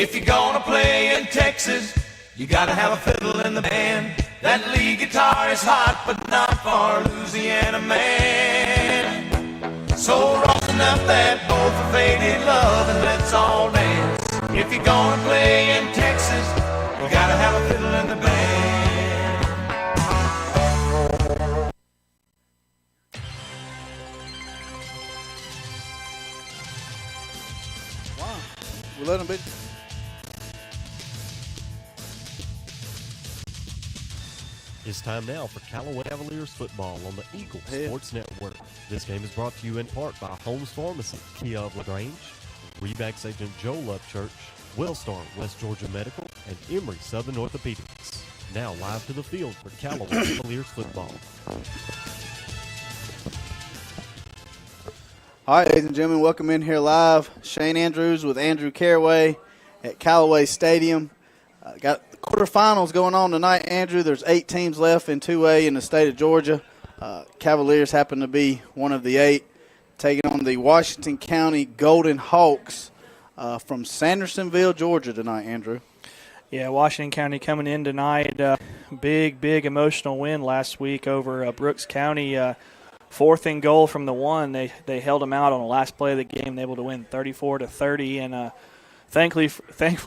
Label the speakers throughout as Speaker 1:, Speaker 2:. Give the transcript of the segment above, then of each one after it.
Speaker 1: If you're gonna play in Texas, you gotta have a fiddle in the band. That lead guitar is hot, but not for a Louisiana man. So rosin up that bowl for faded love and let's all dance. If you're gonna play in Texas, you gotta have a fiddle in the band.
Speaker 2: Wow, we let them be.
Speaker 3: It's time now for Callaway Cavaliers football on the Eagle Sports Network. This game is brought to you in part by Holmes Pharmacy, Kia of LaGrange, Rebax agent Joe Upchurch, Wellstar West Georgia Medical, and Emory Southern Orthopedics. Now live to the field for Callaway Cavaliers football.
Speaker 2: All right, ladies and gentlemen, welcome in here live. Shane Andrews with Andrew Caraway at Callaway Stadium. Got the quarterfinals going on tonight, Andrew. There's 8 teams left in 2A in the state of Georgia. Cavaliers happen to be one of the 8, taking on the Washington County Golden Hawks from Sandersonville, Georgia tonight, Andrew.
Speaker 4: Yeah, Washington County coming in tonight. Big emotional win last week over Brooks County. 4th and goal from the 1. They held them out on the last play of the game, able to win 34-30, and thankfully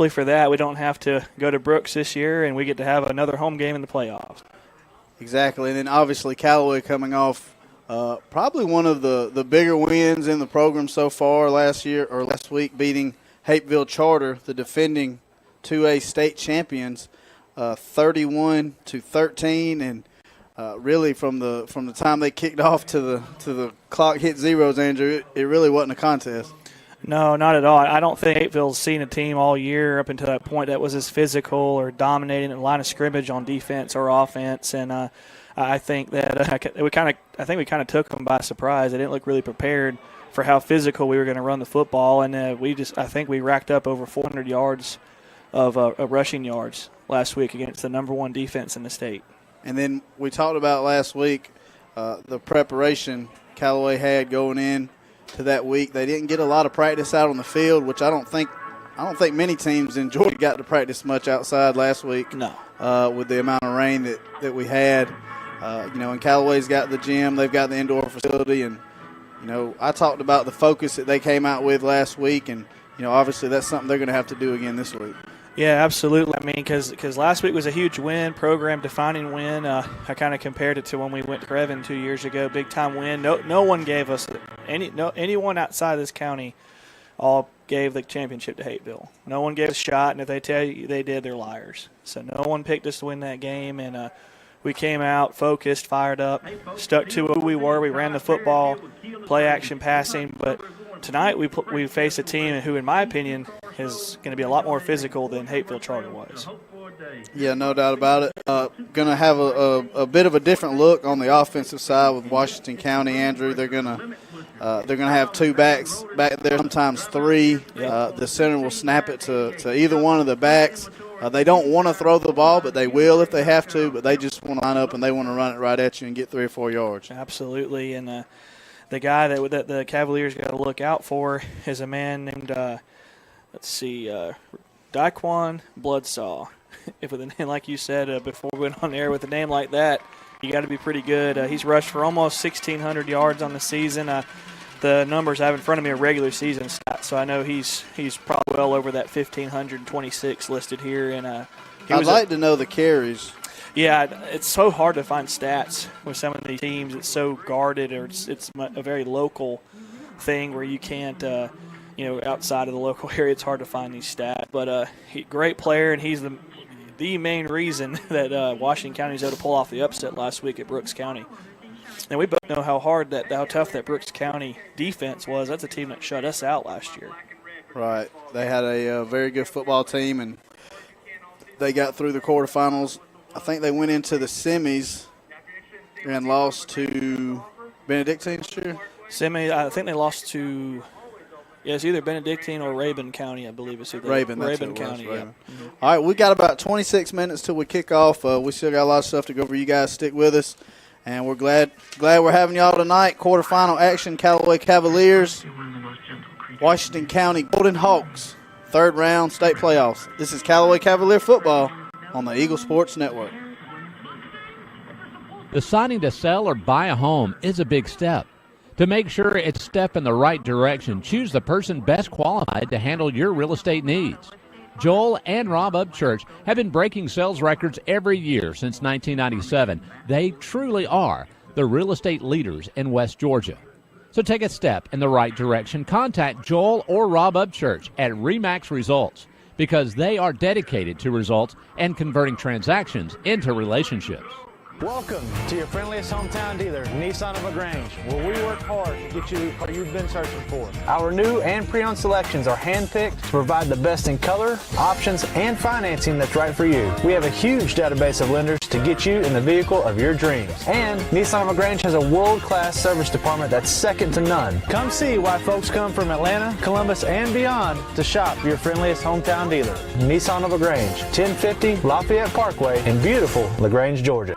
Speaker 4: for that, we don't have to go to Brooks this year, and we get to have another home game in the playoffs.
Speaker 2: Exactly, and then obviously Callaway coming off probably one of the bigger wins in the program so far last week, beating Hapeville Charter, the defending 2A state champions, 31-13, and really from the time they kicked off to the clock hit zeros, Andrew, it really wasn't a contest.
Speaker 4: No, not at all. I don't think Hapeville's seen a team all year up until that point that was as physical or dominating in the line of scrimmage on defense or offense, and I think that we kind of took them by surprise. They didn't look really prepared for how physical we were going to run the football, and I think we racked up over 400 yards of rushing yards last week against the number 1 defense in the state. And
Speaker 2: then we talked about last week the preparation Callaway had going in to that week. They didn't get a lot of practice out on the field, which I don't think many teams in Georgia got to practice much outside last week.
Speaker 4: No.
Speaker 2: With the amount of rain that we had. And Callaway's got the gym, they've got the indoor facility, and I talked about the focus that they came out with last week, and obviously that's something they're going to have to do again this week.
Speaker 4: Yeah, absolutely. I mean, because last week was a huge win, program-defining win. I kind of compared it to when we went to Creven 2 years ago, big-time win. No one gave us anyone outside this county all gave the championship to Hapeville. No one gave a shot, and if they tell you they did, they're liars. So no one picked us to win that game, and we came out focused, fired up, stuck to who we were. We ran the football, play action passing, but tonight we face a team who, in my opinion, is going to be a lot more physical than Hapeville Charter was.
Speaker 2: Yeah, no doubt about it. Going to have a bit of a different look on the offensive side with Washington County, Andrew. They're going to have 2 backs back there, sometimes 3.
Speaker 4: Yep.
Speaker 2: The center will snap it to either one of the backs. They don't want to throw the ball, but they will if they have to. But they just want to line up and they want to run it right at you and get 3 or 4 yards.
Speaker 4: Absolutely, and the guy that the Cavaliers got to look out for is a man named Daquan Bloodsaw. If with a name like you said before we went on air, with a name like that, you got to be pretty good. He's rushed for almost 1,600 yards on the season. The numbers I have in front of me are regular season stats, so I know he's probably well over that 1,526 listed here. And
Speaker 2: I'd like to know the carries.
Speaker 4: Yeah, it's so hard to find stats with some of these teams. It's so guarded, or it's a very local thing where you can't, outside of the local area, it's hard to find these stats. But great player, and he's the main reason that Washington County was able to pull off the upset last week at Brooks County. And we both know how tough that Brooks County defense was. That's a team that shut us out last year.
Speaker 2: Right. They had a very good football team, and they got through the quarterfinals. I think they went into the semis and lost to Benedictine this year.
Speaker 4: I think they lost to it's either Benedictine or Rabun County, I believe it's either
Speaker 2: Rabun
Speaker 4: County.
Speaker 2: Rabun.
Speaker 4: Yeah. Mm-hmm.
Speaker 2: All right, we got about 26 minutes till we kick off. We still got a lot of stuff to go over. You guys stick with us, and we're glad we're having y'all tonight. Quarterfinal action: Callaway Cavaliers, Washington County Golden Hawks, third round state playoffs. This is Callaway Cavalier football on the Eagle Sports Network.
Speaker 5: Deciding to sell or buy a home is a big step. To make sure it's a step in the right direction, choose the person best qualified to handle your real estate needs. Joel and Rob Upchurch have been breaking sales records every year since 1997. They truly are the real estate leaders in West Georgia. So take a step in the right direction. Contact Joel or Rob Upchurch at RE/MAX Results because they are dedicated to results and converting transactions into relationships.
Speaker 6: Welcome to your friendliest hometown dealer, Nissan of LaGrange, where we work hard to get you the car you've been searching for. Our new and pre-owned selections are handpicked to provide the best in color, options, and financing that's right for you. We have a huge database of lenders to get you in the vehicle of your dreams. And Nissan of LaGrange has a world-class service department that's second to none. Come see why folks come from Atlanta, Columbus, and beyond to shop your friendliest hometown dealer, Nissan of LaGrange, 1050 Lafayette Parkway in beautiful LaGrange, Georgia.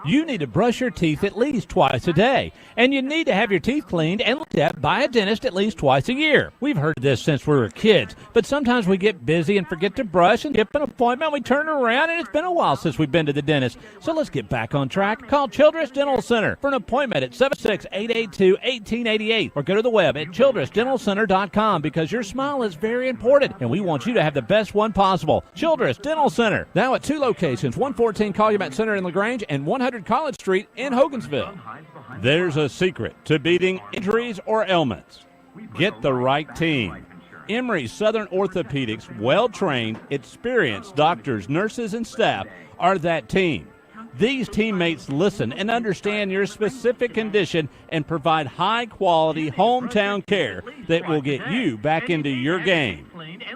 Speaker 5: You need to brush your teeth at least twice a day, and you need to have your teeth cleaned and looked at by a dentist at least twice a year. We've heard this since we were kids, but sometimes we get busy and forget to brush and skip an appointment. We turn around, and it's been a while since we've been to the dentist. So let's get back on track. Call Childress Dental Center for an appointment at 76882-1888 or go to the web at childressdentalcenter.com because your smile is very important, and we want you to have the best one possible. Childress Dental Center, now at 2 locations, 114 Calumet Center in LaGrange and 100 College Street in Hogansville. There's a secret to beating injuries or ailments. Get the right team. Emory Southern Orthopedics, well-trained, experienced doctors, nurses, and staff are that team. These teammates listen and understand your specific condition and provide high-quality hometown care that will get you back into your game.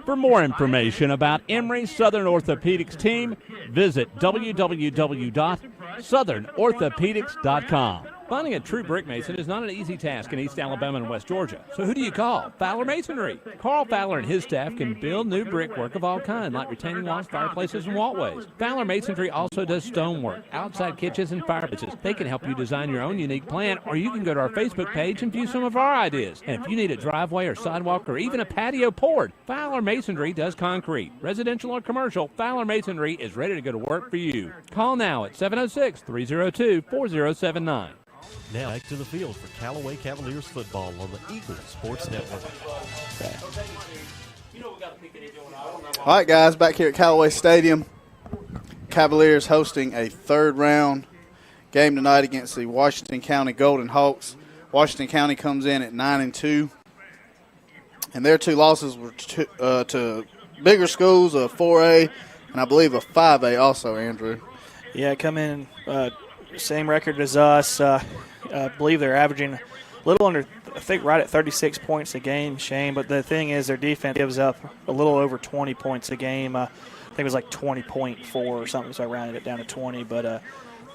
Speaker 5: For more information about Emory Southern Orthopedics team, visit www.southernorthopedics.com. Finding a true brick mason is not an easy task in East Alabama and West Georgia. So who do you call? Fowler Masonry. Carl Fowler and his staff can build new brickwork of all kinds, like retaining walls, fireplaces, and walkways. Fowler Masonry also does stonework, outside kitchens, and fireplaces. They can help you design your own unique plan, or you can go to our Facebook page and view some of our ideas. And if you need a driveway or sidewalk or even a patio poured, Fowler Masonry does concrete. Residential or commercial, Fowler Masonry is ready to go to work for you. Call now at 706-302-4079.
Speaker 3: Now back to the field for Callaway Cavaliers football on the Eagle Sports Network.
Speaker 2: All right, guys, back here at Callaway Stadium. Cavaliers hosting a third-round game tonight against the Washington County Golden Hawks. Washington County comes in at 9-2, and their two losses were to bigger schools, a 4A and I believe a 5A also, Andrew.
Speaker 4: Yeah, come in same record as us. I believe they're averaging a little under, I think, right at 36 points a game, Shane. But the thing is, their defense gives up a little over 20 points a game. I think it was like 20.4 or something, so I rounded it down to 20. But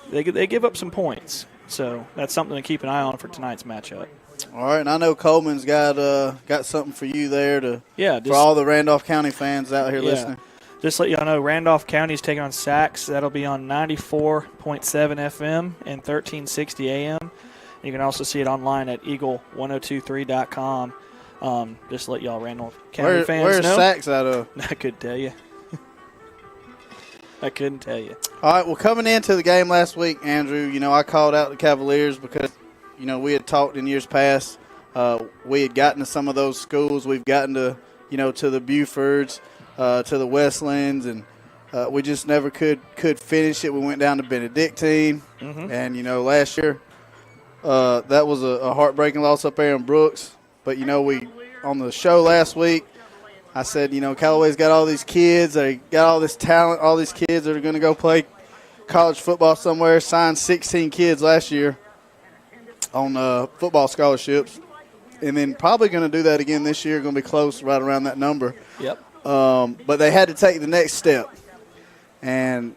Speaker 4: they give up some points. So that's something to keep an eye on for tonight's matchup.
Speaker 2: All right, and I know Coleman's got something for you there for all the Randolph County fans out here listening.
Speaker 4: Just to let y'all know, Randolph County is taking on Sacs. That'll be on 94.7 FM and 1360 AM. You can also see it online at eagle1023.com. Just to let y'all Randolph County fans know.
Speaker 2: Where's Sacs out of?
Speaker 4: I couldn't tell you. I couldn't tell you.
Speaker 2: All right, well, coming into the game last week, Andrew, I called out the Cavaliers because, we had talked in years past. We had gotten to some of those schools. We've gotten to, to the Bufords. To the Westlands, and we just never could finish it. We went down to Benedictine, and, last year that was a heartbreaking loss up there in Brooks. But, we on the show last week, I said, Callaway's got all these kids. They got all this talent, all these kids that are going to go play college football somewhere. Signed 16 kids last year on football scholarships, and then probably going to do that again this year. Going to be close, right around that number.
Speaker 4: Yep.
Speaker 2: But they had to take the next step. And,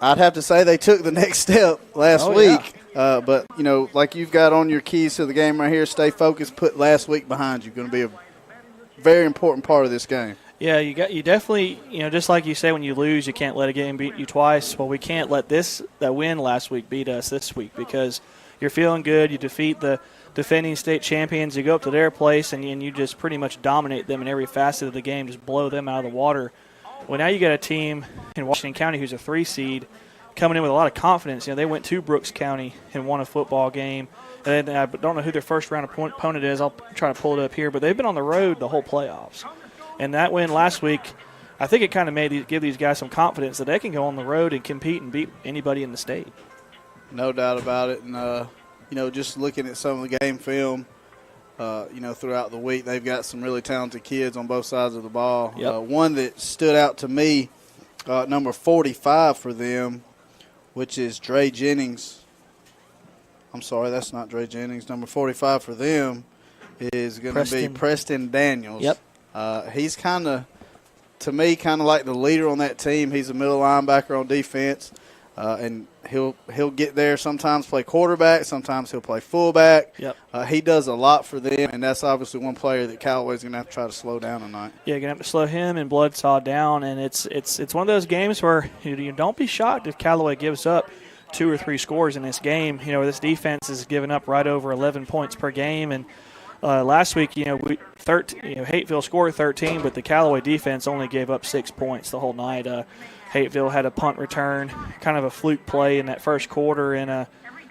Speaker 2: I'd have to say they took the next step last week. Yeah. But, like you've got on your keys to the game right here, stay focused, put last week behind you. Going to be a very important part of this game.
Speaker 4: Yeah, you definitely, just like you say, when you lose, you can't let a game beat you twice. Well, we can't let that win last week beat us this week because, you're feeling good. You defeat the defending state champions. You go up to their place, and you just pretty much dominate them in every facet of the game, just blow them out of the water. Well, now you got a team in Washington County who's a 3 seed coming in with a lot of confidence. They went to Brooks County and won a football game. And I don't know who their first round opponent is. I'll try to pull it up here. But they've been on the road the whole playoffs. And that win last week, I think it kind of give these guys some confidence that they can go on the road and compete and beat anybody in the state.
Speaker 2: No doubt about it. And, just looking at some of the game film, throughout the week, they've got some really talented kids on both sides of the ball.
Speaker 4: Yep.
Speaker 2: One that stood out to me, number 45 for them, which is Dre Jennings. I'm sorry, that's not Dre Jennings. Number 45 for them is going to be Preston Daniels.
Speaker 4: Yep.
Speaker 2: He's to me, kind of like the leader on that team. He's a middle linebacker on defense, and he'll get there. Sometimes play quarterback, sometimes he'll play fullback.
Speaker 4: Yep.
Speaker 2: He does a lot for them, and that's obviously one player that Callaway's going to have to try to slow down tonight.
Speaker 4: Yeah, you're going to have to slow him and Bloodsaw down, and it's one of those games where you don't be shocked if Callaway gives up 2 or 3 scores in this game. This defense is giving up right over 11 points per game, and last week, Hateville scored 13, but the Callaway defense only gave up 6 points the whole night. Hateville had a punt return, kind of a fluke play in that first quarter, and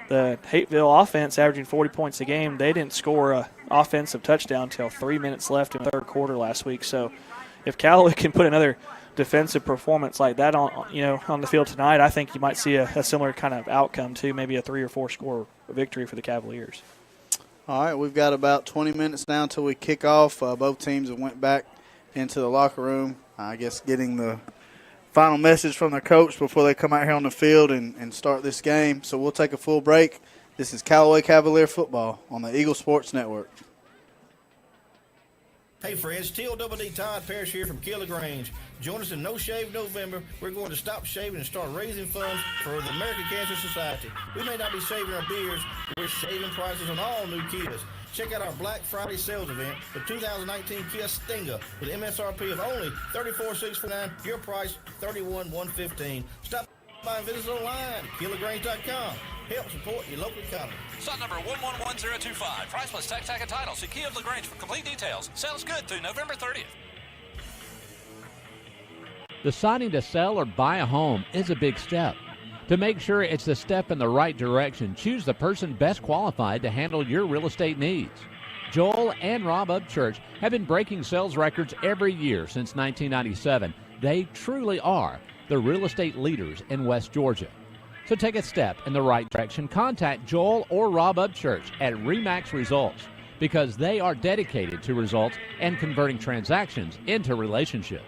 Speaker 4: the Hateville offense averaging 40 points a game. They didn't score an offensive touchdown until 3 minutes left in the third quarter last week. So if Callaway can put another defensive performance like that on the field tonight, I think you might see a similar kind of outcome too, maybe a 3 or 4 score victory for the Cavaliers.
Speaker 2: All right, we've got about 20 minutes now until we kick off. Both teams have went back into the locker room, I guess getting the final message from their coach before they come out here on the field and start this game. So we'll take a full break. This is Callaway Cavalier football on the Eagle Sports Network.
Speaker 7: Hey friends, TLDD Todd Parrish here from Kew LaGrange. Join us in No Shave November. We're going to stop shaving and start raising funds for the American Cancer Society. We may not be shaving our beards, but we're saving prices on all new Kias. Check out our Black Friday sales event, the 2019 Kia Stinga, with MSRP of only $34,649. Your price, $31,115. Stop by and visit us online at KewLaGrange.com. Help support your local economy.
Speaker 8: Slot number 111025. Price plus tax, tag, and title. See Key of LaGrange for complete details. Sales good through November 30th.
Speaker 5: Deciding to sell or buy a home is a big step. To make sure it's the step in the right direction, choose the person best qualified to handle your real estate needs. Joel and Rob Upchurch have been breaking sales records every year since 1997. They truly are the real estate leaders in West Georgia. So take a step in the right direction. Contact Joel or Rob Upchurch at RE/MAX Results because they are dedicated to results and converting transactions into relationships.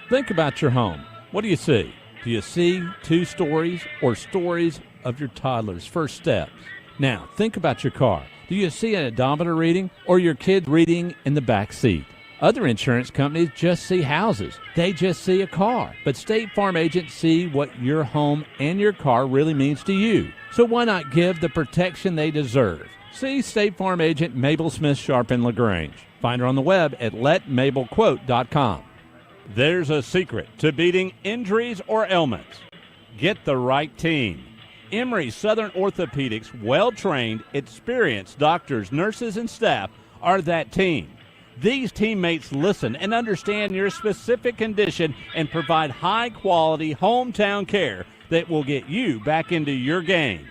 Speaker 5: Think about your home. What do you see? Do you see 2 stories or stories of your toddler's first steps? Now, think about your car. Do you see an odometer reading or your kid reading in the back seat? Other insurance companies just see houses. They just see a car. But State Farm agents see what your home and your car really means to you. So why not give the protection they deserve? See State Farm agent Mabel Smith Sharp in LaGrange. Find her on the web at letmabelquote.com. There's a secret to beating injuries or ailments. Get the right team. Emory Southern Orthopedics' well-trained, experienced doctors, nurses, and staff are that team. These teammates listen and understand your specific condition and provide high-quality hometown care that will get you back into your game.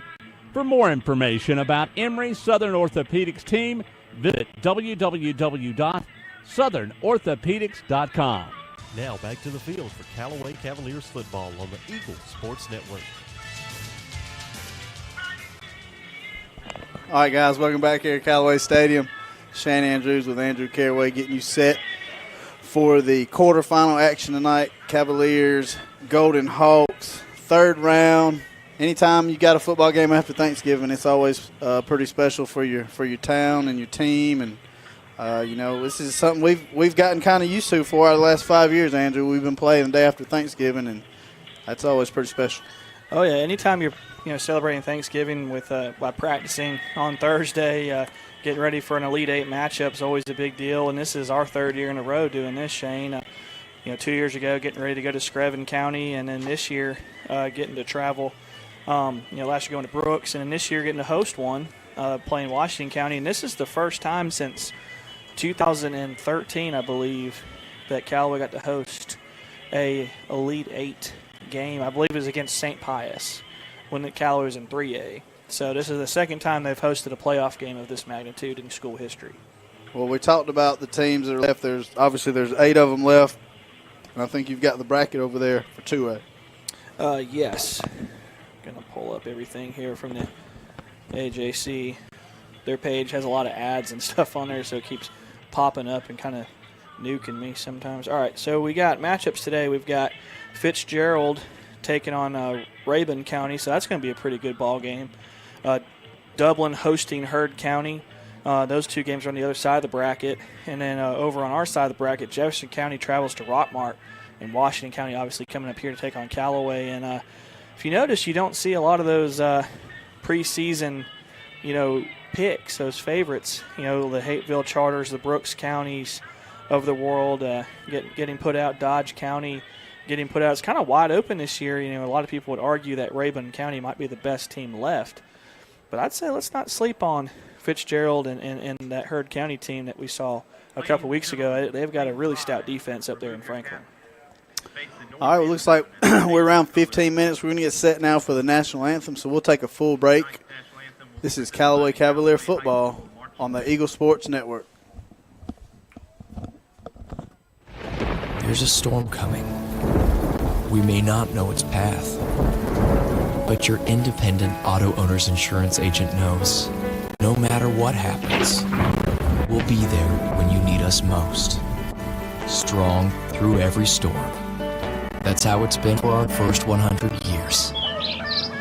Speaker 5: For more information about Emory Southern Orthopedics team, visit www.southernorthopedics.com.
Speaker 3: Now back to the field for Callaway Cavaliers football on the Eagle Sports Network.
Speaker 2: All right, guys, welcome back here at Callaway Stadium. Shane Andrews with Andrew Caraway getting you set for the quarterfinal action tonight. Cavaliers, Golden Hawks, 3rd round. Anytime you got a football game after Thanksgiving, it's always pretty special for your town and your team. And this is something we've gotten kind of used to for our last 5 years, Andrew. We've been playing the day after Thanksgiving, and that's always pretty special.
Speaker 4: Oh yeah, anytime you're celebrating Thanksgiving with by practicing on Thursday, getting ready for an Elite Eight matchup is always a big deal. And this is our 3rd year in a row doing this, Shane. 2 years ago, getting ready to go to Screven County, and then this year getting to travel Last year going to Brooks, and then this year getting to host one, playing Washington County. And this is the first time since 2013, I believe, that Callaway got to host a Elite Eight game. I believe it was against St. Pius when the Callaway was in 3A. So this is the second time they've hosted a playoff game of this magnitude in school history.
Speaker 2: Well, we talked about the teams that are left. There's 8 of them left, and I think you've got the bracket over there for 2A.
Speaker 4: Yes. Going to pull up everything here from the AJC. Their page has a lot of ads and stuff on there, so it keeps popping up and kind of nuking me sometimes. All right, so we got matchups today. We've got Fitzgerald taking on Rabun County, so that's going to be a pretty good ball game. Dublin hosting Heard County. Those two games are on the other side of the bracket. And then over on our side of the bracket, Jefferson County travels to Rockmart, and Washington County obviously coming up here to take on Callaway. And if you notice, you don't see a lot of those preseason, picks, those favorites. The Hateville Charters, the Brooks Counties of the world getting put out, Dodge County getting put out. It's kind of wide open this year. A lot of people would argue that Rabun County might be the best team left. But I'd say let's not sleep on Fitzgerald and that Heard County team that we saw a couple weeks ago. They've got a really stout defense up there in Franklin.
Speaker 2: All right, well, looks like we're around 15 minutes. We're going to get set now for the national anthem, so we'll take a full break. This is Callaway Cavalier football on the Eagle Sports Network.
Speaker 9: There's a storm coming. We may not know its path, but your independent auto owner's insurance agent knows no matter what happens, we'll be there when you need us most. Strong through every storm. That's how it's been for our first 100 years,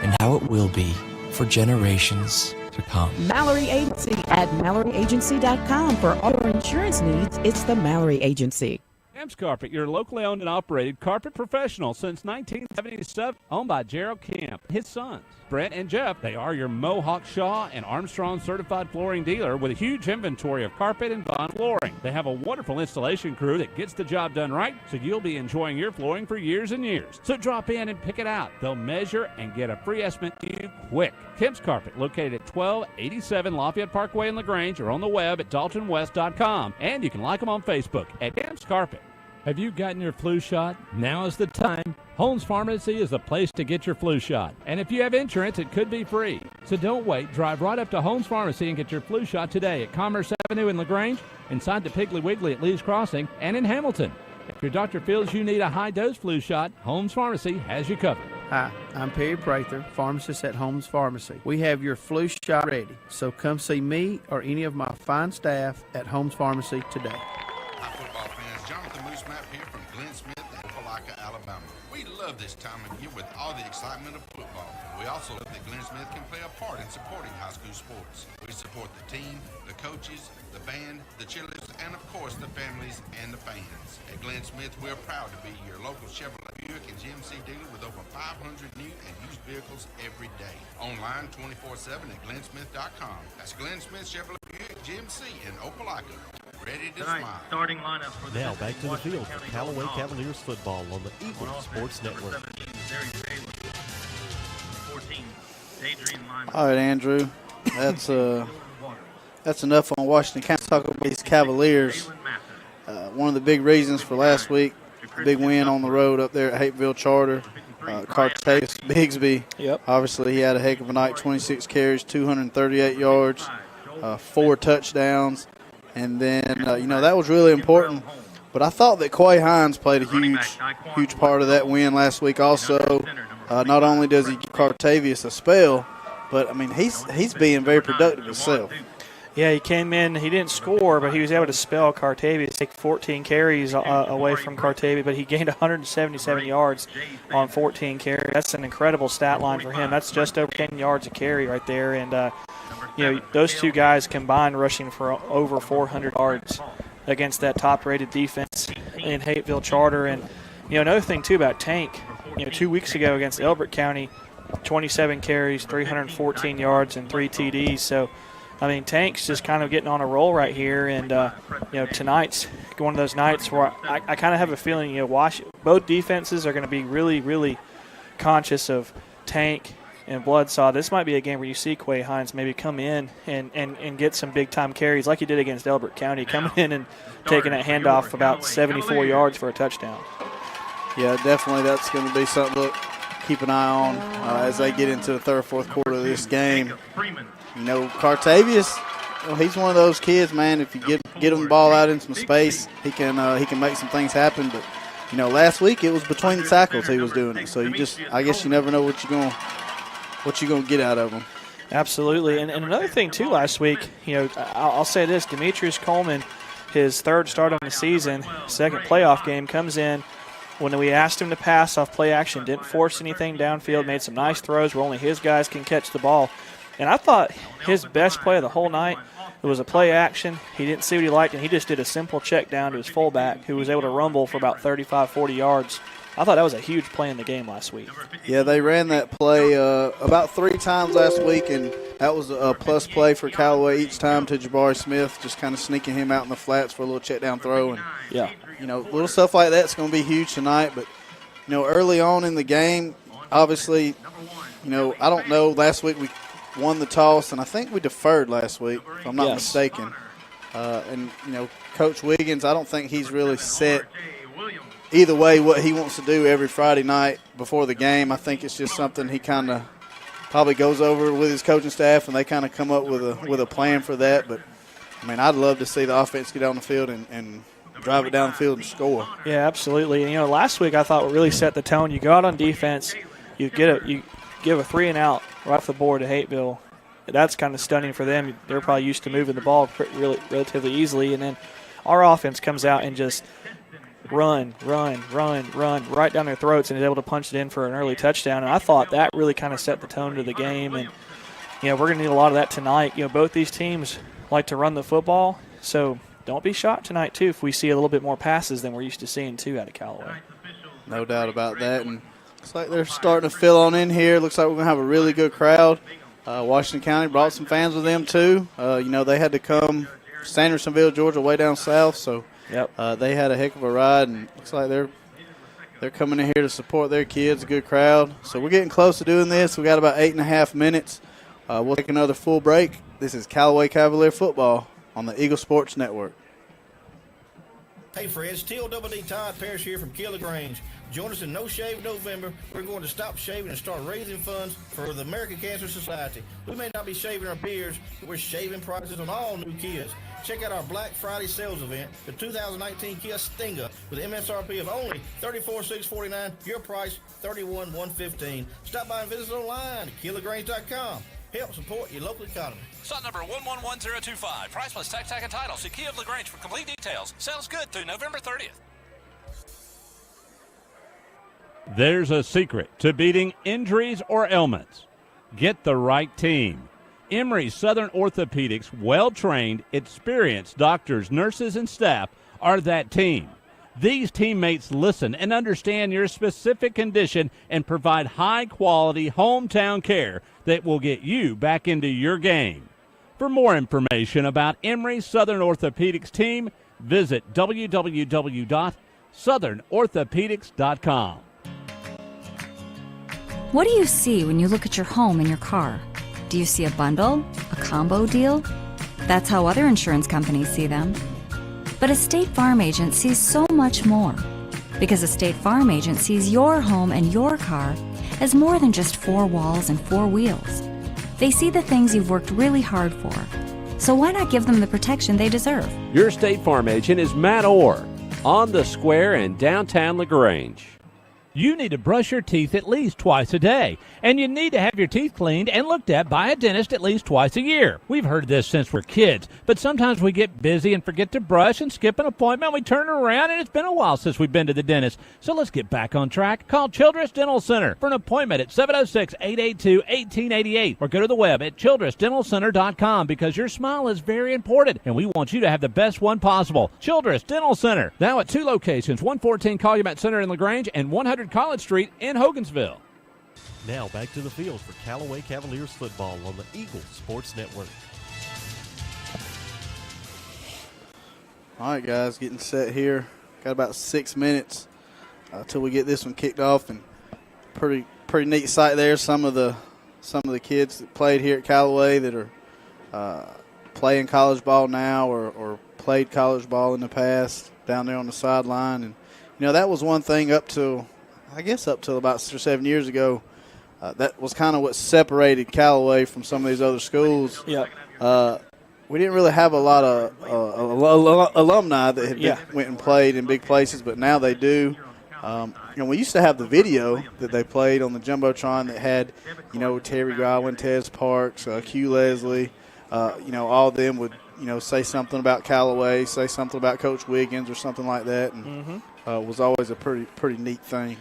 Speaker 9: and how it will be for generations to come.
Speaker 10: Mallory Agency at MalloryAgency.com. For all your insurance needs, it's the Mallory Agency.
Speaker 5: Camps Carpet, your locally owned and operated carpet professional since 1977, owned by Gerald Camp, his sons, Brent and Jeff. They are your Mohawk, Shaw, and Armstrong certified flooring dealer with a huge inventory of carpet and bond flooring. They have a wonderful installation crew that gets the job done right, so you'll be enjoying your flooring for years and years. So drop in and pick it out. They'll measure and get a free estimate to you quick. Kemp's Carpet, located at 1287 Lafayette Parkway in LaGrange, or on the web at daltonwest.com. And you can like them on Facebook at Kemp's Carpet. Have you gotten your flu shot? Now is the time. Holmes Pharmacy is the place to get your flu shot. And if you have insurance, it could be free. So don't wait. Drive right up to Holmes Pharmacy and get your flu shot today at Commerce Avenue in LaGrange, inside the Piggly Wiggly at Lee's Crossing, and in Hamilton. If your doctor feels you need a high-dose flu shot, Holmes Pharmacy has you covered.
Speaker 11: Hi, I'm Perry Prather, pharmacist at Holmes Pharmacy. We have your flu shot ready, so come see me or any of my fine staff at Holmes Pharmacy today.
Speaker 12: Hi, football fans. Jonathan Moose Map here from Glenn Smith in Opelika, Alabama. We love this time of year with all the excitement of football. We also hope that Glenn Smith can play a part in supporting high school sports. We support the team, the coaches, the band, the cheerleaders, and of course the families and the fans. At Glenn Smith, we're proud to be your local Chevrolet Buick and GMC dealer with over 500 new and used vehicles every day. Online 24/7 at glennsmith.com. That's Glenn Smith Chevrolet Buick GMC in Opelika. Ready to smile.
Speaker 8: Starting lineup for the
Speaker 3: Now back to the field for Callaway Cavaliers football on the Eagle Sports Network.
Speaker 2: All right, Andrew, that's enough on Washington County. Let's talk about these Cavaliers. One of the big reasons for last week, big win on the road up there at Hateville Charter. Cartavis Bigsby, obviously he had a heck of a night, 26 carries, 238 yards, 4 touchdowns. And then, that was really important. But I thought that Quay Hines played a huge part of that win last week also. Not only does he give Cartavius a spell, but, he's being very productive himself.
Speaker 4: Yeah, he came in. He didn't score, but he was able to spell Cartavius, take 14 carries away from Cartavius, but he gained 177 yards on 14 carries. That's an incredible stat line for him. That's just over 10 yards a carry right there. And, those two guys combined rushing for over 400 yards against that top-rated defense in Hateville Charter. And, another thing, too, about Tank, 2 weeks ago against Elbert County, 27 carries, 314 yards, and 3 TDs. So, Tank's just kind of getting on a roll right here, and tonight's one of those nights where I kind of have a feeling both defenses are going to be really, really conscious of Tank and Blood saw this might be a game where you see Quay Hines maybe come in and get some big-time carries like he did against Elbert County, coming in and taking that handoff about 74 yards for a touchdown.
Speaker 2: Yeah, definitely that's going to be something to keep an eye on as they get into the third, fourth quarter of this game. You know, Cartavius, he's one of those kids, man. If you get him the ball out in some space, he can make some things happen. But you know, last week it was between the tackles he was doing it. So I guess you never know what you're gonna get out of him.
Speaker 4: Absolutely, and another thing too. Last week, you know, I'll say this: Demetrius Coleman, his third start on the season, second playoff game, comes in. When we asked him to pass off play action, didn't force anything downfield, made some nice throws where only his guys can catch the ball. And I thought his best play of the whole night, it was a play action. He didn't see what he liked, and he just did a simple check down to his fullback, who was able to rumble for about 35, 40 yards. I thought that was a huge play in the game last week.
Speaker 2: Yeah, they ran that play about 3 times last week, and that was a plus play for Callaway each time to Jabari Smith, just kind of sneaking him out in the flats for a little check down throw. And
Speaker 4: yeah,
Speaker 2: you know, little stuff like that's going to be huge tonight. But you know, early on in the game, obviously, you know, I don't know. Last week we won the toss, and I think we deferred last week, if I'm not mistaken. And you know, Coach Wiggins, I don't think he's really set either way what he wants to do every Friday night before the game. I think it's just something he kind of probably goes over with his coaching staff, and they kind of come up with a plan for that. But I mean, I'd love to see the offense get on the field and drive it down the field and score.
Speaker 4: Yeah, absolutely. And you know, last week I thought what really set the tone. You go out on defense, you give a 3 and out right off the board to Hateville. That's kind of stunning for them. They're probably used to moving the ball relatively easily, and then our offense comes out and just run right down their throats and is able to punch it in for an early touchdown. And I thought that really kind of set the tone to the game. And you know, we're going to need a lot of that tonight. You know, both these teams like to run the football, so don't be shocked tonight too if we see a little bit more passes than we're used to seeing too out of Callaway.
Speaker 2: No doubt about that. And looks like they're starting to fill on in here. Looks like we're going to have a really good crowd. Washington County brought some fans with them too. You know, they had to come Sandersonville, Georgia, way down south, so they had a heck of a ride, and looks like they're coming in here to support their kids. A good crowd. So we're getting close to doing this. We got about 8.5 minutes. We'll take another full break. This is Callaway Cavalier football on the Eagle Sports Network.
Speaker 7: Hey friends, Teal Double D Todd Parrish here from Keeler Grange. Join us in No Shave November. We're going to stop shaving and start raising funds for the American Cancer Society. We may not be shaving our beards, but we're shaving prices on all new Kias. Check out our Black Friday sales event, the 2019 Kia Stinger, with an MSRP of only $34,649. Your price, $31,115. Stop by and visit us online at KeelerGrange.com. Help support your local economy.
Speaker 8: Slot number 111025. Price plus tax, and title. See Kia of LaGrange for complete details. Sales good through November 30th.
Speaker 5: There's a secret to beating injuries or ailments. Get the right team. Emory Southern Orthopedics' well-trained, experienced doctors, nurses, and staff are that team. These teammates listen and understand your specific condition and provide high-quality hometown care that will get you back into your game. For more information about Emory Southern Orthopedics team, visit www.southernorthopedics.com.
Speaker 13: What do you see when you look at your home and your car? Do you see a bundle? A combo deal? That's how other insurance companies see them. But a State Farm agent sees so much more. Because a State Farm agent sees your home and your car as more than just 4 walls and 4 wheels. They see the things you've worked really hard for. So why not give them the protection they deserve?
Speaker 14: Your State Farm agent is Matt Orr, on the square in downtown LaGrange.
Speaker 5: You need to brush your teeth at least twice a day, and you need to have your teeth cleaned and looked at by a dentist at least twice a year. We've heard this since we're kids, but sometimes we get busy and forget to brush and skip an appointment. We turn around, and it's been a while since we've been to the dentist. So let's get back on track. Call Childress Dental Center for an appointment at 706-882-1888 or go to the web at childressdentalcenter.com because your smile is very important, and we want you to have the best one possible. Childress Dental Center, now at 2 locations, 114 Calumet Center in LaGrange and 100 College Street in Hogansville.
Speaker 3: Now back to the field for Callaway Cavaliers football on the Eagle Sports Network.
Speaker 2: All right, guys, getting set here. Got about 6 minutes till we get this one kicked off, and pretty neat sight there. Some of the some of the kids that played here at Callaway that are playing college ball now or played college ball in the past down there on the sideline. And, that was one thing up till about 6 or 7 years ago. That was kind of what separated Callaway from some of these other schools.
Speaker 4: Yeah.
Speaker 2: We didn't really have a lot of alumni that went and played in big places, but now they do. We used to have the video that they played on the Jumbotron that had, Terry Godwin, Tez Parks, Q Leslie, all of them would, say something about Callaway, say something about Coach Wiggins or something like that, and it was always a pretty neat thing.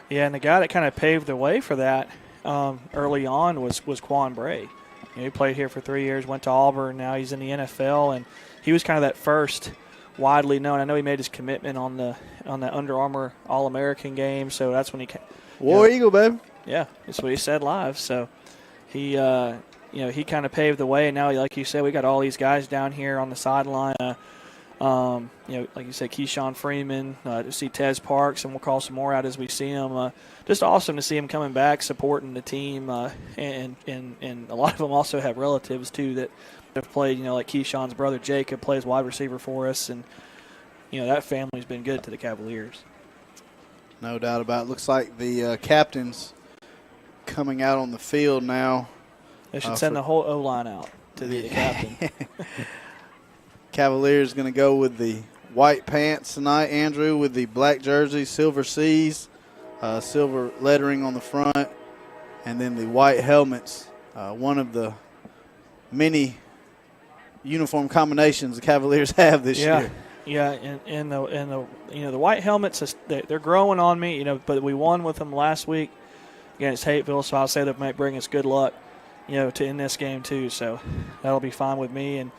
Speaker 4: Yeah, and the guy that kind of paved the way for that early on was Quan Bray. He played here for 3 years, went to Auburn, now he's in the NFL, and he was kind of that first widely known. I know he made his commitment on the Under Armour All-American game, so that's when he
Speaker 2: War Eagle, baby.
Speaker 4: Yeah, that's what he said live. So he he kind of paved the way, and now, like you said, we got all these guys down here on the sideline. Like you said, Keyshawn Freeman, to see Tez Parks, and we'll call some more out as we see him. Just awesome to see him coming back, supporting the team, and a lot of them also have relatives too that have played. Like Keyshawn's brother Jacob plays wide receiver for us, and that family's been good to the Cavaliers.
Speaker 2: No doubt about it. Looks like the captain's coming out on the field now.
Speaker 4: They should send the whole O-line out to the captain.
Speaker 2: Cavaliers going to go with the white pants tonight, Andrew, with the black jersey, silver C's, silver lettering on the front, and then the white helmets. One of the many uniform combinations the Cavaliers have this year.
Speaker 4: Yeah, and the white helmets, they're growing on me. But we won with them last week against Hateville, so I'll say that might bring us good luck, to in this game too. So that'll be fine with me. And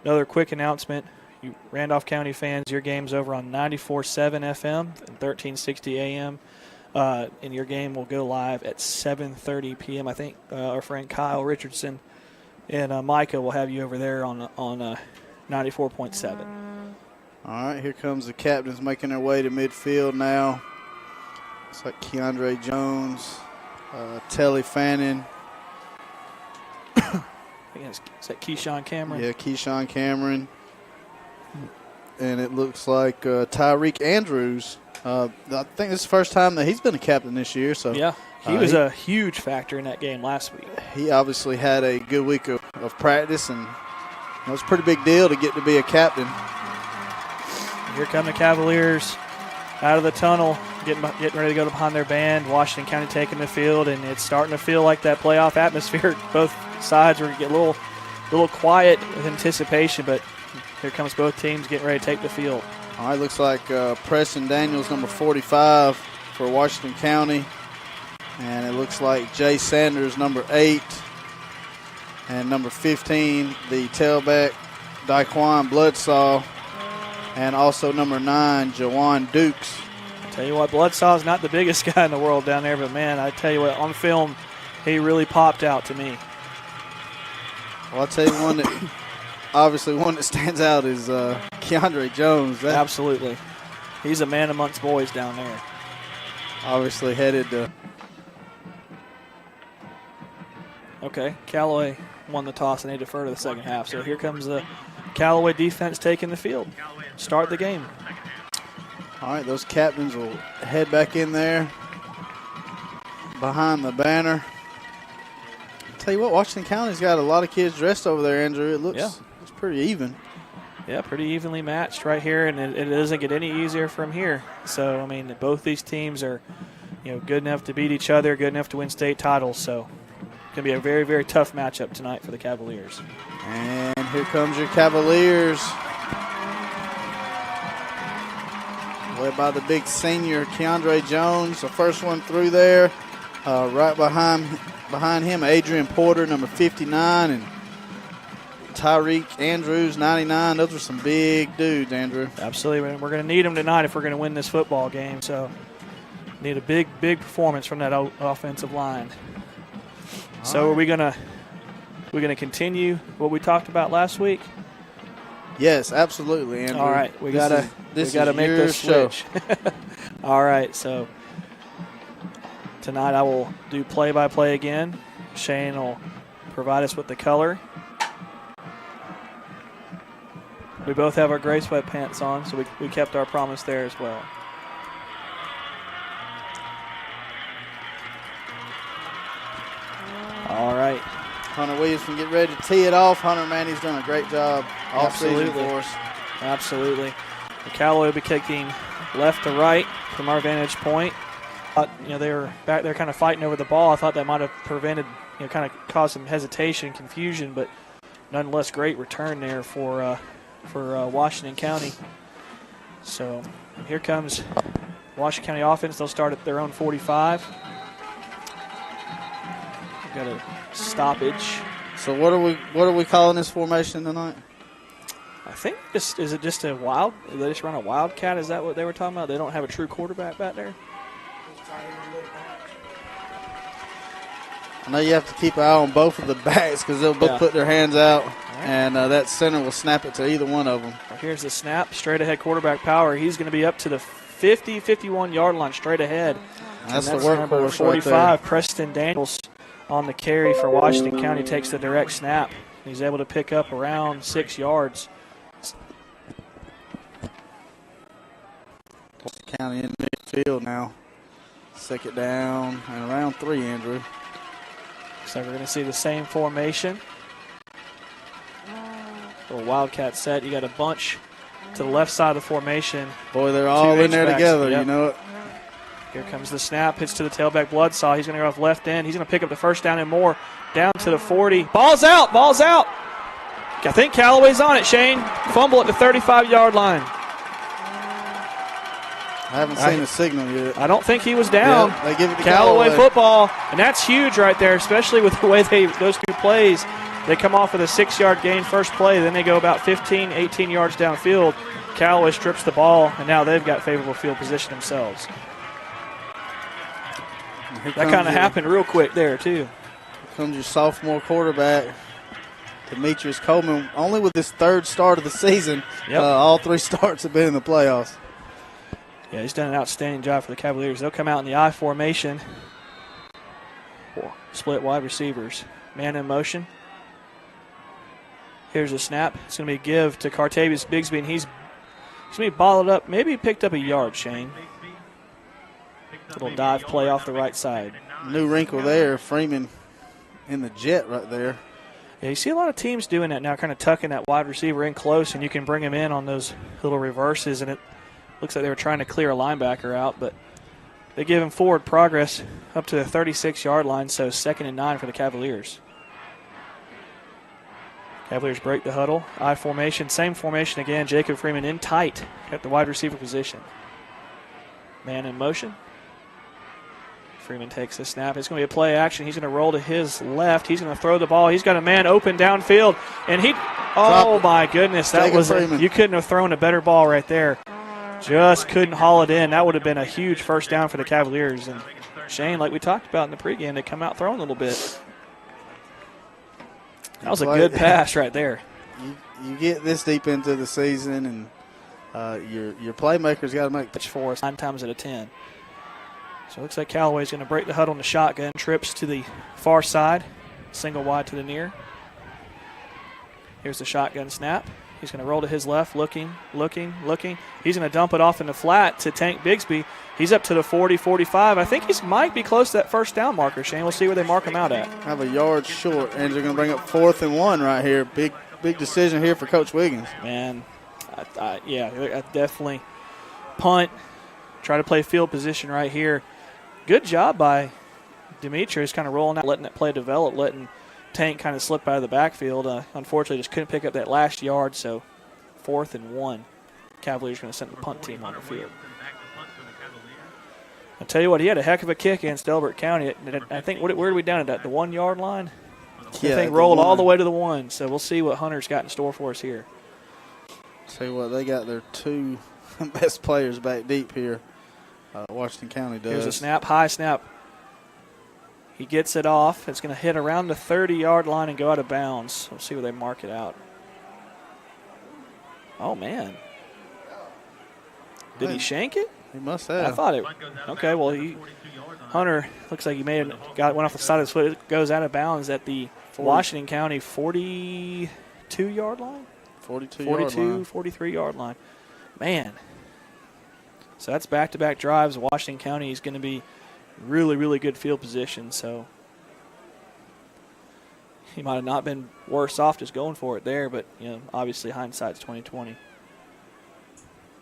Speaker 4: another quick announcement: you Randolph County fans, your game's over on 94.7 FM and 1360 AM. And your game will go live at 7:30 p.m. I think our friend Kyle Richardson and Micah will have you over there on 94.7.
Speaker 2: All right, here comes the captains making their way to midfield now. It's like Keandre Jones, Telly Fannin.
Speaker 4: Is that Keyshawn Cameron?
Speaker 2: Yeah, Keyshawn Cameron. And it looks like Tyreek Andrews. I think this is the first time that he's been a captain this year. So
Speaker 4: yeah, he was a huge factor in that game last week.
Speaker 2: He obviously had a good week of practice, and it was a pretty big deal to get to be a captain.
Speaker 4: Here come the Cavaliers out of the tunnel, getting ready to go behind their band. Washington County taking the field, and it's starting to feel like that playoff atmosphere. Both sides are getting a little quiet with anticipation, but here comes both teams getting ready to take the field.
Speaker 2: All right, looks like Preston Daniels, number 45 for Washington County. And it looks like Jay Sanders, number 8. And number 15, the tailback, Daquan Bloodsaw. And also number 9, Jawan Dukes.
Speaker 4: I tell you what, Bloodsaw's not the biggest guy in the world down there, but, man, I tell you what, on film, he really popped out to me.
Speaker 2: Well, I'll tell you one that obviously one that stands out is Keandre Jones.
Speaker 4: Absolutely. He's a man amongst boys down there.
Speaker 2: Obviously headed to.
Speaker 4: Okay, Callaway won the toss and they defer to the second half. So here comes the Callaway defense taking the field. Start the game.
Speaker 2: All right, those captains will head back in there behind the banner. Tell you what, Washington County's got a lot of kids dressed over there, Andrew. It looks it's pretty even.
Speaker 4: Yeah, pretty evenly matched right here, and it doesn't get any easier from here. So, I mean, both these teams are, good enough to beat each other, good enough to win state titles. So, it's going to be a very, very tough matchup tonight for the Cavaliers.
Speaker 2: And here comes your Cavaliers, led by the big senior, Keandre Jones, the first one through there. Right behind him, Adrian Porter, number 59, and Tyreek Andrews, 99. Those are some big dudes, Andrew.
Speaker 4: Absolutely. We're going to need them tonight if we're going to win this football game. So, need a big, big performance from that offensive line. So, are we going to continue what we talked about last week?
Speaker 2: Yes, absolutely, Andrew.
Speaker 4: All right, we got to make this switch. All right, so Tonight I will do play-by-play again. Shane will provide us with the color. We both have our gray sweatpants on, so we kept our promise there as well. All right.
Speaker 2: Hunter Williams can get ready to tee it off. Hunter, man, he's done a great job all season for us.
Speaker 4: Absolutely. The Callaway will be kicking left to right from our vantage point. They were back there kind of fighting over the ball. I thought that might have prevented, kind of caused some hesitation, confusion, but nonetheless, great return there for Washington County. So here comes Washington County offense. They'll start at their own 45. Got a stoppage.
Speaker 2: So what are we calling this formation tonight?
Speaker 4: I think is it just a wild? They just run a wildcat? Is that what they were talking about? They don't have a true quarterback back there.
Speaker 2: I know you have to keep an eye on both of the backs because they'll both put their hands out, and that center will snap it to either one of them.
Speaker 4: Here's the snap, straight ahead quarterback power. He's going to be up to the 50, 51-yard line straight ahead.
Speaker 2: That's the workhorse
Speaker 4: 45,
Speaker 2: right there.
Speaker 4: Preston Daniels on the carry for Washington County takes the direct snap. He's able to pick up around 6 yards.
Speaker 2: Washington County in midfield now. Second down and around 3, Andrew.
Speaker 4: So we're going to see the same formation. Little wildcat set. You got a bunch to the left side of the formation.
Speaker 2: Boy, they're all in there together, you know it.
Speaker 4: Here comes the snap. Hits to the tailback Bloodsaw. He's going to go off left end. He's going to pick up the first down and more. Down to the 40. Ball's out. Ball's out. I think Callaway's on it, Shane. Fumble at the 35-yard line.
Speaker 2: I haven't seen the signal yet.
Speaker 4: I don't think he was down.
Speaker 2: Yep, they give it to
Speaker 4: Callaway football, and that's huge right there, especially with the way those two plays. They come off with a 6-yard gain first play, then they go about 15, 18 yards downfield. Callaway strips the ball, and now they've got favorable field position themselves. That kind of happened real quick there, too.
Speaker 2: Here comes your sophomore quarterback, Demetrius Coleman, only with his 3rd start of the season.
Speaker 4: Yep.
Speaker 2: All 3 starts have been in the playoffs.
Speaker 4: Yeah, he's done an outstanding job for the Cavaliers. They'll come out in the I formation. Split wide receivers. Man in motion. Here's a snap. It's going to be a give to Cartavius Bigsby, and he's going to be balled up. Maybe he picked up a yard, Shane. Little dive play off the right side.
Speaker 2: New wrinkle there. Freeman in the jet right there.
Speaker 4: Yeah, you see a lot of teams doing that now, kind of tucking that wide receiver in close, and you can bring him in on those little reverses, and it looks like they were trying to clear a linebacker out, but they give him forward progress up to the 36-yard line, so 2nd and 9 for the Cavaliers. Cavaliers break the huddle. I formation, same formation again. Jacob Freeman in tight at the wide receiver position. Man in motion. Freeman takes the snap. It's going to be a play action. He's going to roll to his left. He's going to throw the ball. He's got a man open downfield, and my goodness, that was you couldn't have thrown a better ball right there. Just couldn't haul it in. That would have been a huge first down for the Cavaliers. And Shane, like we talked about in the pregame, they come out throwing a little bit. That was a good pass right there.
Speaker 2: You get this deep into the season, and your playmakers got to make
Speaker 4: pitch for us 9 times out of 10. So it looks like Callaway's going to break the huddle in the shotgun. Trips to the far side. Single wide to the near. Here's the shotgun snap. He's going to roll to his left, looking. He's going to dump it off in the flat to Tank Bigsby. He's up to the 40, 45. I think he might be close to that first down marker, Shane. We'll see where they mark him out at.
Speaker 2: Have a yard short, and they're going to bring up 4th and 1 right here. Big decision here for Coach Wiggins.
Speaker 4: Man, I definitely punt. Try to play field position right here. Good job by Demetrius, kind of rolling out, letting that play develop, letting Tank kind of slip out of the backfield. Unfortunately, just couldn't pick up that last yard, so 4th and 1. Cavaliers going to send the punt team on the field. I'll tell you what, he had a heck of a kick against Delbert County. I think, where are we down at? The 1 yard line?
Speaker 2: Yeah,
Speaker 4: I think rolled all the way to the 1, so we'll see what Hunter's got in store for us here.
Speaker 2: Tell you what, they got their 2 best players back deep here. Washington County does.
Speaker 4: Here's a snap, high snap. He gets it off. It's going to hit around the 30-yard line and go out of bounds. We'll see where they mark it out. Oh, man. Did he shank it?
Speaker 2: He must have.
Speaker 4: I thought it. Okay, well, Hunter looks like he may have went off the side of his foot. It goes out of bounds at the Washington County 42-yard line? 43-yard line. Man. So that's back-to-back drives. Washington County is going to be really, really good field position. So he might have not been worse off just going for it there, but obviously hindsight's 20/20.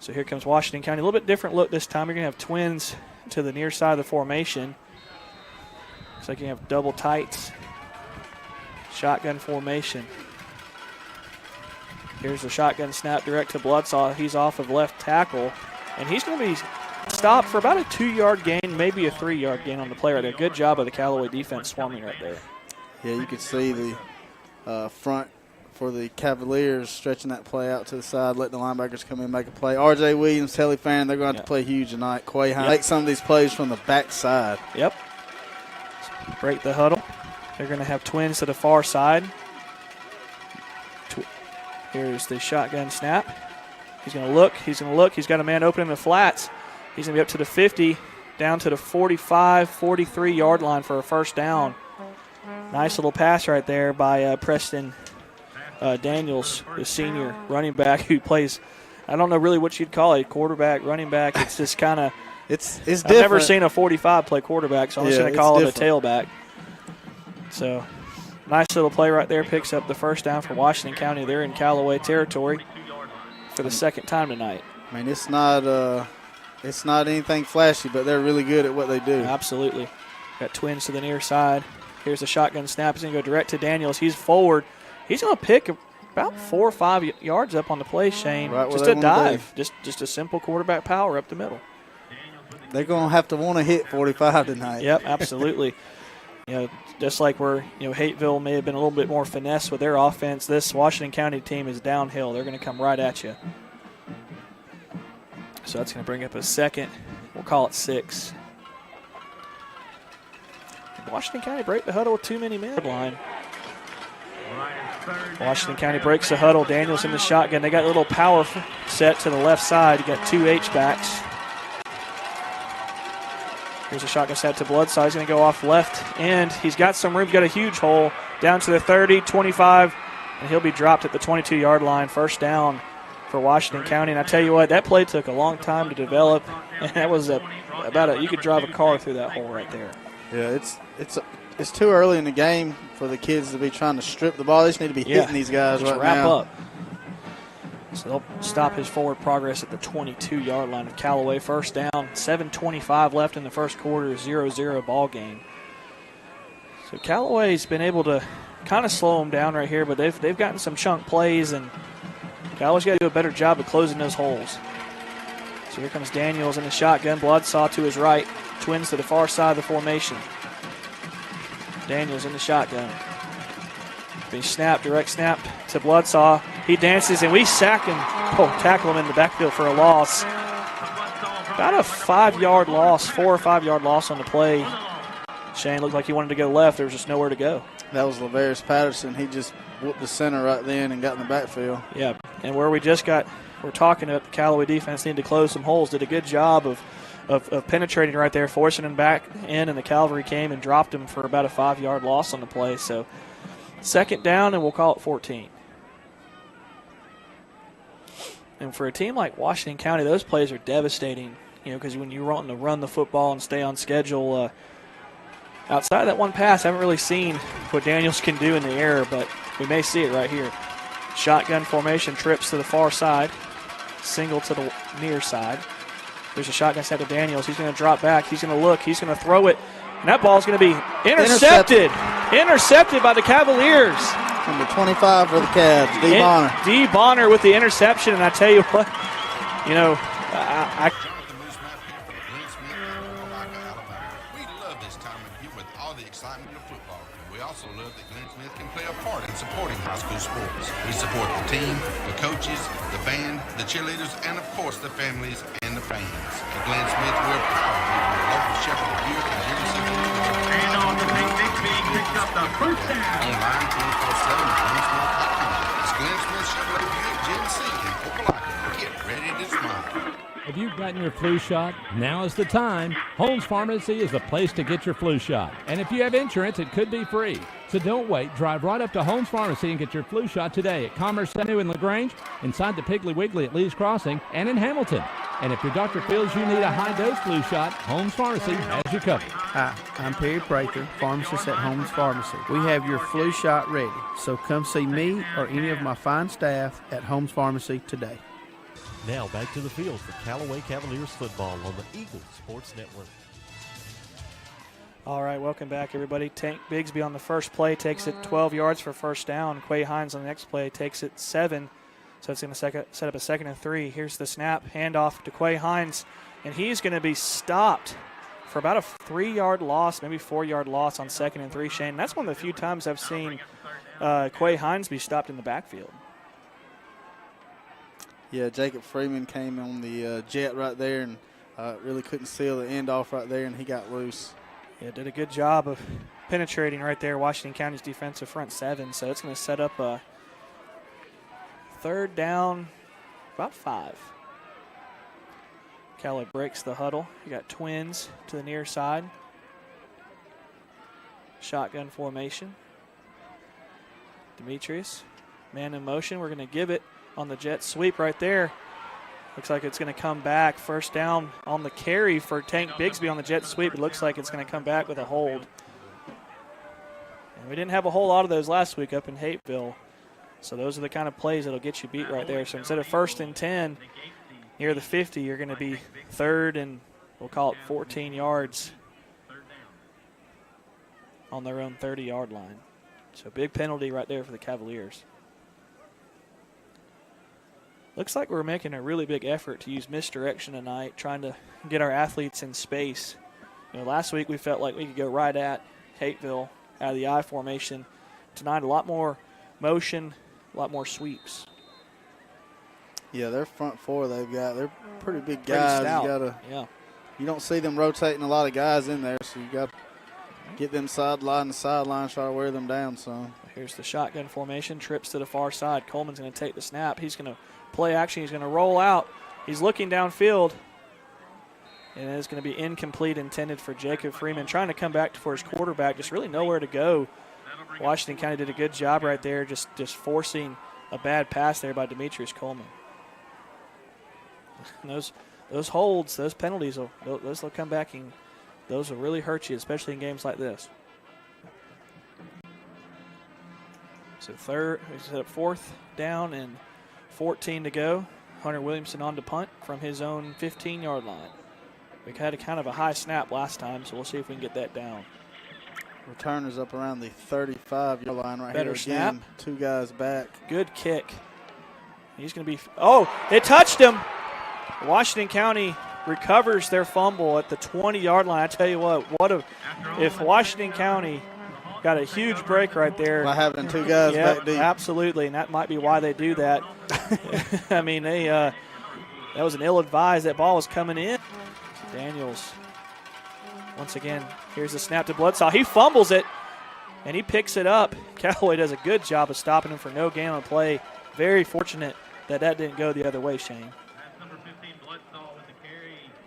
Speaker 4: So here comes Washington County. A little bit different look this time. You're going to have twins to the near side of the formation. Looks like you have double tights. Shotgun formation. Here's the shotgun snap direct to Bloodsaw. He's off of left tackle. And he's going to be stopped for about a 2-yard gain, maybe a 3-yard gain on the play right there. Good job of the Callaway defense swarming right there.
Speaker 2: Yeah, you could see the front for the Cavaliers stretching that play out to the side, letting the linebackers come in and make a play. R.J. Williams, Telly Fan, they're going to have to play huge tonight. Quay Hines, make some of these plays from the backside.
Speaker 4: Yep. Break the huddle. They're going to have twins to the far side. Here's the shotgun snap. He's going to look. He's going to look. He's got a man open in the flats. He's going to be up to the 50, down to the 45, 43-yard line for a first down. Nice little pass right there by Preston Daniels, the senior running back who plays, I don't know really what you'd call it, quarterback, running back. It's just kind of,
Speaker 2: it's
Speaker 4: I've
Speaker 2: different.
Speaker 4: never seen a 45 play quarterback, so I'm just going to call it a tailback. So nice little play right there, picks up the first down for Washington County. They're in Callaway territory for the second time tonight.
Speaker 2: I mean, it's not anything flashy, but they're really good at what they do.
Speaker 4: Absolutely. Got twins to the near side. Here's the shotgun snap. He's going to go direct to Daniels. He's forward. He's going to pick about 4 or 5 yards up on the play, Shane.
Speaker 2: Right,
Speaker 4: just a dive. Just a simple quarterback power up the middle.
Speaker 2: They're going to have to want to hit 45 tonight.
Speaker 4: Yep, absolutely. Just like where Hateville may have been a little bit more finesse with their offense, this Washington County team is downhill. They're going to come right at you. So that's going to bring up a second. We'll call it 6. Washington County break the huddle with too many men. Line. Washington County breaks the huddle. Daniels in the shotgun. They got a little power set to the left side. You got 2 H-backs. Here's a shotgun set to Bloodsaw. He's going to go off left end. He's got some room. He's got a huge hole down to the 30, 25, and he'll be dropped at the 22-yard line. First down for Washington County. And I tell you what, that play took a long time to develop, and that was you could drive a car through that hole right there.
Speaker 2: Yeah, it's too early in the game for the kids to be trying to strip the ball. They just need to be hitting these guys right now.
Speaker 4: Wrap up. So they'll stop his forward progress at the 22-yard line of Callaway. First down, 7:25 left in the first quarter, 0-0 ball game. So Callaway's been able to kind of slow them down right here, but they've gotten some chunk plays, and Callaway's got to do a better job of closing those holes. So here comes Daniels in the shotgun. Bloodsaw to his right. Twins to the far side of the formation. Daniels in the shotgun. Being snapped, direct snap to Bloodsaw. He dances, and we sack him. Tackle him in the backfield for a loss. About a 5-yard loss, 4 or 5-yard loss on the play. Shane looked like he wanted to go left. There was just nowhere to go.
Speaker 2: That was Lavarius Patterson. He just whooped the center right then and got in the backfield.
Speaker 4: Yeah, and where we're talking about the Callaway defense needed to close some holes. Did a good job of penetrating right there, forcing him back in, and the Cavalry came and dropped him for about a 5-yard loss on the play. So second down, and we'll call it 14. And for a team like Washington County, those plays are devastating, because when you're wanting to run the football and stay on schedule, outside of that one pass, I haven't really seen what Daniels can do in the air, but we may see it right here. Shotgun formation, trips to the far side, single to the near side. There's a shotgun set to Daniels. He's going to drop back. He's going to look. He's going to throw it. And that ball's going to be intercepted. Intercepted by the Cavaliers.
Speaker 2: Number 25 for the Cavs, D. Bonner.
Speaker 4: D. Bonner with the interception. And I tell you what,
Speaker 12: We love this time of year with all the excitement of football. We also love that Glenn Smith can play a part in supporting high school sports. We support the team, the coaches, the band, the cheerleaders, and of course the families and the fans. At Glenn Smith, we're proud to be your local Shepherd of Buick and Henry Civil.
Speaker 15: And on the big picks up the first down.
Speaker 12: Online 24/7 at GlennSmith.com. It's Glenn Smith Chevrolet Buick GMC in Opelika. Get ready to smile.
Speaker 5: If you've gotten your flu shot, now is the time. Holmes Pharmacy is the place to get your flu shot. And if you have insurance, it could be free. So don't wait. Drive right up to Holmes Pharmacy and get your flu shot today at Commerce Avenue in LaGrange, inside the Piggly Wiggly at Lee's Crossing, and in Hamilton. And if your doctor feels you need a high-dose flu shot, Holmes Pharmacy has you covered.
Speaker 11: Hi, I'm Perry Prather, pharmacist at Holmes Pharmacy. We have your flu shot ready, so come see me or any of my fine staff at Holmes Pharmacy today.
Speaker 3: Now back to the field for Callaway Cavaliers football on the Eagle Sports Network.
Speaker 4: All right, welcome back, everybody. Tank Bigsby on the first play takes it 12 yards for first down. Quay Hines on the next play takes it 7. So it's going to set up a 2nd and 3. Here's the snap, handoff to Quay Hines, and he's going to be stopped for about a 3-yard loss, maybe 4-yard loss on 2nd and 3, Shane. That's one of the few times I've seen Quay Hines be stopped in the backfield.
Speaker 2: Yeah, Jacob Freeman came on the jet right there and really couldn't seal the end off right there, and he got loose.
Speaker 4: Yeah, did a good job of penetrating right there, Washington County's defensive front 7. So it's going to set up a 3rd down, about 5. Callaway breaks the huddle. You got twins to the near side. Shotgun formation. Demetrius, man in motion. We're going to give it on the jet sweep right there. Looks like it's going to come back. First down on the carry for Tank Bigsby on the jet sweep. It looks like it's going to come back with a hold. And we didn't have a whole lot of those last week up in Hapeville. So those are the kind of plays that'll get you beat right there. So instead of 1st and 10 near the 50, you're going to be 3rd and we'll call it 14 yards on their own 30-yard line. So big penalty right there for the Cavaliers. Looks like we're making a really big effort to use misdirection tonight, trying to get our athletes in space. You know, last week we felt like we could go right at Hapeville out of the I formation. Tonight, a lot more motion, a lot more sweeps.
Speaker 2: Yeah, their front 4 they're pretty big guys. You don't see them rotating a lot of guys in there, so you got to get them sideline to sideline, try to wear them down some.
Speaker 4: Here's the shotgun formation, trips to the far side. Coleman's going to take the snap. He's going to play action. He's going to roll out. He's looking downfield. And it's going to be incomplete, intended for Jacob Freeman. Trying to come back for his quarterback, just really nowhere to go. Washington County did a good job right there, just forcing a bad pass there by Demetrius Coleman. And those holds, those penalties, those will come back and those will really hurt you, especially in games like this. So we set up 4th down and 14 to go. Hunter Williamson on to punt from his own 15-yard line. We had a kind of a high snap last time, so we'll see if we can get that down.
Speaker 2: Returner's up around the 35-yard line right
Speaker 4: Better
Speaker 2: here.
Speaker 4: snap.
Speaker 2: Again, 2 guys back.
Speaker 4: Good kick. He's going to be – oh, it touched him. Washington County recovers their fumble at the 20-yard line. I tell you what if Washington County got a huge break right there.
Speaker 2: By having 2 guys back deep.
Speaker 4: Absolutely, and that might be why they do that. I mean, that was an ill-advised. That ball was coming in. Daniels, once again, here's the snap to Bloodsaw. He fumbles it, and he picks it up. Callaway does a good job of stopping him for no gain on play. Very fortunate that didn't go the other way, Shane.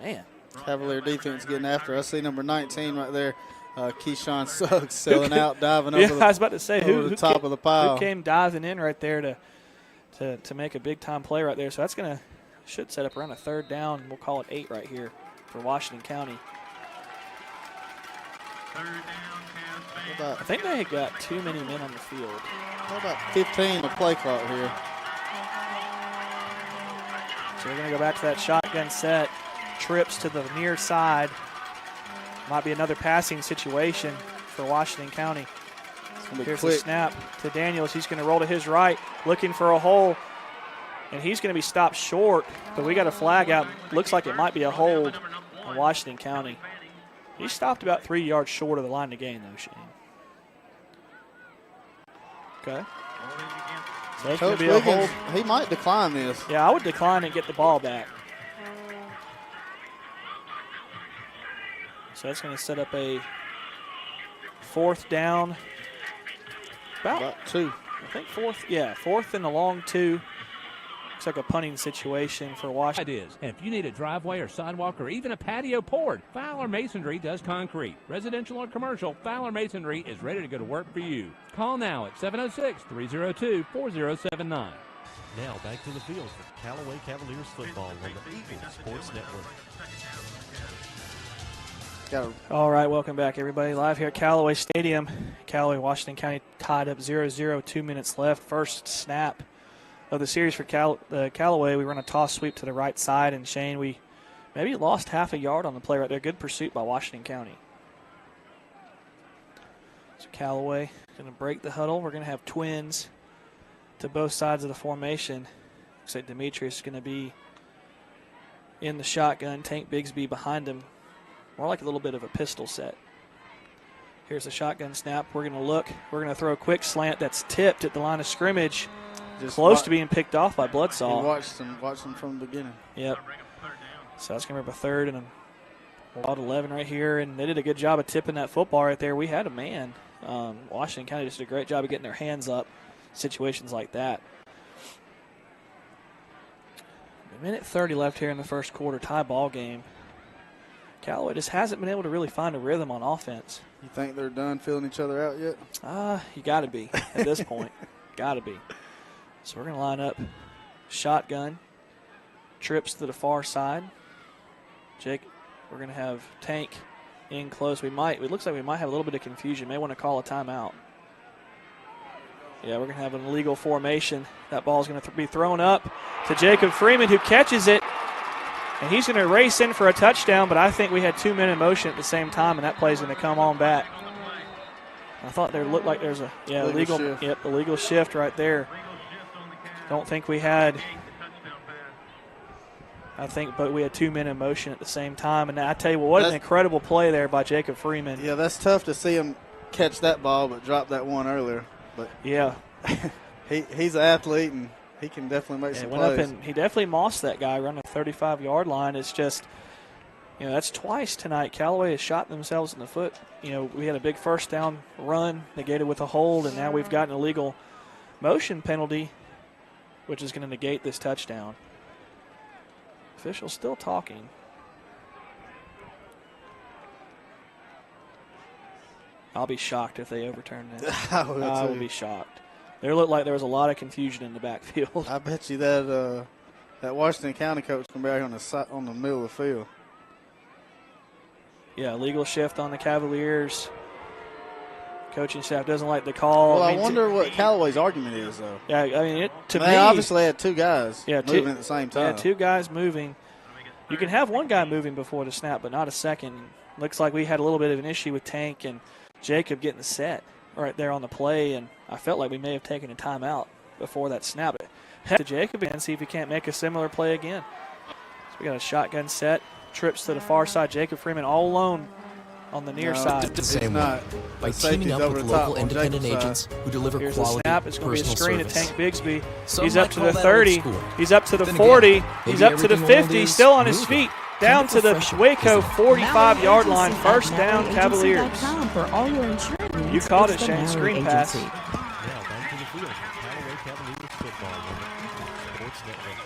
Speaker 4: Man.
Speaker 2: Cavalier defense getting after. I see number 19 right there, Keyshawn Suggs, selling out, diving over
Speaker 4: I was about to say,
Speaker 2: over the top of the pile.
Speaker 4: Who came diving in right there to make a big-time play right there. So that's should set up around a 3rd down. We'll call it 8 right here for Washington County. I think they got too many men on the field.
Speaker 2: How about 15 of play clock here?
Speaker 4: So we're going to go back to that shotgun set. Trips to the near side. Might be another passing situation for Washington County. Here's the snap to Daniels. He's going to roll to his right, looking for a hole. And he's going to be stopped short, but we got a flag out. Looks like it might be a hold on Washington County. He stopped about 3 yards short of the line to gain, though, Shane. Okay. So that's going to be a hold.
Speaker 2: He might decline this.
Speaker 4: Yeah, I would decline and get the ball back. So that's going to set up a 4th down. About
Speaker 2: 2.
Speaker 4: I think 4th. Yeah, 4th and a long 2. Looks like a punting situation for Washington.
Speaker 5: It is. And if you need a driveway or sidewalk or even a patio poured, Fowler Masonry does concrete. Residential or commercial, Fowler Masonry is ready to go to work for you. Call now at 706-302-4079.
Speaker 3: Now back to the field for Callaway Cavaliers football on the Eagles Sports Network.
Speaker 4: All right, welcome back, everybody. Live here at Callaway Stadium. Callaway, Washington County tied up 0-0, 2 minutes left. First snap of the series for Callaway. We run a toss sweep to the right side, and Shane, we maybe lost half a yard on the play right there. Good pursuit by Washington County. So Callaway going to break the huddle. We're going to have twins to both sides of the formation. Looks like Demetrius is going to be in the shotgun. Tank Bigsby behind him. More like a little bit of a pistol set. Here's the shotgun snap. We're going to look. We're going to throw a quick slant that's tipped at the line of scrimmage. Just close to being picked off by Bloodsaw.
Speaker 2: He watched them from the beginning.
Speaker 4: Yep. So that's going to be a third and about 11 right here. And they did a good job of tipping that football right there. We had a man. Washington County just did a great job of getting their hands up. Situations like that. A minute 30 left here in the first quarter, tie ball game. Callaway just hasn't been able to really find a rhythm on offense.
Speaker 2: You think they're done filling each other out yet?
Speaker 4: You got to be at this point. Got to be. So we're going to line up shotgun, trips to the far side. Jake, we're going to have Tank in close. It looks like we might have a little bit of confusion. May want to call a timeout. Yeah, we're going to have an illegal formation. That ball's going to be thrown up to Jacob Freeman, who catches it. And he's going to race in for a touchdown, but I think we had 2 men in motion at the same time, and that play's going to come on back. I thought there looked like there's a illegal shift right there. Don't think we had. But we had 2 men in motion at the same time, and I tell you what an incredible play there by Jacob Freeman.
Speaker 2: Yeah, that's tough to see him catch that ball, but drop that one earlier. But
Speaker 4: yeah,
Speaker 2: he's an athlete, and he can definitely make some plays.
Speaker 4: Went up and he definitely mossed that guy running the 35-yard line. It's just, that's twice tonight. Callaway has shot themselves in the foot. We had a big first down run negated with a hold, and now we've got an illegal motion penalty, which is going to negate this touchdown. Official still talking. I'll be shocked if they overturn this. I will be shocked. There looked like there was a lot of confusion in the backfield.
Speaker 2: I bet you that Washington County coach can be out on the middle of the field.
Speaker 4: Yeah, legal shift on the Cavaliers. Coaching staff doesn't like the call.
Speaker 2: Well, I wonder what Callaway's argument is, though.
Speaker 4: Yeah, I mean,
Speaker 2: they obviously had 2 guys moving at the same time.
Speaker 4: Yeah, 2 guys moving. You can have 1 guy moving before the snap, but not a second. Looks like we had a little bit of an issue with Tank and Jacob getting the set right there on the play, and I felt like we may have taken a timeout before that snap. Head to Jacob and see if he can't make a similar play again. So we got a shotgun set, trips to the far side. Jacob Freeman all alone on the near side.
Speaker 9: The same way. By teaming up with local independent agents who deliver
Speaker 4: Here's
Speaker 9: quality,
Speaker 4: the snap. It's going to be a screen
Speaker 9: service.
Speaker 4: to Tank Bigsby.
Speaker 9: Some
Speaker 4: He's
Speaker 9: might
Speaker 4: up to
Speaker 9: call
Speaker 4: the
Speaker 9: that
Speaker 4: 30.
Speaker 9: old school.
Speaker 4: He's up to the
Speaker 9: Then
Speaker 4: 40.
Speaker 9: again,
Speaker 4: He's
Speaker 9: maybe
Speaker 4: up to the
Speaker 9: everything we'll
Speaker 4: 50.
Speaker 9: do
Speaker 4: He's
Speaker 9: is
Speaker 4: still on his
Speaker 9: move
Speaker 4: feet.
Speaker 9: it.
Speaker 4: Down to the
Speaker 9: Refresher.
Speaker 4: Waco 45-yard line. First down, Cavaliers.
Speaker 10: For all your insurance needs,
Speaker 4: You called
Speaker 10: it's
Speaker 4: it,
Speaker 10: the
Speaker 4: Shane.
Speaker 10: Mallory
Speaker 4: Screen pass.
Speaker 10: Agency.
Speaker 3: Now back to the field for Callaway Cavaliers football on the Eagles Sports Network.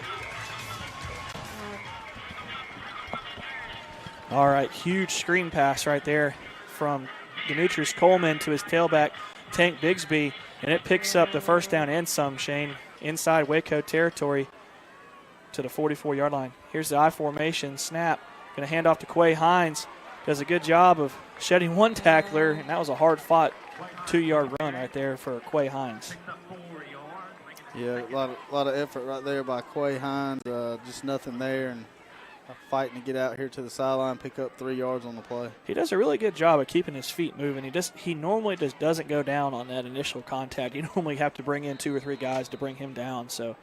Speaker 4: All right, huge screen pass right there from Demetrius Coleman to his tailback, Tank Bigsby, and it picks up the first down and some, Shane, inside Waco territory to the 44-yard line. Here's the I formation, snap. Going to hand off to Quay Hines. Does a good job of shedding 1 tackler, and that was a hard-fought 2-yard run right there for Quay Hines.
Speaker 2: Yeah, a lot of effort right there by Quay Hines. Just nothing there, and fighting to get out here to the sideline, pick up 3 yards on the play.
Speaker 4: He does a really good job of keeping his feet moving. He normally just doesn't go down on that initial contact. You normally have to bring in 2 or 3 guys to bring him down. So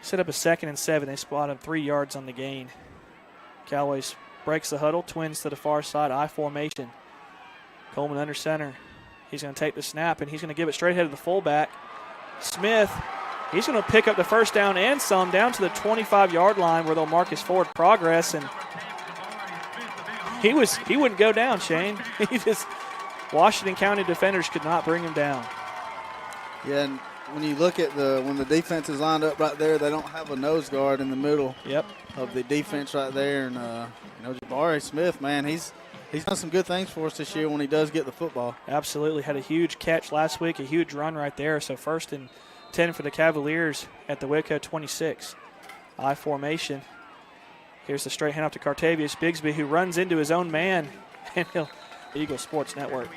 Speaker 4: set up a 2nd and 7. They spot him 3 yards on the gain. Callaway breaks the huddle, twins to the far side, I formation. Coleman under center. He's going to take the snap, and he's going to give it straight ahead to the fullback. Smith, he's going to pick up the first down and some down to the 25-yard line where they'll mark his forward progress. And he wouldn't go down, Shane. Washington County defenders could not bring him down.
Speaker 2: Yeah, and when you look at when the defense is lined up right there, they don't have a nose guard in the middle of the defense right there. And, Jabari Smith, man, he's done some good things for us this year when he does get the football.
Speaker 4: Absolutely. Had a huge catch last week, a huge run right there. So 1st and 10 for the Cavaliers at the Waco 26. I formation. Here's the straight handoff to Cartavius Bigsby, who runs into his own man. And Eagle Sports Network.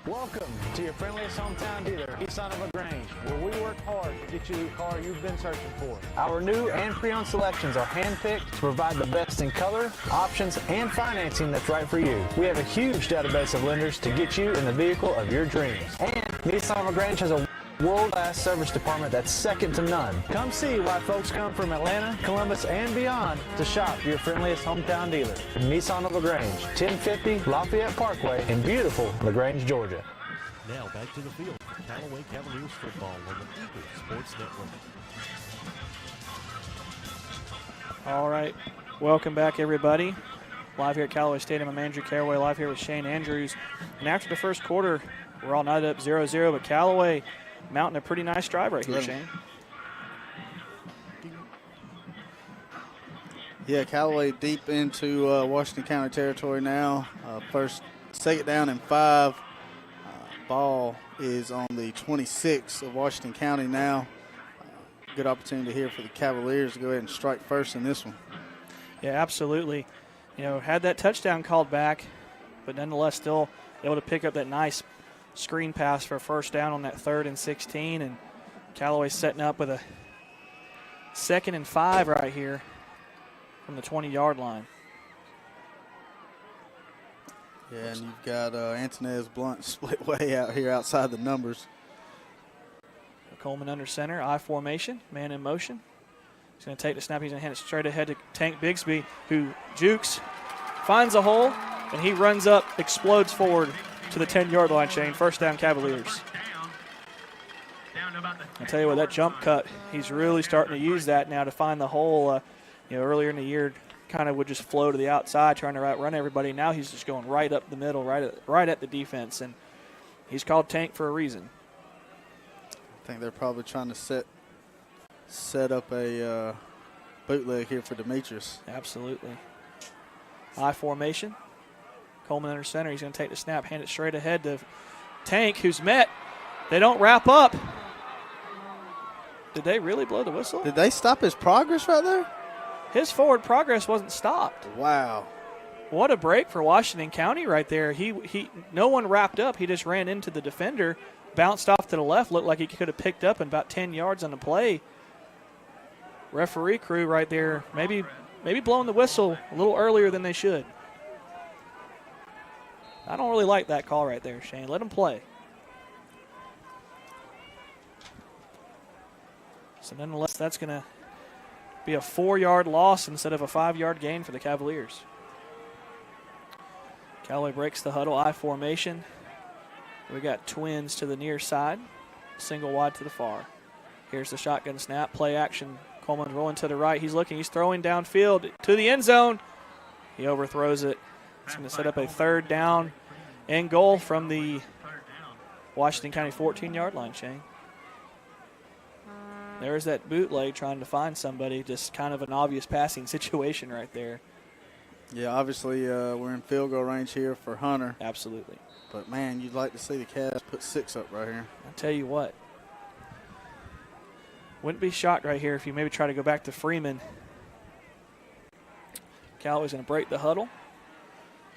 Speaker 6: Welcome to your friendliest hometown dealer, Nissan of LaGrange, where we work hard to get you the car you've been searching for. Our new and pre-owned selections are handpicked to provide the best in color, options, and financing that's right for you. We have a huge database of lenders to get you in the vehicle of your dreams. And Nissan of LaGrange has a world-class service department that's second to none. Come see why folks come from Atlanta, Columbus, and beyond to shop your friendliest hometown dealer. Nissan of LaGrange, 1050 Lafayette Parkway in beautiful LaGrange, Georgia.
Speaker 3: Now back to the field for Callaway Cavaliers football on the Eagle Sports Network.
Speaker 4: All right. Welcome back, everybody. Live here at Callaway Stadium. I'm Andrew Callaway, live here with Shane Andrews. And after the first quarter, we're all knotted up 0-0, but Callaway mounting a pretty nice drive right here, Shane.
Speaker 2: Yeah, Callaway deep into Washington County territory now. Second down and 5. Ball is on the 26 of Washington County now. Good opportunity here for the Cavaliers to go ahead and strike first in this one.
Speaker 4: Yeah, absolutely. Had that touchdown called back, but nonetheless still able to pick up that nice screen pass for a first down on that 3rd and 16, and Callaway setting up with a 2nd and 5 right here from the 20-yard line.
Speaker 2: Yeah, and you've got Antonez Blunt split way out here outside the numbers.
Speaker 4: Coleman under center, I formation, man in motion. He's going to take the snap. He's going to hand it straight ahead to Tank Bigsby, who jukes, finds a hole, and he runs up, explodes forward to the 10-yard line, Shane. First down, Cavaliers. I tell you what, that jump cut, he's really starting to use that now to find the hole. Earlier in the year, kind of would just flow to the outside, trying to outrun everybody. Now he's just going right up the middle, right at the defense, and he's called Tank for a reason.
Speaker 2: I think they're probably trying to set up a bootleg here for Demetrius.
Speaker 4: Absolutely. I formation. Coleman under center. He's going to take the snap, hand it straight ahead to Tank, who's met. They don't wrap up. Did they really blow the whistle?
Speaker 2: Did they stop his progress right there?
Speaker 4: His forward progress wasn't stopped.
Speaker 2: Wow.
Speaker 4: What a break for Washington County right there. No one wrapped up. He just ran into the defender, bounced off to the left, looked like he could have picked up in about 10 yards on the play. Referee crew right there, maybe blowing the whistle a little earlier than they should. I don't really like that call right there, Shane. Let him play. So nonetheless, that's going to be a 4-yard loss instead of a 5-yard gain for the Cavaliers. Callaway breaks the huddle, I formation. We got twins to the near side, single wide to the far. Here's the shotgun snap, play action. Coleman rolling to the right. He's looking, he's throwing downfield to the end zone. He overthrows it. It's going to set up a 3rd down and goal from the Washington County 14-yard line, Shane. There's that bootleg trying to find somebody, just kind of an obvious passing situation right there.
Speaker 2: Yeah, obviously we're in field goal range here for Hunter.
Speaker 4: Absolutely.
Speaker 2: But, man, you'd like to see the Cavs put 6 up right here.
Speaker 4: I'll tell you what. Wouldn't be shocked right here if you maybe try to go back to Freeman. Callaway's going to break the huddle.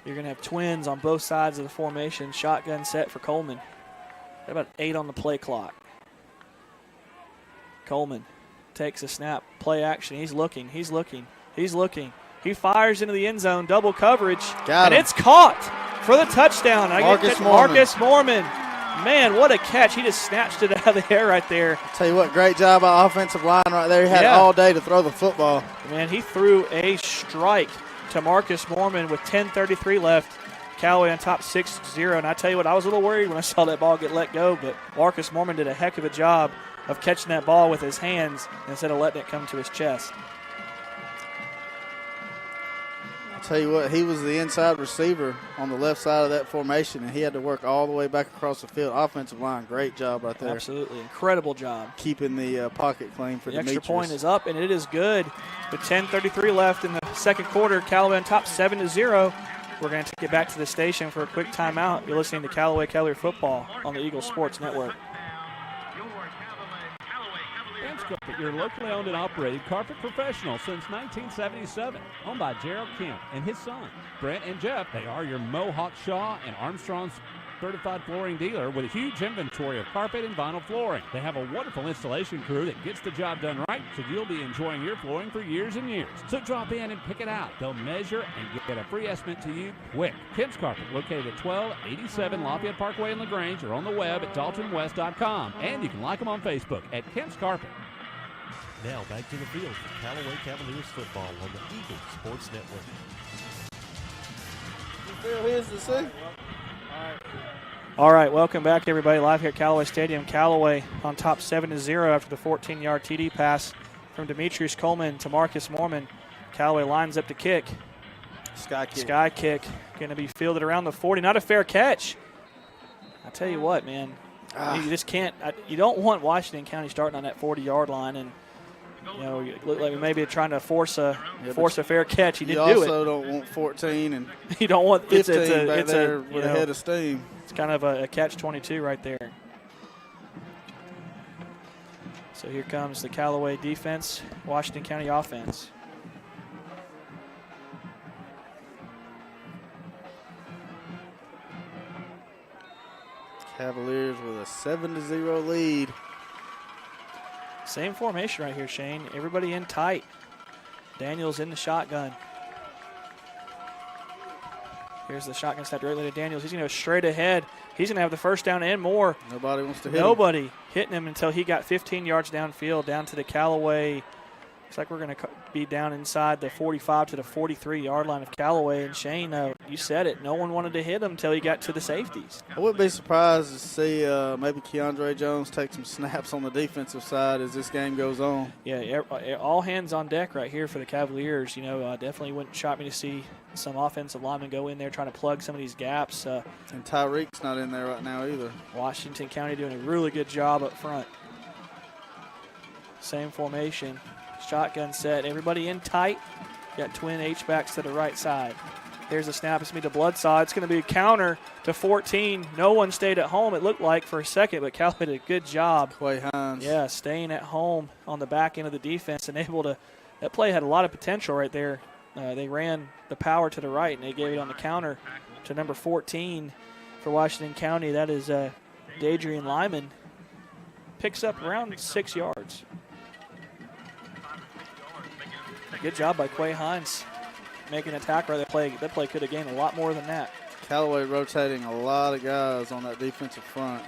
Speaker 4: You're going to have twins on both sides of the formation. Shotgun set for Coleman. Got about 8 on the play clock. Coleman takes a snap, play action. He's looking. He fires into the end zone, double coverage.
Speaker 2: Got him.
Speaker 4: It's caught for the touchdown. Marcus Mormon. Man, what a catch. He just snatched it out of the air right there.
Speaker 2: I'll tell you what, great job by offensive line right there. He had all day to throw the football.
Speaker 4: Man, he threw a strike to Marcus Mormon with 10:33 left. Callaway on top 6-0. And I tell you what, I was a little worried when I saw that ball get let go, but Marcus Mormon did a heck of a job of catching that ball with his hands instead of letting it come to his chest.
Speaker 2: Tell you what, he was the inside receiver on the left side of that formation, and he had to work all the way back across the field. Offensive line, great job right there.
Speaker 4: Absolutely, incredible job.
Speaker 2: Keeping the pocket clean for Demetrius.
Speaker 4: The extra point is up, and it is good. With 10:33 left in the second quarter, Callaway on top 7-0. We're going to take it back to the station for a quick timeout. You're listening to Callaway Cavalier Football on the Eagle Sports Network.
Speaker 5: Carpet, your locally owned and operated carpet professional since 1977. Owned by Gerald Kemp and his son, Brent and Jeff. They are your Mohawk Shaw and Armstrong's certified flooring dealer with a huge inventory of carpet and vinyl flooring. They have a wonderful installation crew that gets the job done right, so you'll be enjoying your flooring for years and years. So drop in and pick it out. They'll measure and get a free estimate to you quick. Kemp's Carpet, located at 1287 Lafayette Parkway in LaGrange, or on the web at daltonwest.com. And you can like them on Facebook at Kemp's Carpet.
Speaker 3: Now back to the field for Callaway Cavaliers football on the Eagle Sports Network.
Speaker 2: Here's the see.
Speaker 4: All right, welcome back, everybody. Live here at Callaway Stadium. Callaway on top 7-0 after the 14-yard TD pass from Demetrius Coleman to Marcus Mormon. Callaway lines up to kick. Sky kick. Going to be fielded around the 40. Not a fair catch. I tell you what, man. You just can't. You don't want Washington County starting on that 40-yard line, and you look like we may be trying to force a fair catch. He didn't do it.
Speaker 2: You also don't want 14 and
Speaker 4: you don't want
Speaker 2: 15
Speaker 4: it's
Speaker 2: there with a head of steam.
Speaker 4: It's kind of a catch-22 right there. So here comes the Callaway defense, Washington County offense.
Speaker 2: Cavaliers with a 7-0 lead.
Speaker 4: Same formation right here, Shane. Everybody in tight. Daniels in the shotgun. Here's the shotgun snap directly to Daniels. He's going to go straight ahead. He's going to have the first down and more.
Speaker 2: Nobody wants to hit him.
Speaker 4: Nobody hitting him until he got 15 yards downfield, down to the Callaway. Looks like we're going to be down inside the 45 to the 43-yard line of Callaway. And Shane, you said it. No one wanted to hit him until he got to the safeties.
Speaker 2: I wouldn't be surprised to see maybe Keandre Jones take some snaps on the defensive side as this game goes on.
Speaker 4: Yeah, all hands on deck right here for the Cavaliers. Definitely wouldn't shock me to see some offensive linemen go in there trying to plug some of these gaps.
Speaker 2: And Tyreek's not in there right now either.
Speaker 4: Washington County doing a really good job up front. Same formation. Shotgun set. Everybody in tight. Got twin H-backs to the right side. Here's the snap. It's going to be to Bloodsaw. It's going to be a counter to 14. No one stayed at home, it looked like, for a second, but Callaway did a good job.
Speaker 2: Quay Hines.
Speaker 4: Yeah, staying at home on the back end of the defense and able to – that play had a lot of potential right there. They ran the power to the right, and they gave it on the counter to number 14 for Washington County. That is Dadrian Lyman. Picks up around 6 yards. Good job by Quay Hines making a tackle. That play could have gained a lot more than that.
Speaker 2: Callaway rotating a lot of guys on that defensive front.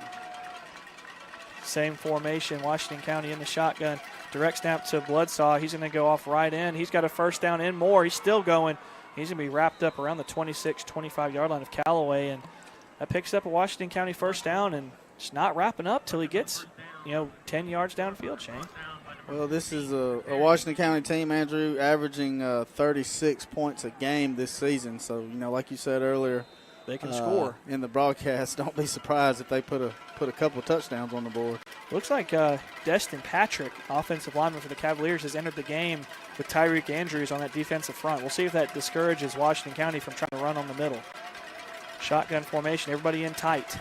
Speaker 4: Same formation, Washington County in the shotgun. Direct snap to Bloodsaw. He's going to go off right in. He's got a first down and more. He's still going. He's going to be wrapped up around the 26, 25-yard line of Callaway, and that picks up a Washington County first down, and it's not wrapping up till he gets, 10 yards downfield, Shane.
Speaker 2: Well, this is a Washington County team, Andrew, averaging 36 points a game this season. So, like you said earlier,
Speaker 4: they can score
Speaker 2: in the broadcast. Don't be surprised if they put a couple of touchdowns on the board.
Speaker 4: Looks like Destin Patrick, offensive lineman for the Cavaliers, has entered the game with Tyreek Andrews on that defensive front. We'll see if that discourages Washington County from trying to run on the middle. Shotgun formation, everybody in tight.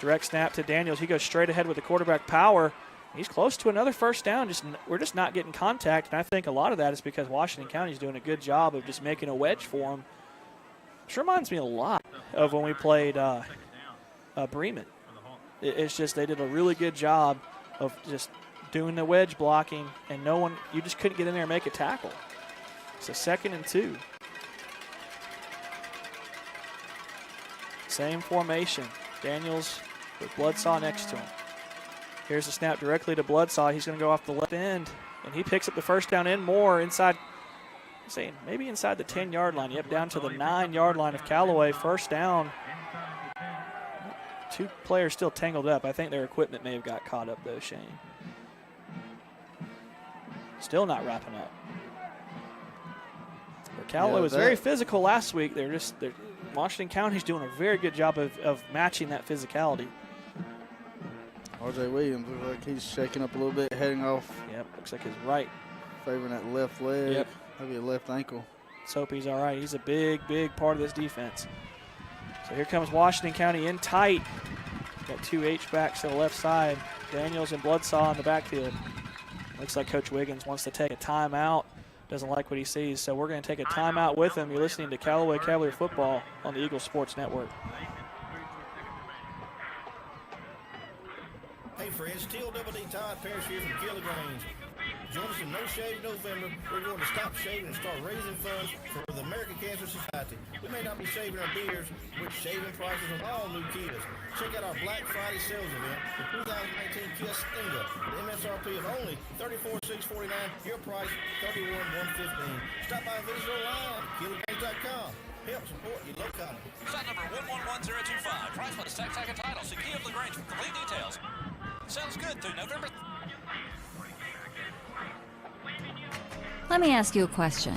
Speaker 4: Direct snap to Daniels. He goes straight ahead with the quarterback power. He's close to another first down. We're just not getting contact, and I think a lot of that is because Washington County is doing a good job of just making a wedge for him. This reminds me a lot of when we played Bremen. It's just they did a really good job of just doing the wedge blocking, and you just couldn't get in there and make a tackle. It's a 2nd and 2. Same formation. Daniels with Bloodsaw next to him. Here's the snap directly to Bloodsaw. He's going to go off the left end, and he picks up the first down and more inside, maybe inside the 10-yard line. Yep, down to the 9-yard line of Callaway. First down. 2 players still tangled up. I think their equipment may have got caught up, though, Shane. Still not wrapping up. Callaway was very physical last week. Washington County's doing a very good job of matching that physicality.
Speaker 2: R.J. Williams looks like he's shaking up a little bit, heading off.
Speaker 4: Yep, looks like his right.
Speaker 2: Favoring that left leg.
Speaker 4: Yep.
Speaker 2: Maybe a left ankle.
Speaker 4: Let's hope he's all right. He's a big, big part of this defense. So here comes Washington County in tight. Got two H-backs to the left side. Daniels and Bloodsaw in the backfield. Looks like Coach Wiggins wants to take a timeout. Doesn't like what he sees, so we're going to take a timeout with him. You're listening to Callaway Cavalier Football on the Eagle Sports Network.
Speaker 7: Hey friends, Steel Double D Todd Parrish here from Keeler Grange. Join us in No Shave November. We're going to stop shaving and start raising funds for the American Cancer Society. We may not be shaving our beards with shaving prices on all new Kias. Check out our Black Friday sales event with 2019 Kia Stinga with MSRP of only $34,649. Your price $31,115. Stop by and visit us online at KeelerGrange.com. Help support your local company.
Speaker 8: Set number 111025. Price plus tax and title. See Key of LaGrange for complete details. Sounds good through November.
Speaker 13: Let me ask you a question.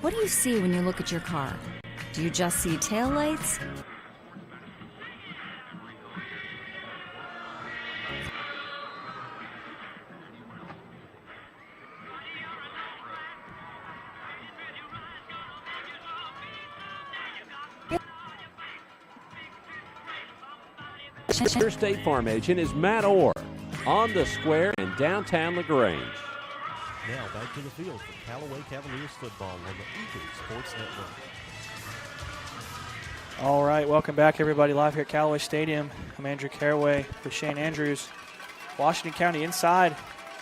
Speaker 13: What do you see when you look at your car? Do you just see taillights?
Speaker 14: Your State Farm agent is Matt Orr on the square in downtown LaGrange.
Speaker 3: Now back to the field for Callaway Cavaliers football on the Eagle Sports Network.
Speaker 4: All right, welcome back, everybody, live here at Callaway Stadium. I'm Andrew Caraway with Shane Andrews. Washington County inside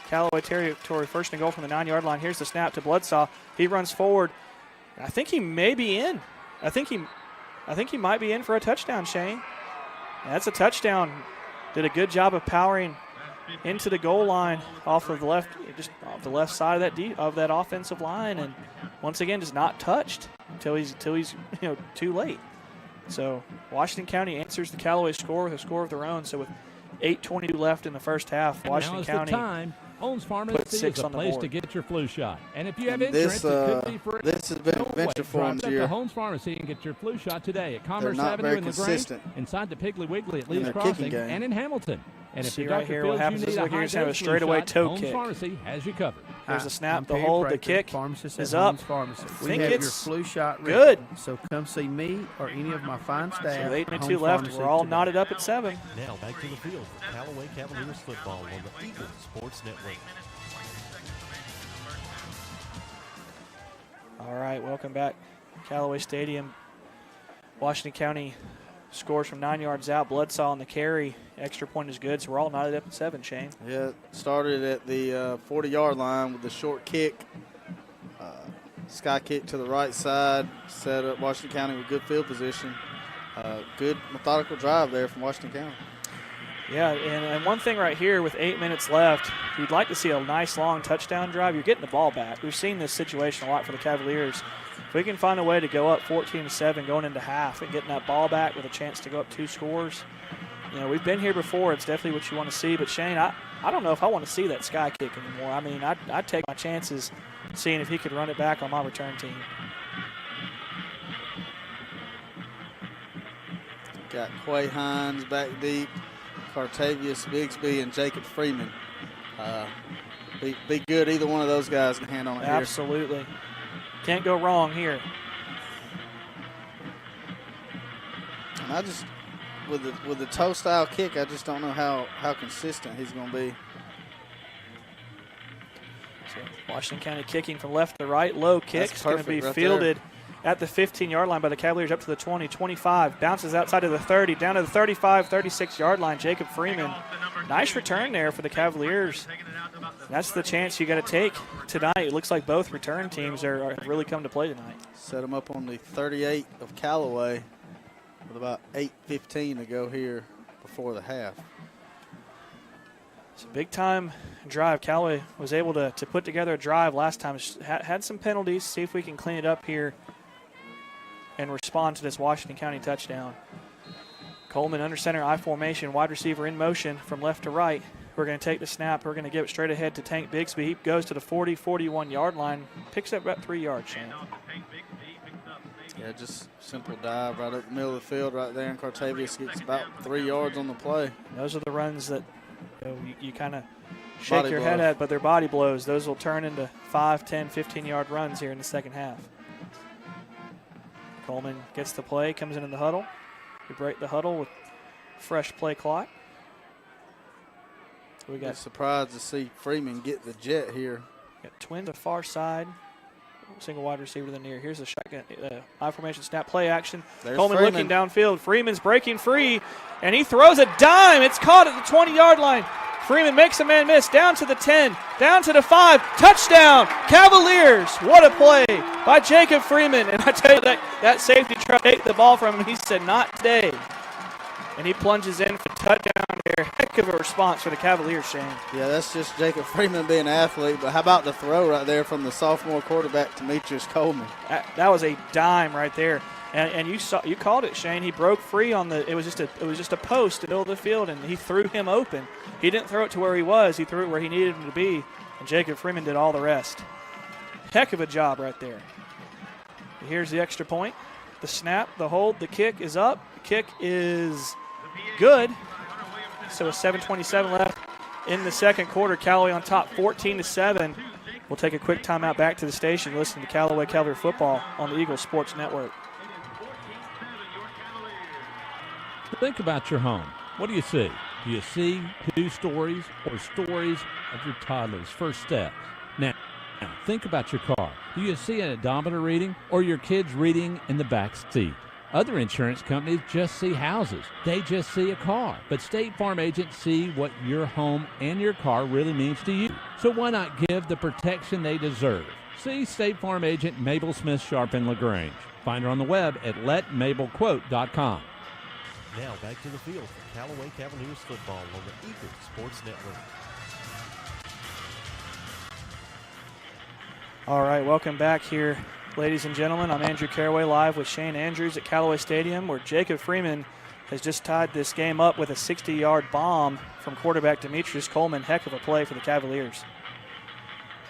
Speaker 4: Callaway territory, first and goal from the 9-yard line. Here's the snap to Bloodsaw. He runs forward. I think he may be in. I think he might be in for a touchdown, Shane. That's a touchdown. Did a good job of powering into the goal line off of the left, just off the left side of that offensive line, and once again just not touched until he's too late. So Washington County answers the Callaway score with a score of their own. So with 8:22 left in the first half, Washington County.
Speaker 5: The time. Owens Pharmacy is a place to get your flu shot. And if you have insurance, it could be for
Speaker 2: this has been a venture for them this year.
Speaker 5: Drive to Holmes Pharmacy and get your flu shot today at Commerce Avenue in LaGrange, inside the Piggly Wiggly at Lee's Crossing, and in Hamilton. And if
Speaker 4: see
Speaker 5: your
Speaker 4: right
Speaker 5: doctor
Speaker 4: here
Speaker 5: feels
Speaker 4: what happens
Speaker 5: you
Speaker 4: is
Speaker 5: need a
Speaker 4: here's
Speaker 5: high
Speaker 4: a
Speaker 5: dose
Speaker 4: straightaway
Speaker 5: flu
Speaker 4: toe
Speaker 5: shot,
Speaker 4: kick.
Speaker 5: Holmes Pharmacy has you covered.
Speaker 4: There's the snap,
Speaker 11: I'm
Speaker 4: the
Speaker 11: Perry
Speaker 4: hold, the
Speaker 11: Prather,
Speaker 4: kick
Speaker 11: pharmacist
Speaker 4: is
Speaker 11: at
Speaker 4: up.
Speaker 11: Holmes Pharmacy.
Speaker 4: I
Speaker 11: We
Speaker 4: think
Speaker 11: have your
Speaker 4: it's
Speaker 11: flu shot ready.
Speaker 4: good.
Speaker 11: So come see me or any of my fine staff.
Speaker 4: So with
Speaker 11: at
Speaker 4: 8:02
Speaker 11: Holmes
Speaker 4: left,
Speaker 11: Pharmacy
Speaker 4: we're all
Speaker 11: today.
Speaker 4: knotted up at 7.
Speaker 3: Now back to the field for Callaway Cavaliers football on the Eagle Sports Network.
Speaker 4: All right, welcome back. Callaway Stadium. Washington County scores from 9 yards out. Bloodsaw on the carry. Extra point is good, so we're all knotted up at 7, Shane.
Speaker 2: Yeah, started at the 40-yard line with the short kick. Sky kick to the right side. Set up Washington County with good field position. Good methodical drive there from Washington County.
Speaker 4: Yeah, and one thing right here with 8 minutes left, you'd like to see a nice long touchdown drive. You're getting the ball back. We've seen this situation a lot for the Cavaliers. If we can find a way to go up 14-7 going into half and getting that ball back with a chance to go up 2 scores, we've been here before. It's definitely what you want to see. But, Shane, I don't know if I want to see that sky kick anymore. I mean, I'd take my chances seeing if he could run it back on my return team.
Speaker 2: Got Quay Hines back deep. Cartavius Bigsby and Jacob Freeman. Be good. Either one of those guys can hand on it.
Speaker 4: Absolutely. Here. Can't go wrong here.
Speaker 2: And I just, with the toe style kick, I just don't know how consistent he's going to be.
Speaker 4: So Washington County kicking from left to right. Low kick. It's going to be fielded at the 15-yard line by the Cavaliers up to the 20, 25. Bounces outside of the 30, down to the 35, 36-yard line. Jacob Freeman. Nice return there for the Cavaliers. That's the chance you got to take tonight. It looks like both return teams have really come to play tonight.
Speaker 2: Set them up on the 38 of Callaway with about 8:15 to go here before the half.
Speaker 4: It's a big-time drive. Callaway was able to put together a drive last time. Had some penalties. See if we can clean it up here and respond to this Washington County touchdown. Coleman under center, I formation, wide receiver in motion from left to right. We're going to take the snap. We're going to give it straight ahead to Tank Bigsby. He goes to the 40, 41-yard line. Picks up about 3 yards, Shane.
Speaker 2: Yeah, just simple dive right up the middle of the field right there, and Cartavius gets about 3 yards on the play.
Speaker 4: Those are the runs that you kind of shake
Speaker 2: Body
Speaker 4: your
Speaker 2: blow.
Speaker 4: head at, but they're body blows. Those will turn into 5, 10, 15-yard runs here in the second half. Coleman gets the play, comes in the huddle. We break the huddle with fresh play clock. We got
Speaker 2: surprised to see Freeman get the jet here.
Speaker 4: Got twins to far side. Single wide receiver to the near. Here's the shotgun I formation snap play action.
Speaker 2: There's
Speaker 4: Coleman
Speaker 2: Freeman.
Speaker 4: looking downfield. Freeman's breaking free, and he throws a dime. It's caught at the 20-yard line. Freeman makes a man miss. Down to the 10, down to the 5. Touchdown, Cavaliers. What a play by Jacob Freeman. And I tell you, that safety tried to take the ball from him. He said, not today. And he plunges in for touchdown here. Heck of a response for the Cavaliers, Shane.
Speaker 2: Yeah, that's just Jacob Freeman being an athlete. But how about the throw right there from the sophomore quarterback, Demetrius Coleman?
Speaker 4: That was a dime right there. And you called it, Shane. He broke free on the. It was just a post in the middle of the field, and he threw him open. He didn't throw it to where he was. He threw it where he needed him to be, and Jacob Freeman did all the rest. Heck of a job right there. Here's the extra point. The snap, the hold, the kick is up. The kick is good. So with 7:27 left in the second quarter, Callaway on top, 14-7. We'll take a quick timeout back to the station. Listen to Callaway Cavalier football on the Eagle Sports Network.
Speaker 5: Think about your home. What do you see? Do you see 2 stories or stories of your toddler's first steps? Now, think about your car. Do you see an odometer reading or your kids reading in the back seat? Other insurance companies just see houses. They just see a car. But State Farm agents see what your home and your car really means to you. So why not give the protection they deserve? See State Farm agent Mabel Smith Sharp in LaGrange. Find her on the web at letmabelquote.com.
Speaker 3: Now back to the field for Callaway Cavaliers football on the Eagle Sports Network.
Speaker 4: All right, welcome back here, ladies and gentlemen. I'm Andrew Caraway, live with Shane Andrews at Callaway Stadium, where Jacob Freeman has just tied this game up with a 60-yard bomb from quarterback Demetrius Coleman. Heck of a play for the Cavaliers.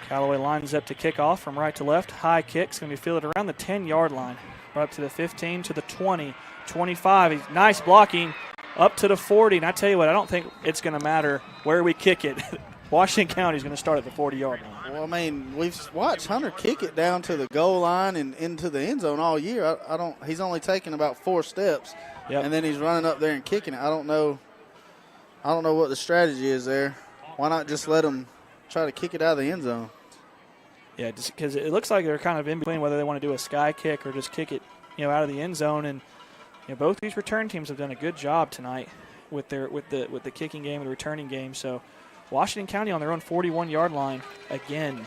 Speaker 4: Callaway lines up to kick off from right to left. High kick's going to be fielded around the 10-yard line. Right up to the 15, to the 20, 25. Nice blocking up to the 40. And I tell you what, I don't think it's going to matter where we kick it. Washington County is going to start at the 40-yard line.
Speaker 2: Well, I mean, we've watched Hunter kick it down to the goal line and into the end zone all year. He's only taken about 4 steps, and then he's running up there and kicking it. I don't know what the strategy is there. Why not just let him try to kick it out of the end zone?
Speaker 4: Yeah, just because it looks like they're kind of in between whether they want to do a sky kick or just kick it, out of the end zone. And both these return teams have done a good job tonight with the kicking game and the returning game. So Washington County on their own 41-yard line again.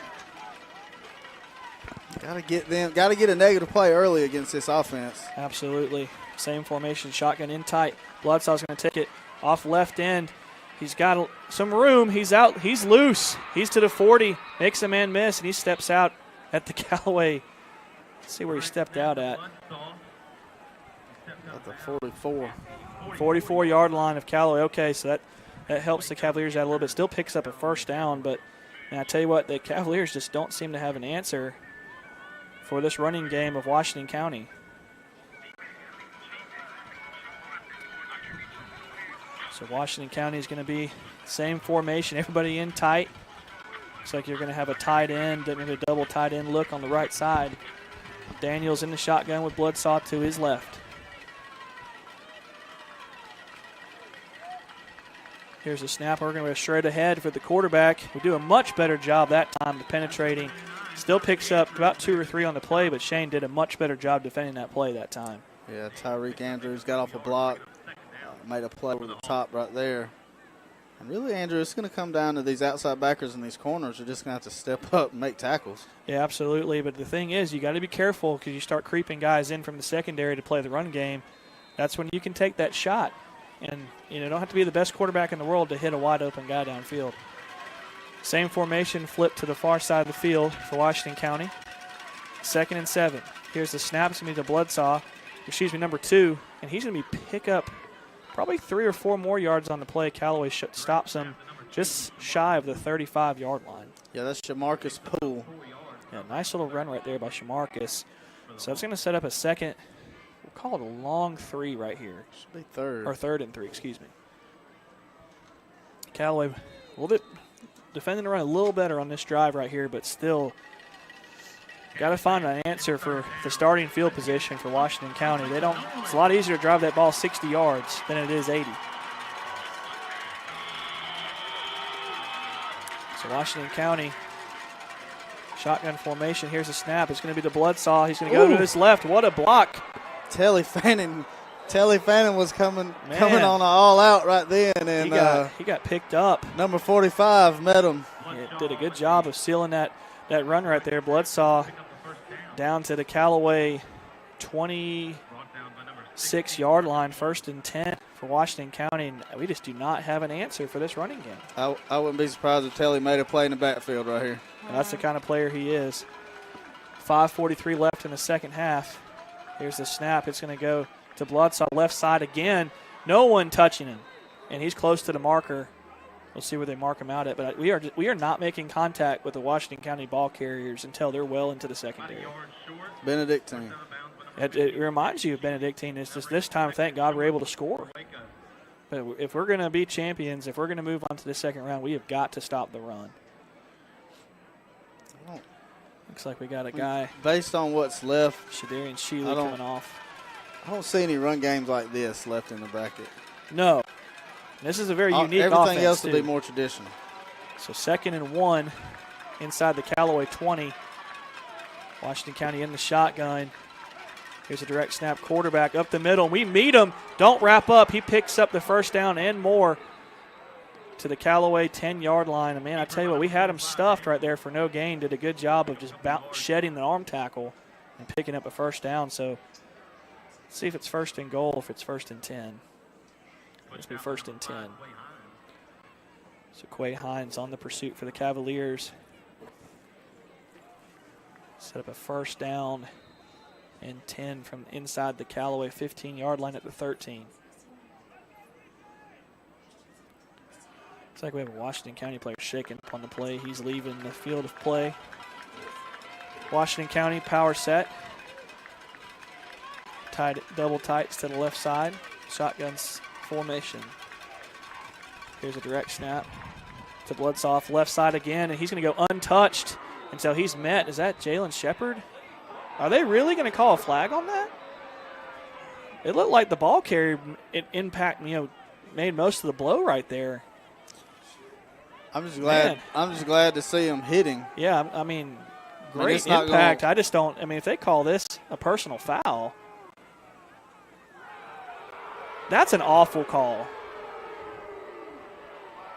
Speaker 2: Got to get a negative play early against this offense.
Speaker 4: Absolutely. Same formation, shotgun in tight. Bloodsaw's going to take it off left end. He's got some room. He's out. He's loose. He's to the 40. Makes a man miss, and he steps out at the Callaway. Let's see where he stepped out at.
Speaker 2: At the 44.
Speaker 4: 44-yard line of Callaway. Okay, so that helps the Cavaliers out a little bit. Still picks up a first down, but I tell you what, the Cavaliers just don't seem to have an answer for this running game of Washington County. So Washington County is going to be same formation, everybody in tight. Looks like you're going to have a tight end, maybe a double tight end look on the right side. Daniels in the shotgun with Bloodsaw to his left. Here's the snap. We're going to go straight ahead for the quarterback. We do a much better job that time of penetrating. Still picks up about 2 or 3 on the play, but Shane did a much better job defending that play that time.
Speaker 2: Yeah, Tyreek Andrews got off a block. Made a play over the top right there. And really, Andrew, it's going to come down to these outside backers and these corners are just going to have to step up and make tackles.
Speaker 4: Yeah, absolutely. But the thing is, you got to be careful because you start creeping guys in from the secondary to play the run game. That's when you can take that shot. And, don't have to be the best quarterback in the world to hit a wide-open guy downfield. Same formation, flip to the far side of the field for Washington County. 2nd and 7. Here's the snap. It's going to be the number 2. And he's going to be pick up probably 3 or 4 more yards on the play. Callaway stops him just shy of the 35-yard line.
Speaker 2: Yeah, that's Shamarcus Poole.
Speaker 4: Yeah, nice little run right there by Shamarcus. So that's going to set up a second. We'll call it a long 3 right here.
Speaker 2: Should be third.
Speaker 4: Or 3rd and 3, excuse me. Callaway a little bit defending the run a little better on this drive right here, but still got to find an answer for the starting field position for Washington County. It's a lot easier to drive that ball 60 yards than it is 80. So Washington County, shotgun formation. Here's a snap. It's going to be the Bloodsaw. He's going to go to his left. What a block.
Speaker 2: Telly Fannin was coming on all out right then, and
Speaker 4: he got picked up.
Speaker 2: Number 45 met him.
Speaker 4: He did a good job of sealing that run right there. Bloodsaw down to the Callaway 26-yard line, 1st and 10 for Washington County, and we just do not have an answer for this running game.
Speaker 2: I wouldn't be surprised if Telly made a play in the backfield right here.
Speaker 4: And that's the kind of player he is. 5:43 left in the second half. Here's the snap. It's going to go to Bloodsaw, left side again. No one touching him, and he's close to the marker. We'll see where they mark him out at, but we are not making contact with the Washington County ball carriers until they're well into the secondary.
Speaker 2: Benedictine.
Speaker 4: It reminds you of Benedictine. It's just this time, thank God, we're able to score. But if we're going to be champions, if we're going to move on to the second round, we have got to stop the run. Looks like we got a guy.
Speaker 2: Based on what's left,
Speaker 4: Shadarian Shealy coming off.
Speaker 2: I don't see any run games like this left in the bracket.
Speaker 4: No. This is a very unique
Speaker 2: everything
Speaker 4: offense,
Speaker 2: else
Speaker 4: too.
Speaker 2: will be more traditional.
Speaker 4: So 2nd and 1 inside the Callaway 20. Washington County in the shotgun. Here's a direct snap, quarterback up the middle. We meet him. Don't wrap up. He picks up the first down and more to the Callaway 10-yard line. And, man, I tell you what, we had him stuffed right there for no gain. Did a good job of just shedding the arm tackle and picking up a first down. So let's see if it's 1st and goal, if it's 1st and 10. It's be 1st and 10. So Quay Hines on the pursuit for the Cavaliers. Set up a first down and 10 from inside the Callaway 15-yard line at the 13. Looks like we have a Washington County player shaking up on the play. He's leaving the field of play. Washington County power set. Tied double tights to the left side. Shotguns formation. Here's a direct snap to Bloodsaw, left side again, and he's going to go untouched until he's met. Is that Jalen Shepard? Are they really going to call a flag on that? It looked like the ball carrier made most of the blow right there.
Speaker 2: I'm just glad to see him hitting.
Speaker 4: Yeah, I mean, great impact. I just don't. I mean, if they call this a personal foul, that's an awful call.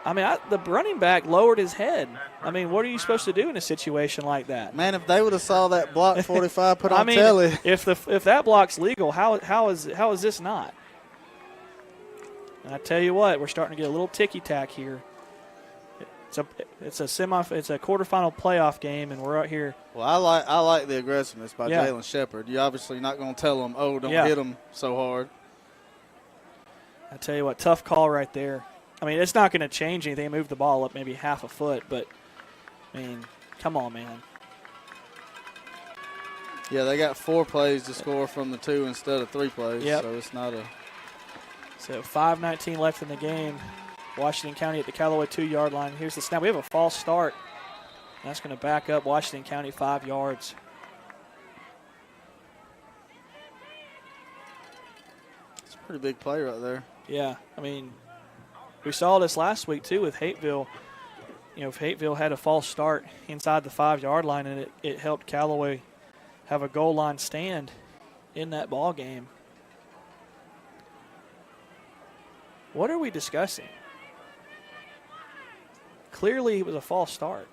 Speaker 4: I mean, the running back lowered his head. I mean, what are you supposed to do in a situation like that?
Speaker 2: Man, if they would have saw that block 45 put on telly.
Speaker 4: If that block's legal, how is this not? And I tell you what, we're starting to get a little ticky-tack here. It's a quarterfinal playoff game, and we're out here.
Speaker 2: Well, I like the aggressiveness by Jalen Shepard. You're obviously not going to tell them, don't hit them so hard.
Speaker 4: I tell you what, tough call right there. I mean, it's not going to change anything. Move the ball up maybe half a foot, but, I mean, come on, man.
Speaker 2: Yeah, they got 4 plays to score from the 2 instead of 3 plays, so it's not a.
Speaker 4: So 5:19 left in the game. Washington County at the Callaway 2-yard line. Here's the snap. We have a false start. That's going to back up Washington County 5 yards.
Speaker 2: It's a pretty big play right there.
Speaker 4: Yeah, I mean, we saw this last week too with Hateville. You know, if Hateville had a false start inside the 5-yard line, and it helped Callaway have a goal line stand in that ball game. What are we discussing? Clearly, it was a false start.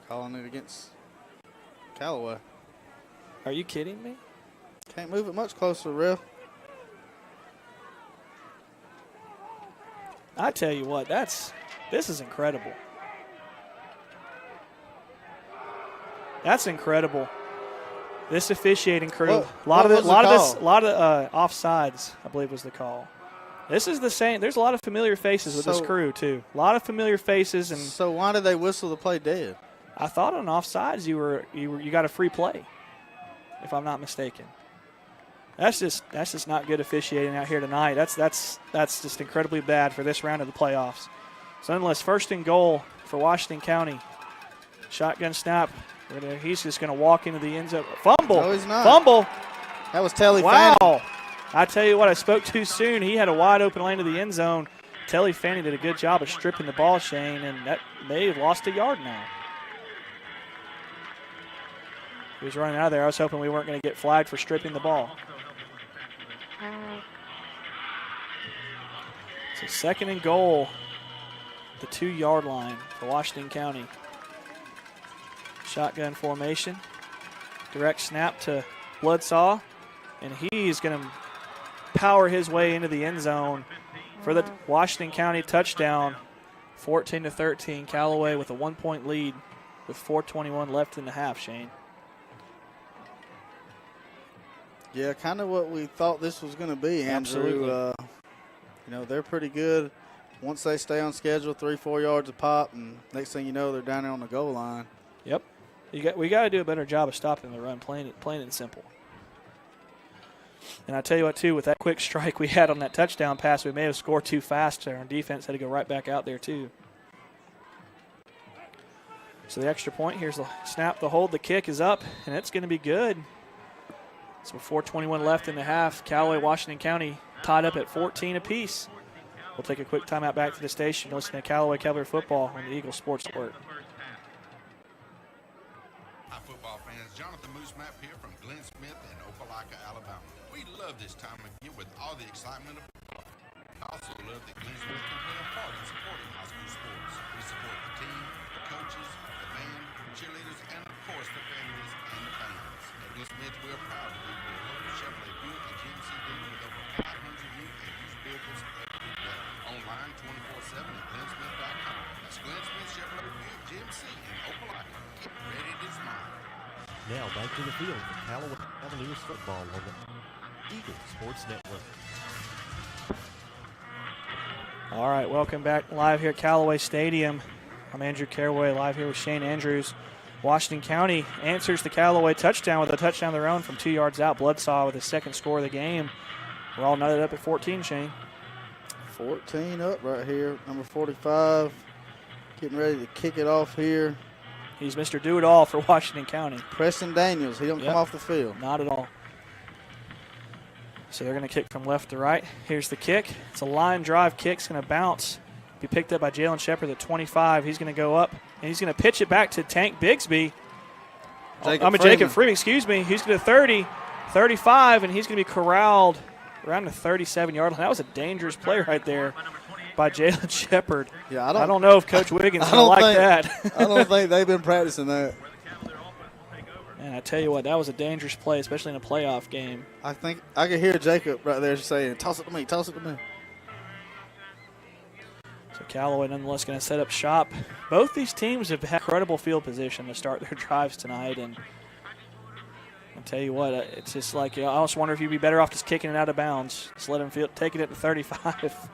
Speaker 2: Calling it against Callaway.
Speaker 4: Are you kidding me?
Speaker 2: Can't move it much closer, Real.
Speaker 4: I tell you what, this is incredible. That's incredible. This officiating crew, a lot of offsides, I believe was the call. This is the same. There's a lot of familiar faces with this crew, too. A lot of familiar faces. And
Speaker 2: so why did they whistle the play dead?
Speaker 4: I thought on offsides you got a free play, if I'm not mistaken. That's just not good officiating out here tonight. That's just incredibly bad for this round of the playoffs. So nonetheless, 1st and goal for Washington County. Shotgun snap. He's just going to walk into the end zone. Fumble.
Speaker 2: No, he's not.
Speaker 4: Fumble.
Speaker 2: That was Telly
Speaker 4: Wow.
Speaker 2: Fanning.
Speaker 4: I tell you what, I spoke too soon. He had a wide open lane to the end zone. Telly Fanning did a good job of stripping the ball, Shane, and that may have lost a yard now. He was running out of there. I was hoping we weren't going to get flagged for stripping the ball. So 2nd and goal, the 2-yard line for Washington County. Shotgun formation. Direct snap to Bloodsaw, and he's going to power his way into the end zone for the Washington County touchdown. 14-13, Callaway with a 1-point lead with 4:21 left in the half, Shane.
Speaker 2: Yeah, kind of what we thought this was going to be, Andrew.
Speaker 4: Absolutely.
Speaker 2: They're pretty good. Once they stay on schedule, 3-4 yards a pop, and next thing you know, they're down there on the goal line.
Speaker 4: Yep. We got to do a better job of stopping the run, plain and simple. And I tell you what, too, with that quick strike we had on that touchdown pass, we may have scored too fast. Our defense had to go right back out there, too. So the extra point, here's the snap, the hold, the kick is up, and it's going to be good. So 4:21 left in the half. Callaway, Washington County tied up at 14 apiece. We'll take a quick timeout back to the station. Listen to Callaway Cavalier football on the Eagle Sports Network.
Speaker 12: Hi, football fans. Jonathan Moose Map here from Glenn Smith in Opelika, Alabama. We love this time of year with all the excitement of football. We also love that Glenn Smith can play a part in supporting high school sports. We support the team, the coaches, the band, cheerleaders, and of course the families and the fans. At Glenn Smith, we are proud to be your local Chevrolet Buick and GMC dealer with over 500 new and used vehicles every day. Online 24/7 at glennsmith.com. That's Glenn Smith Chevrolet Buick GMC in Opelika. Get ready to smile.
Speaker 3: Now back to the field for Callaway Cavaliers football on the Eagle Sports Network.
Speaker 4: All right, welcome back live here at Callaway Stadium. I'm Andrew Caraway, live here with Shane Andrews. Washington County answers the Callaway touchdown with a touchdown of their own from 2 yards out. Bloodsaw with his 2nd score of the game. We're all knotted up at 14, Shane.
Speaker 2: 14 up right here. Number 45 getting ready to kick it off here.
Speaker 4: He's Mr. Do-It-All for Washington County.
Speaker 2: Preston Daniels, he don't come off the field.
Speaker 4: Not at all. So they're going to kick from left to right. Here's the kick. It's a line drive kick. It's going to bounce. Be picked up by Jalen Shepard at 25. He's going to go up, and he's going to pitch it back to Tank Bigsby. Jacob Freeman, excuse me. He's going to 30, 35, and he's going to be corralled around the 37-yard line. That was a dangerous play right there by Jalen Shepard.
Speaker 2: Yeah,
Speaker 4: I don't know if Coach Wiggins is going to like that.
Speaker 2: I don't think they've been practicing that.
Speaker 4: And I tell you what, that was a dangerous play, especially in a playoff game.
Speaker 2: I think I could hear Jacob right there saying, toss it to me, toss it to me.
Speaker 4: So Callaway nonetheless going to set up shop. Both these teams have had incredible field position to start their drives tonight. And I'll tell you what, it's just like, I also wonder if you'd be better off just kicking it out of bounds. Just let them take it at the 35.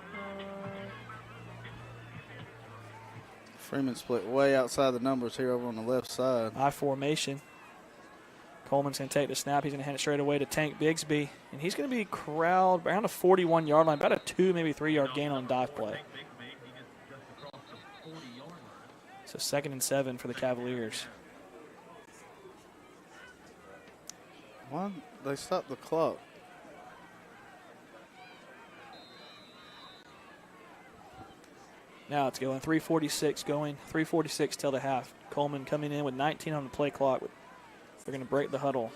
Speaker 2: Freeman split way outside the numbers here over on the left side.
Speaker 4: I formation. Coleman's going to take the snap. He's going to hand it straight away to Tank Bigsby. And he's going to be corralled around a 41-yard line, about a 2, maybe 3-yard gain on dive play. So 2nd and 7 for the Cavaliers.
Speaker 2: Why they stopped the clock?
Speaker 4: Now it's going 3:46 going, 3:46 till the half. Coleman coming in with 19 on the play clock. They're going to break the huddle.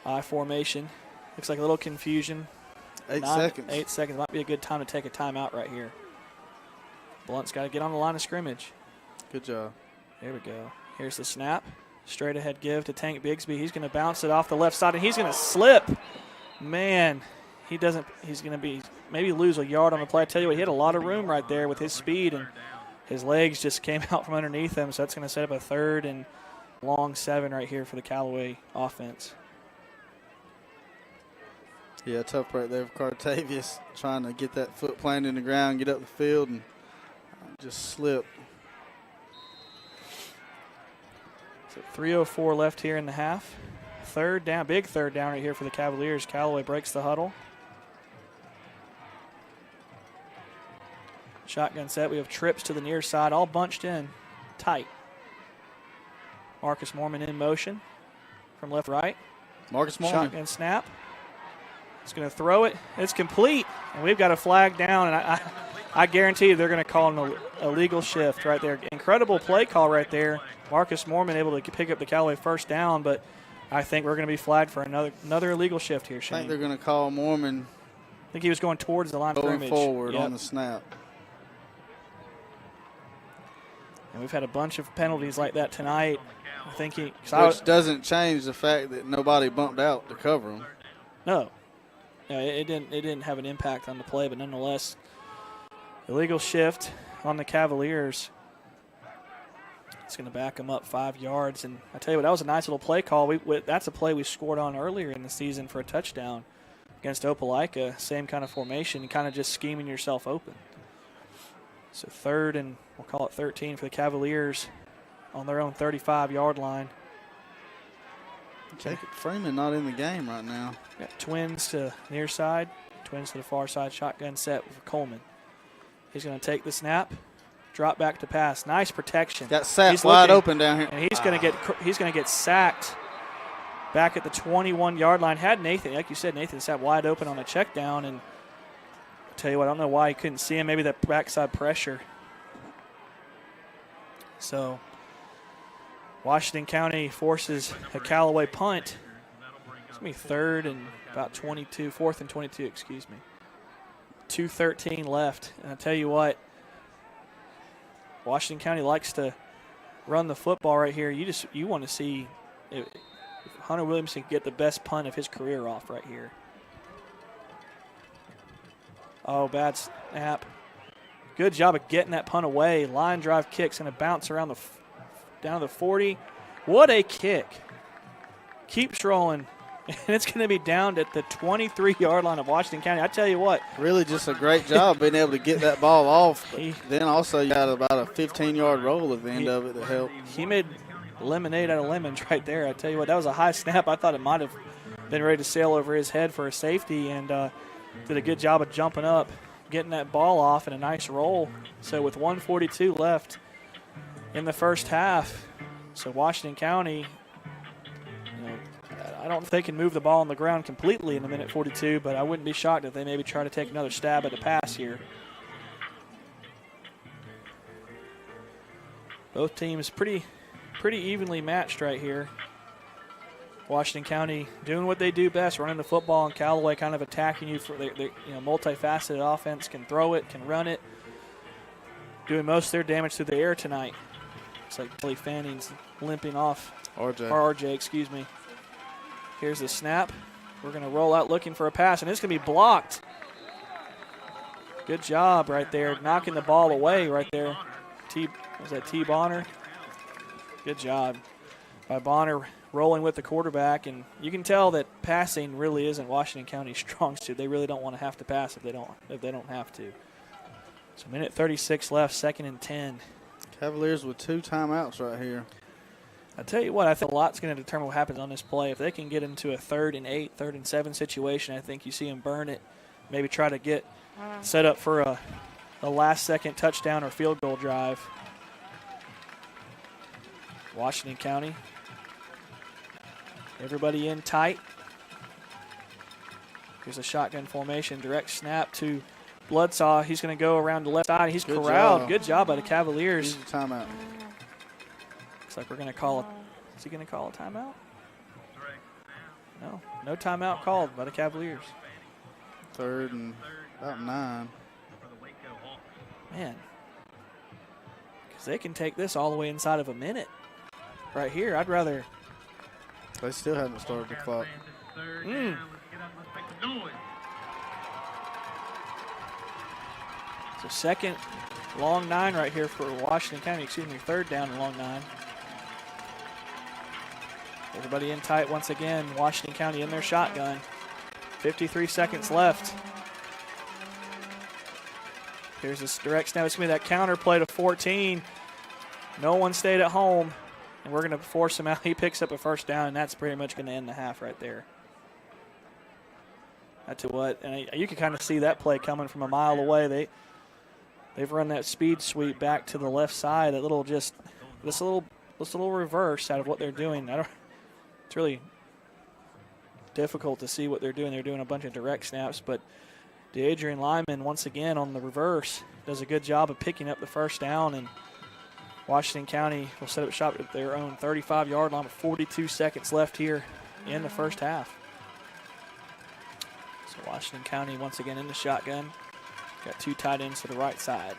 Speaker 4: I formation. Looks like a little confusion.
Speaker 2: 8 seconds.
Speaker 4: 8 seconds. Might be a good time to take a timeout right here. Blunt's got to get on the line of scrimmage.
Speaker 2: Good job.
Speaker 4: There we go. Here's the snap. Straight ahead give to Tank Bigsby. He's going to bounce it off the left side, and he's going to slip. Man, he doesn't. He's going to be maybe lose a yard on the play. I tell you what, he had a lot of room right there with his speed, and his legs just came out from underneath him, so that's going to set up a 3rd and long 7 right here for the Callaway offense.
Speaker 2: Yeah, tough right there for Cartavius, trying to get that foot planted in the ground, get up the field, and just slip.
Speaker 4: So 3:04 left here in the half. Third down, big third down right here for the Cavaliers. Callaway breaks the huddle. Shotgun set. We have trips to the near side, all bunched in tight. Marcus Mormon in motion from left to right.
Speaker 2: Marcus Mormon.
Speaker 4: Shotgun snap. He's going to throw it. It's complete, and we've got a flag down, and I guarantee you they're going to call an illegal shift right there. Incredible play call right there. Marcus Mormon able to pick up the Callaway first down, but I think we're going to be flagged for another illegal shift here, Shane.
Speaker 2: I think they're going to call Mormon.
Speaker 4: I think he was going towards the line of scrimmage.
Speaker 2: Going forward on the snap.
Speaker 4: And we've had a bunch of penalties like that tonight. I think
Speaker 2: Which doesn't change the fact that nobody bumped out to cover him.
Speaker 4: No, it didn't have an impact on the play, but nonetheless, illegal shift on the Cavaliers. It's going to back them up 5 yards. And I tell you what, that was a nice little play call. That's a play we scored on earlier in the season for a touchdown against Opelika. Same kind of formation, kind of just scheming yourself open. So third and we'll call it 13 for the Cavaliers on their own 35-yard line.
Speaker 2: Jacob Freeman not in the game right now.
Speaker 4: Got twins to near side, twins to the far side. Shotgun set for Coleman. He's going to take the snap, drop back to pass. Nice protection.
Speaker 2: Got sacked wide open down here,
Speaker 4: and he's going to get sacked back at the 21-yard line. Had Nathan, like you said, Nathan sat wide open on a check down, and I'll tell you what, I don't know why he couldn't see him. Maybe that backside pressure. So Washington County forces a Callaway punt. It's going to be third and about 22, fourth and 22, excuse me. 2:13 left. And I tell you what, Washington County likes to run the football right here. You want to see if Hunter Williams can get the best punt of his career off right here. Oh, bad snap. Good job of getting that punt away. Line drive kick's going to bounce around down to the 40. What a kick. Keeps rolling. And it's going to be down at the 23-yard line of Washington County. I tell you what.
Speaker 2: Really just a great job being able to get that ball off. Then also you got about a 15-yard roll at the end of it that helped.
Speaker 4: He made lemonade out of lemons right there. I tell you what, that was a high snap. I thought it might have been ready to sail over his head for a safety, and did a good job of jumping up, getting that ball off, and a nice roll. So with 1:42 left in the first half, so Washington County, I don't know if they can move the ball on the ground completely in the minute 42, but I wouldn't be shocked if they maybe try to take another stab at the pass here. Both teams pretty evenly matched right here. Washington County doing what they do best, running the football, and Callaway kind of attacking you for their multifaceted offense, can throw it, can run it, doing most of their damage through the air tonight. It's like Billy Fanning's limping off. RJ, excuse me. Here's the snap. We're going to roll out looking for a pass, and it's going to be blocked. Good job right there, knocking the ball away right there. Was that T. Bonner? Good job by Bonner rolling with the quarterback, and you can tell that passing really isn't Washington County's strong suit. They really don't want to have to pass if they don't have to. So minute 36 left, 2nd and 10.
Speaker 2: Cavaliers with 2 timeouts right here.
Speaker 4: I tell you what, I think a lot's going to determine what happens on this play. If they can get into a 3rd and 8, 3rd and 7 situation, I think you see them burn it, maybe try to get set up for a last-second touchdown or field goal drive. Washington County, everybody in tight. Here's a shotgun formation, direct snap to Bloodsaw. He's going to go around the left side. He's corralled. Good job by the Cavaliers.
Speaker 2: He's a timeout.
Speaker 4: Looks like we're going to call it. Is he going to call a timeout? No timeout called by the Cavaliers.
Speaker 2: 3rd and about 9.
Speaker 4: Man, because they can take this all the way inside of a minute. Right here, I'd rather.
Speaker 2: They still haven't started the clock.
Speaker 4: So 2nd, long 9 right here for Washington County. 3rd down and long 9. Everybody in tight once again. Washington County in their shotgun. 53 seconds left. Here's this direct snap. It's going to be that counter play to 14. No one stayed at home, and we're going to force him out. He picks up a first down, and that's pretty much going to end the half right there. I tell you what, and you can kind of see that play coming from a mile away. They've run that speed sweep back to the left side. That little this little reverse out of what they're doing. It's really difficult to see what they're doing. They're doing a bunch of direct snaps, but Adrian Lyman once again on the reverse does a good job of picking up the first down, and Washington County will set up shop at their own 35-yard line with 42 seconds left here in the first half. So Washington County once again in the shotgun. Got two tight ends to the right side.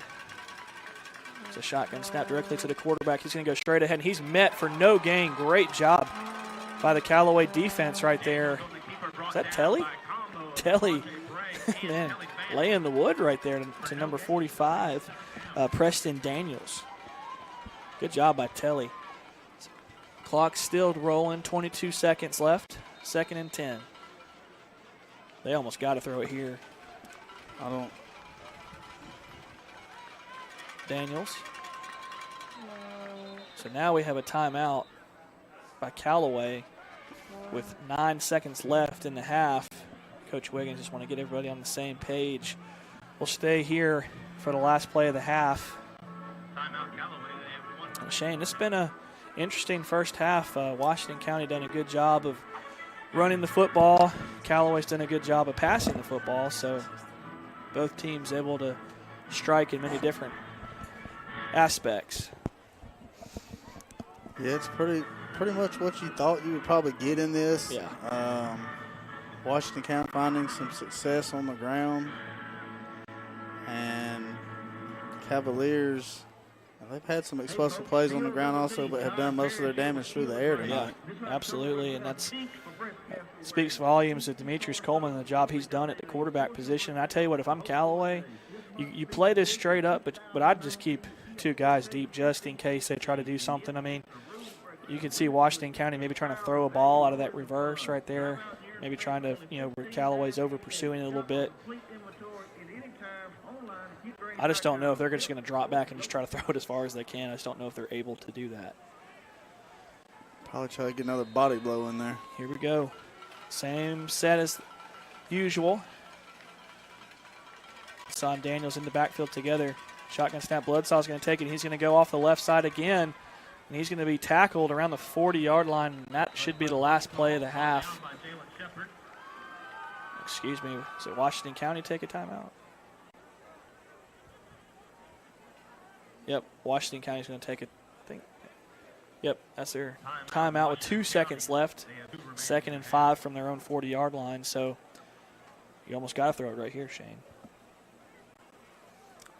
Speaker 4: It's a shotgun snap directly to the quarterback. He's going to go straight ahead, and he's met for no gain. Great job by the Callaway defense right there. Is that Telly? Telly, man, laying the wood right there to number 45, Preston Daniels. Good job by Telly. Clock still rolling, 22 seconds left, 2nd and 10. They almost got to throw it here. Daniels. So now we have a timeout by Callaway with 9 seconds left in the half. Coach Wiggins just want to get everybody on the same page. We'll stay here for the last play of the half. Shane, it's been an interesting first half. Washington County done a good job of running the football. Callaway's done a good job of passing the football, so both teams able to strike in many different aspects.
Speaker 2: Yeah, it's pretty much what you thought you would probably get in this.
Speaker 4: Yeah.
Speaker 2: Washington County finding some success on the ground, and Cavaliers, they've had some explosive plays on the ground also, but have done most of their damage through the air tonight.
Speaker 4: Yeah, absolutely, and that speaks volumes of Demetrius Coleman and the job he's done at the quarterback position. And I tell you what, if I'm Callaway, you play this straight up, but I'd just keep two guys deep just in case they try to do something. I mean, you can see Washington County maybe trying to throw a ball out of that reverse right there, maybe trying to, where Callaway's over pursuing it a little bit. I just don't know if they're just going to drop back and just try to throw it as far as they can. I just don't know if they're able to do that.
Speaker 2: Probably try to get another body blow in there.
Speaker 4: Here we go. Same set as usual. Son Daniels in the backfield together. Shotgun snap. Bloodsaw's going to take it. He's going to go off the left side again, and he's going to be tackled around the 40-yard line. And that should be the last play of the half. Excuse me. Is it Washington County take a timeout? Yep, Washington County's going to take it, I think. Yep, that's their timeout with 2 seconds left. 2nd and 5 from their own 40-yard line. So you almost got to throw it right here, Shane.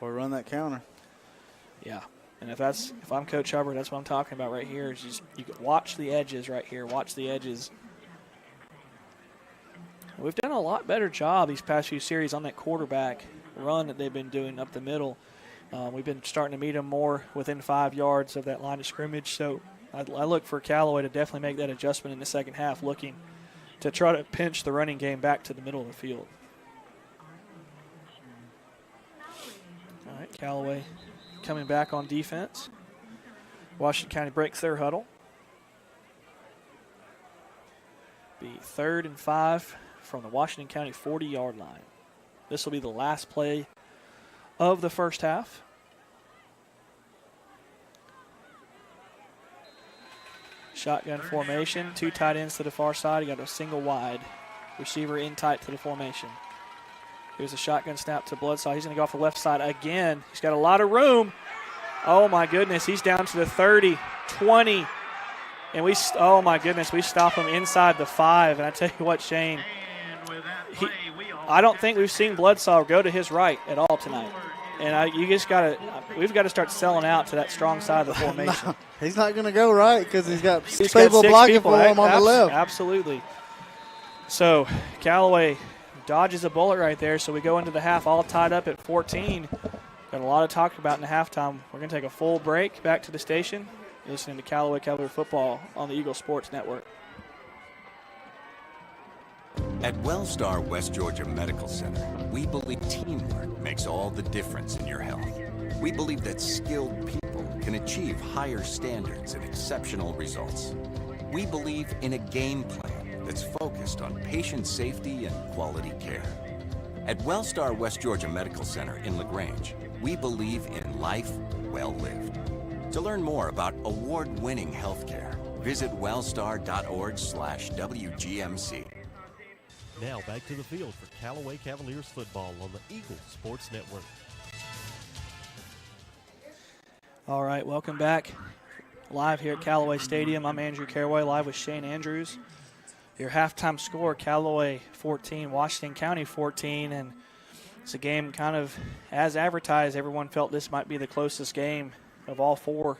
Speaker 2: Or run that counter.
Speaker 4: Yeah, and if I'm Coach Hubbard, that's what I'm talking about right here. Is just you can watch the edges right here. Watch the edges. We've done a lot better job these past few series on that quarterback run that they've been doing up the middle. We've been starting to meet them more within 5 yards of that line of scrimmage. So I look for Callaway to definitely make that adjustment in the second half, looking to try to pinch the running game back to the middle of the field. All right, Callaway coming back on defense. Washington County breaks their huddle. Be 3rd and 5 from the Washington County 40-yard line. This will be the last play of the first half. Shotgun formation, 2 tight ends to the far side. You got a single wide receiver in tight to the formation. Here's a shotgun snap to Bloodsaw. He's going to go off the left side again. He's got a lot of room. Oh, my goodness. He's down to the 30, 20. And oh, my goodness, we stop him inside the 5. And I tell you what, Shane, I don't think we've seen Bloodsaw go to his right at all tonight. And we've got to start selling out to that strong side of the formation.
Speaker 2: No, he's not going to go right because he's got people blocking for him on the left.
Speaker 4: Absolutely. So Callaway dodges a bullet right there. So we go into the half all tied up at 14. Got a lot to talk about in the halftime. We're going to take a full break back to the station. You're listening to Callaway Cavalier Football on the Eagle Sports Network.
Speaker 16: At Wellstar West Georgia Medical Center, we believe teamwork makes all the difference in your health. We believe that skilled people can achieve higher standards and exceptional results. We believe in a game plan that's focused on patient safety and quality care. At Wellstar West Georgia Medical Center in LaGrange, we believe in life well lived. To learn more about award-winning healthcare, visit wellstar.org/WGMC.
Speaker 3: Now back to the field for Callaway Cavaliers football on the Eagle Sports Network.
Speaker 4: All right, welcome back. Live here at Callaway Stadium. I'm Andrew Caraway, live with Shane Andrews. Your halftime score, Callaway 14, Washington County 14, and it's a game kind of as advertised. Everyone felt this might be the closest game of all four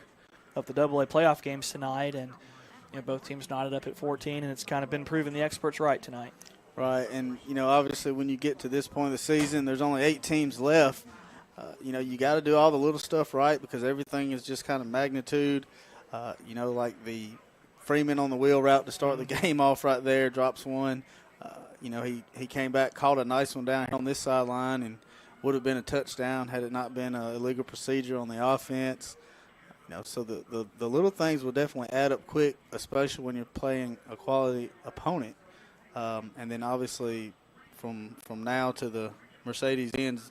Speaker 4: of the AA playoff games tonight, and both teams knotted up at 14, and it's kind of been proven the experts right tonight.
Speaker 2: Right, and, obviously when you get to this point of the season, there's only 8 teams left. You got to do all the little stuff right because everything is just kind of magnitude. Like the Freeman on the wheel route to start the game off right there, drops one. He came back, caught a nice one down on this sideline and would have been a touchdown had it not been an illegal procedure on the offense. So the little things will definitely add up quick, especially when you're playing a quality opponent. And then obviously from now to the Mercedes-Benz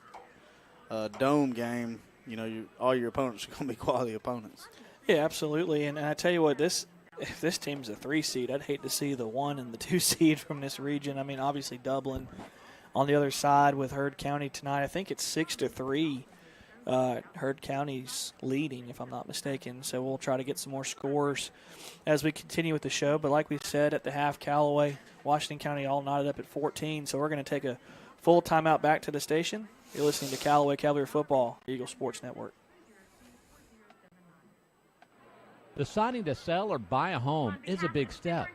Speaker 2: Dome game, all your opponents are going to be quality opponents.
Speaker 4: Yeah, absolutely. And I tell you what, if this team's a 3 seed, I'd hate to see the 1 and the 2 seed from this region. I mean, obviously Dublin on the other side with Heard County tonight. I think it's 6-3. Heard County's leading, if I'm not mistaken. So we'll try to get some more scores as we continue with the show. But like we said at the half, Callaway, Washington County all knotted up at 14. So we're going to take a full timeout back to the station. You're listening to Callaway Cavalier Football, Eagle Sports Network.
Speaker 5: Deciding to sell or buy a home is a big step.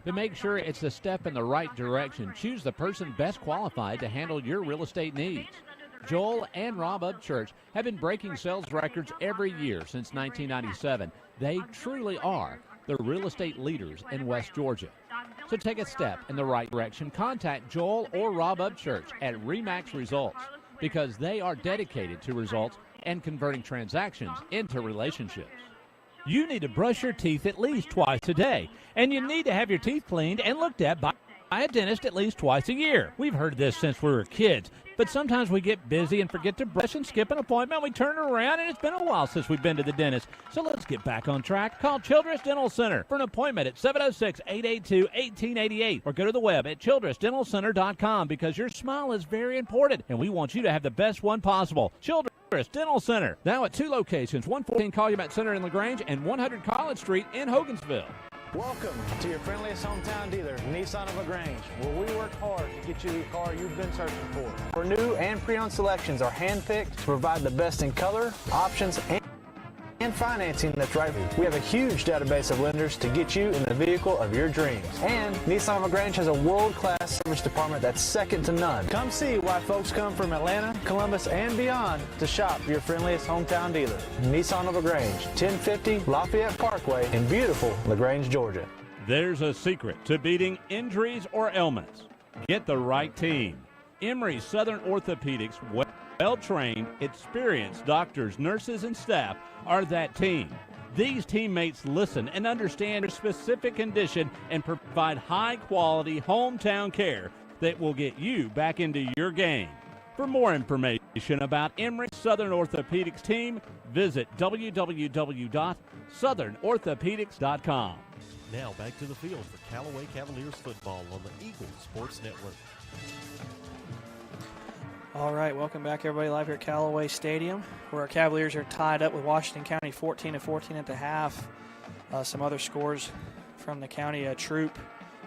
Speaker 5: To make sure it's a step in the right direction, choose the person best qualified to handle your real estate needs. Joel and Rob Upchurch have been breaking sales records every year since 1997. They truly are the real estate leaders in West Georgia. So take a step in the right direction. Contact Joel or Rob Upchurch at RE/MAX Results because they are dedicated to results and converting transactions into relationships. You need to brush your teeth at least twice a day, and you need to have your teeth cleaned and looked at by a dentist at least twice a year. We've heard this since we were kids, but sometimes we get busy and forget to brush and skip an appointment. We turn around, and it's been a while since we've been to the dentist. So let's get back on track. Call Childress Dental Center for an appointment at 706-882-1888 or go to the web at childressdentalcenter.com because your smile is very important, and we want you to have the best one possible. Childress Dental Center, now at 2 locations, 114 Calumet Center in LaGrange and 100 College Street in Hogansville.
Speaker 6: Welcome to your friendliest hometown dealer, Nissan of LaGrange, where we work hard to get you the car you've been searching for. Our new and pre-owned selections are handpicked to provide the best in color, options, and financing that's right for you. We have a huge database of lenders to get you in the vehicle of your dreams. And Nissan of LaGrange has a world-class service department that's second to none. Come see why folks come from Atlanta, Columbus, and beyond to shop your friendliest hometown dealer, Nissan of LaGrange, 1050 Lafayette Parkway in beautiful LaGrange, Georgia.
Speaker 14: There's a secret to beating injuries or ailments. Get the right team. Emory Southern Orthopedics, well-trained, experienced doctors, nurses, and staff are that team. These teammates listen and understand your specific condition and provide high-quality hometown care that will get you back into your game. For more information about Emory Southern Orthopedics team, visit www.southernorthopedics.com.
Speaker 3: Now back to the field for Callaway Cavaliers football on the Eagle Sports Network.
Speaker 4: All right, welcome back, everybody, live here at Callaway Stadium, where our Cavaliers are tied up with Washington County 14-14 at the half. Some other scores from the county: Troop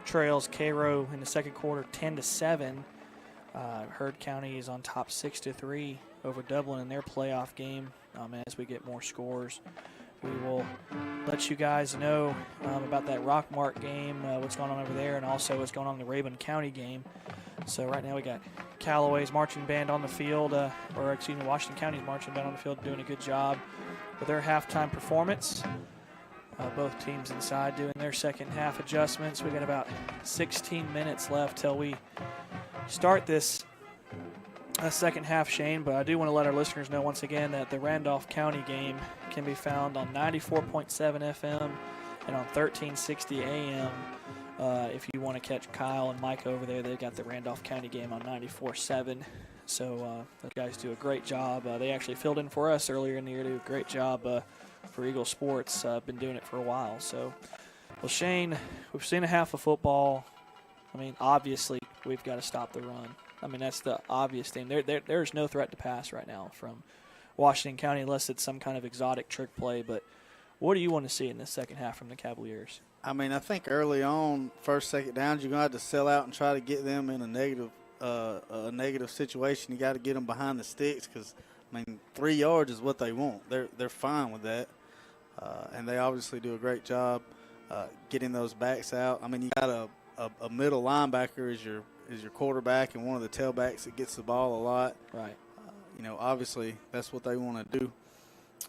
Speaker 4: trails Cairo in the second quarter 10-7. Heard County is on top 6-3 over Dublin in their playoff game. As we get more scores, we will let you guys know about that Rockmart game, what's going on over there, and also what's going on in the Rabun County game. So right now we got Callaway's marching band on the field, Washington County's marching band on the field doing a good job with their halftime performance. Both teams inside doing their second half adjustments. We got about 16 minutes left till we start this second half, Shane. But I do want to let our listeners know once again that the Randolph County game can be found on 94.7 FM and on 1360 AM. If you want to catch Kyle and Mike over there, they've got the Randolph County game on 94.7. So those guys do a great job. They actually filled in for us earlier in the year. They do a great job for Eagle Sports. Been doing it for a while. So, well, Shane, we've seen a half of football. I mean, obviously, we've got to stop the run. I mean, that's the obvious thing. There's no threat to pass right now from Washington County unless it's some kind of exotic trick play. But what do you want to see in this second half from the Cavaliers?
Speaker 2: I mean, I think early on, first, second downs, you're going to have to sell out and try to get them in a negative situation. You got to get them behind the sticks because, I mean, 3 yards is what they want. They're fine with that, and they obviously do a great job getting those backs out. I mean, you got a middle linebacker as your quarterback and one of the tailbacks that gets the ball a lot.
Speaker 4: Right.
Speaker 2: Obviously that's what they want to do.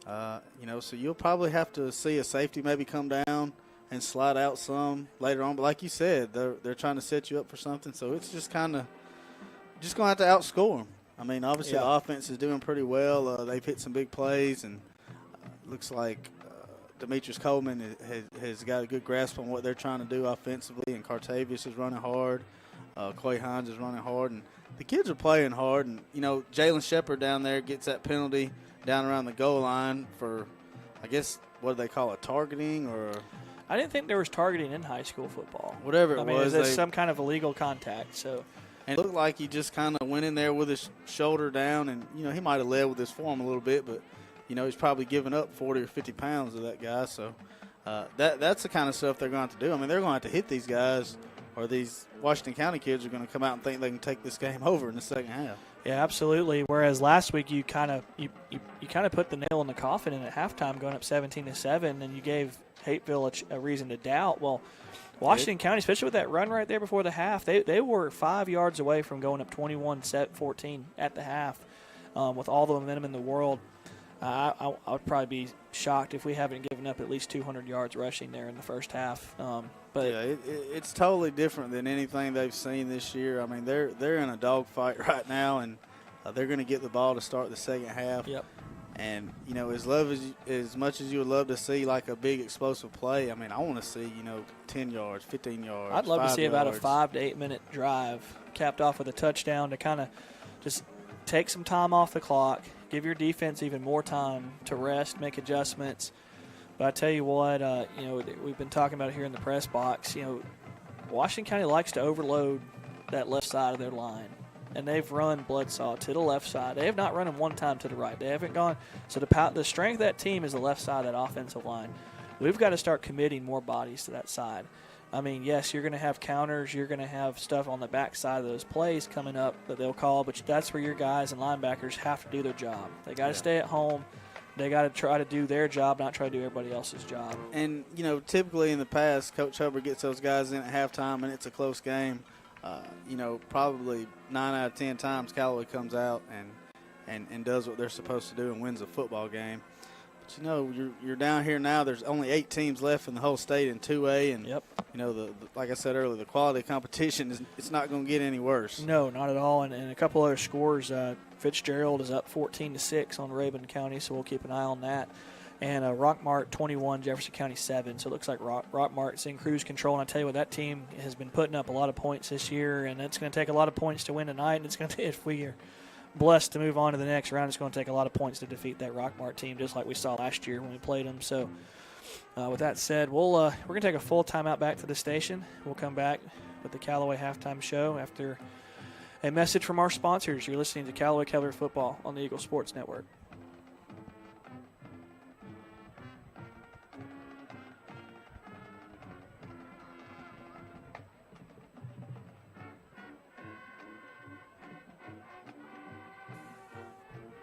Speaker 2: So you'll probably have to see a safety maybe come down and slide out some later on. But like you said, they're trying to set you up for something. So it's just kind of just going to have to outscore them. I mean, obviously the offense is doing pretty well. They've hit some big plays, and looks like Demetrius Coleman has got a good grasp on what they're trying to do offensively, and Cartavius is running hard. Clay Hines is running hard, and the kids are playing hard. And, Jalen Shepard down there gets that penalty down around the goal line for, I guess, what do they call it, targeting or –
Speaker 4: I didn't think there was targeting in high school football.
Speaker 2: Whatever it was.
Speaker 4: It's some kind of illegal contact. So,
Speaker 2: and it looked like he just kind of went in there with his shoulder down, and, he might have led with his form a little bit, but, he's probably giving up 40 or 50 pounds of that guy. So that's the kind of stuff they're going to have to do. I mean, they're going to have to hit these guys, or these Washington County kids are going to come out and think they can take this game over in the second half.
Speaker 4: Yeah, absolutely. Whereas last week you kind of put the nail in the coffin, and at halftime going up 17-7, and you gave Hateville a reason to doubt. Well, Washington County, especially with that run right there before the half, they were 5 yards away from going up 21-14 at the half with all the momentum in the world. I would probably be shocked if we haven't given up at least 200 yards rushing there in the first half. But
Speaker 2: yeah, it's totally different than anything they've seen this year. I mean, they're in a dogfight right now, and they're going to get the ball to start the second half.
Speaker 4: Yep.
Speaker 2: And as much as you would love to see like a big explosive play, I mean, I want to see 10 yards, 15 yards.
Speaker 4: I'd love to see about a
Speaker 2: 5
Speaker 4: to 8 minute drive capped off with a touchdown to kind of just take some time off the clock, give your defense even more time to rest, make adjustments. But I tell you what, we've been talking about it here in the press box. Washington County likes to overload that left side of their line, and they've run Bloodsaw to the left side. They have not run him one time to the right. They haven't gone. So the strength of that team is the left side of that offensive line. We've got to start committing more bodies to that side. I mean, yes, you're going to have counters. You're going to have stuff on the back side of those plays coming up that they'll call, but that's where your guys and linebackers have to do their job. They got to stay at home. They got to try to do their job, not try to do everybody else's job.
Speaker 2: And, typically in the past, Coach Hubbard gets those guys in at halftime, and it's a close game. Probably 9 out of 10 times Callaway comes out and does what they're supposed to do and wins a football game. But, you're down here now. There's only 8 teams left in the whole state in 2A. And,
Speaker 4: yep.
Speaker 2: Like I said earlier, the quality of competition, it's not going to get any worse.
Speaker 4: No, not at all. And a couple other scores, Fitzgerald is up 14-6 on Rabun County, so we'll keep an eye on that. And Rockmart 21, Jefferson County 7. So it looks like Rockmart's in cruise control. And I tell you what, that team has been putting up a lot of points this year, and it's going to take a lot of points to win tonight. And it's going to, if we are blessed to move on to the next round, it's going to take a lot of points to defeat that Rockmart team, just like we saw last year when we played them. So with that said, we're going to take a full timeout back to the station. We'll come back with the Callaway halftime show after a message from our sponsors. You're listening to Callaway Cavalier Football on the Eagle Sports Network.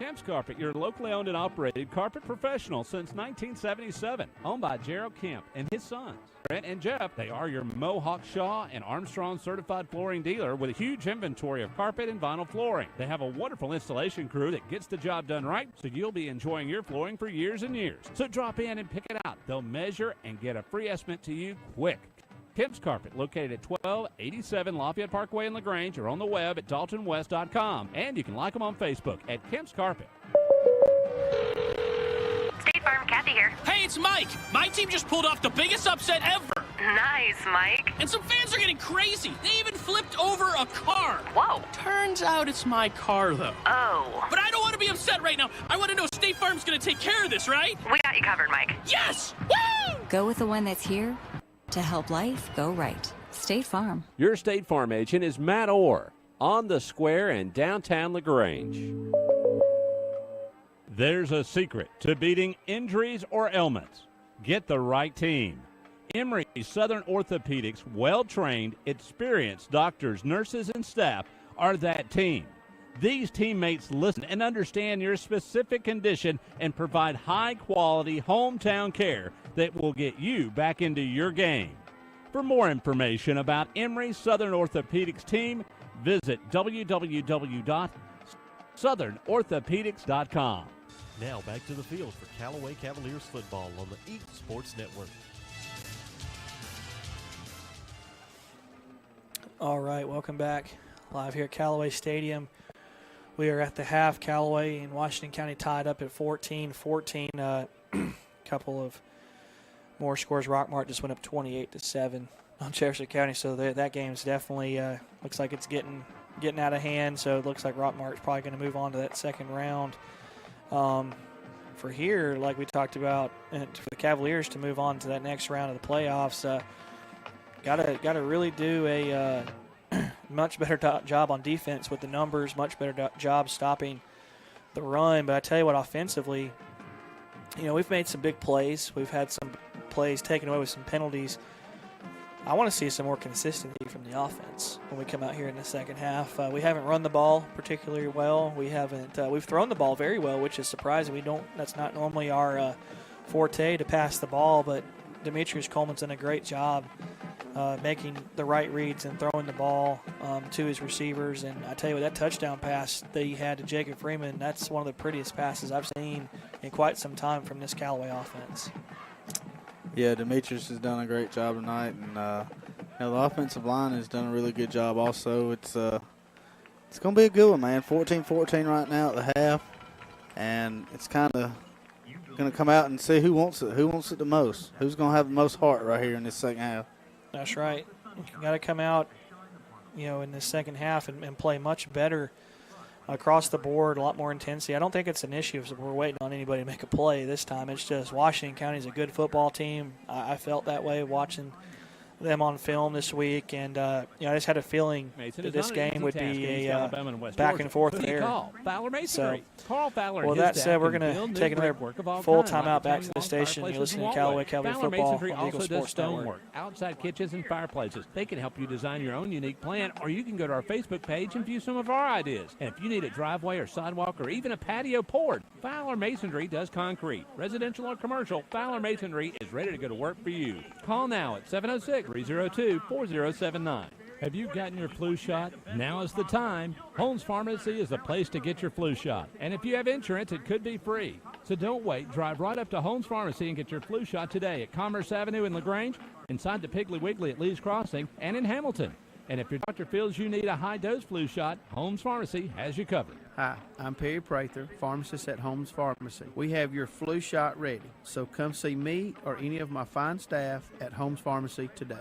Speaker 14: Kemp's Carpet, your locally owned and operated carpet professional since 1977. Owned by Gerald Kemp and his sons, Brent and Jeff. They are your Mohawk Shaw and Armstrong certified flooring dealer with a huge inventory of carpet and vinyl flooring. They have a wonderful installation crew that gets the job done right, so you'll be enjoying your flooring for years and years. So drop in and pick it out. They'll measure and get a free estimate to you quick. Kemp's Carpet, located at 1287 Lafayette Parkway in LaGrange, or on the web at daltonwest.com. And you can like them on Facebook at Kemp's Carpet.
Speaker 17: State Farm, Kathy here.
Speaker 18: Hey, it's Mike. My team just pulled off the biggest upset ever.
Speaker 17: Nice, Mike.
Speaker 18: And some fans are getting crazy. They even flipped over a car.
Speaker 17: Whoa.
Speaker 18: Turns out it's my car, though.
Speaker 17: Oh.
Speaker 18: But I don't want to be upset right now. I want to know State Farm's going to take care of this, right?
Speaker 17: We got you covered, Mike.
Speaker 18: Yes! Woo!
Speaker 13: Go with the one that's here to help life go right. State Farm.
Speaker 14: Your State Farm agent is Matt Orr, on the square in downtown LaGrange. There's a secret to beating injuries or ailments. Get the right team. Emory Southern Orthopedics' well-trained, experienced doctors, nurses, and staff are that team. These teammates listen and understand your specific condition and provide high-quality hometown care that will get you back into your game. For more information about Emory Southern Orthopedics team, visit www.southernorthopedics.com.
Speaker 3: Now back to the field for Callaway Cavaliers football on the Eagle Sports Network.
Speaker 4: All right, welcome back. Live here at Callaway Stadium. We are at the half. Callaway and Washington County tied up at 14-14. Couple of more scores. Rockmart just went up 28-7 on Jefferson County. So that game's definitely looks like it's getting out of hand. So it looks like Rockmart's probably going to move on to that second round. For here, like we talked about, for the Cavaliers to move on to that next round of the playoffs, gotta really do a much better job on defense with the numbers, much better job stopping the run. But I tell you what, offensively, we've made some big plays. We've had some plays taken away with some penalties. I want to see some more consistency from the offense when we come out here in the second half. We haven't run the ball particularly well. We've thrown the ball very well, which is surprising. That's not normally our forte to pass the ball, but Demetrius Coleman's done a great job making the right reads and throwing the ball to his receivers. And I tell you what, that touchdown pass that he had to Jacob Freeman, that's one of the prettiest passes I've seen in quite some time from this Callaway offense.
Speaker 2: Yeah, Demetrius has done a great job tonight, and the offensive line has done a really good job also. It's going to be a good one, man. 14-14 right now at the half, and it's kind of going to come out and see who wants it the most, who's going to have the most heart right here in this second half.
Speaker 4: That's right. You got to come out, in the second half and play much better across the board, a lot more intensity. I don't think it's an issue if we're waiting on anybody to make a play this time. It's just Washington County is a good football team. I felt that way watching them on film this week, and I just had a feeling that this game would be a back and forth there.
Speaker 14: Fowler Masonry. Carl Fowler.
Speaker 4: Well, that said, we're going to take another full timeout back to the station. You're listening to Callaway Cavalier Football on the Eagle Sports Network.
Speaker 14: Outside kitchens and fireplaces. They can help you design your own unique plan, or you can go to our Facebook page and view some of our ideas. And if you need a driveway or sidewalk or even a patio poured, Fowler Masonry does concrete. Residential or commercial, Fowler Masonry is ready to go to work for you. Call now at 706-302-4079. Have you gotten your flu shot? Now is the time. Holmes Pharmacy is the place to get your flu shot. And if you have insurance, it could be free. So don't wait. Drive right up to Holmes Pharmacy and get your flu shot today at Commerce Avenue in LaGrange, inside the Piggly Wiggly at Lee's Crossing, and in Hamilton. And if your doctor feels you need a high-dose flu shot, Holmes Pharmacy has you covered.
Speaker 11: Hi, I'm Perry Prather, pharmacist at Holmes Pharmacy. We have your flu shot ready, so come see me or any of my fine staff at Holmes Pharmacy today.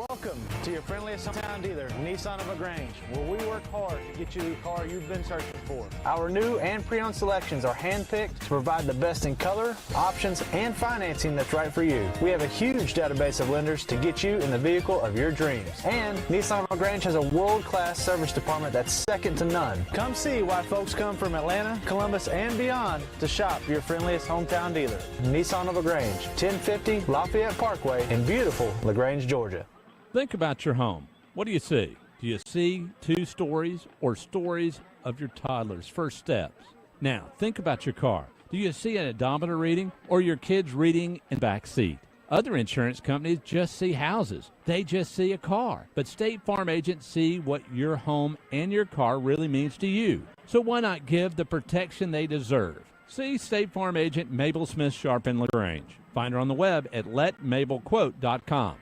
Speaker 6: Welcome to your friendliest hometown dealer, Nissan of LaGrange, where we work hard to get you the car you've been searching for. Our new and pre-owned selections are handpicked to provide the best in color, options, and financing that's right for you. We have a huge database of lenders to get you in the vehicle of your dreams. And Nissan of LaGrange has a world-class service department that's second to none. Come see why folks come from Atlanta, Columbus, and beyond to shop your friendliest hometown dealer, Nissan of LaGrange, 1050 Lafayette Parkway in beautiful LaGrange, Georgia.
Speaker 14: Think about your home. What do you see? Do you see 2 stories or stories of your toddler's first steps?
Speaker 5: Now, think about your car. Do you see an odometer reading or your kids reading in the back seat? Other insurance companies just see houses. They just see a car. But State Farm agents see what your home and your car really means to you. So why not give the protection they deserve? See State Farm agent Mabel Smith Sharp in LaGrange. Find her on the web at letmabelquote.com.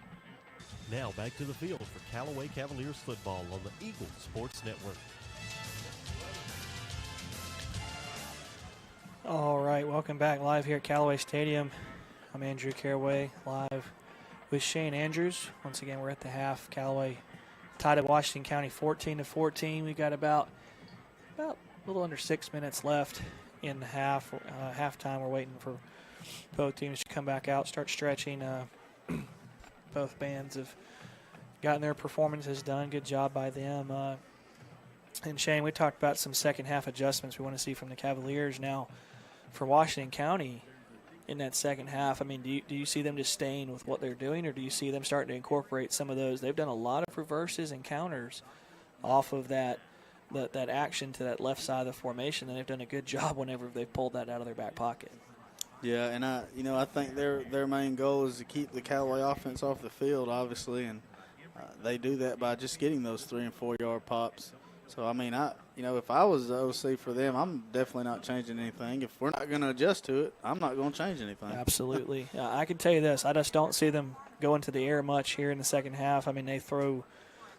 Speaker 3: Now back to the field for Callaway Cavaliers football on the Eagle Sports Network.
Speaker 4: All right, welcome back live here at Callaway Stadium. I'm Andrew Caraway, live with Shane Andrews. Once again, we're at the half. Callaway tied at Washington County 14-14. We got about a little under 6 minutes left in the half. Halftime, we're waiting for both teams to come back out, start stretching. Both bands have gotten their performances done. Good job by them. And Shane, we talked about some second half adjustments we want to see from the Cavaliers. Now, for Washington County in that second half, I mean, do you see them just staying with what they're doing, or do you see them starting to incorporate some of those? They've done a lot of reverses and counters off of that action to that left side of the formation, and they've done a good job whenever they've pulled that out of their back pocket.
Speaker 2: Yeah, and I think their main goal is to keep the Callaway offense off the field, obviously, and they do that by just getting those 3 and 4 yard pops. So I mean, if I was the OC for them, I'm definitely not changing anything. If we're not going to adjust to it, I'm not going to change anything.
Speaker 4: Absolutely. I can tell you this: I just don't see them going to the air much here in the second half. I mean, they throw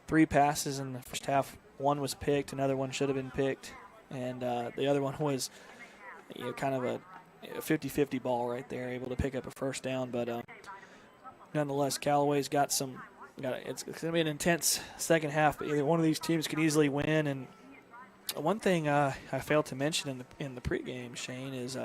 Speaker 4: 3 passes in the first half. One was picked, another one should have been picked, and the other one was kind of a 50-50 ball right there, able to pick up a first down. But nonetheless, Callaway's got it's going to be an intense second half, but either one of these teams can easily win. And one thing I failed to mention in the pregame, Shane, is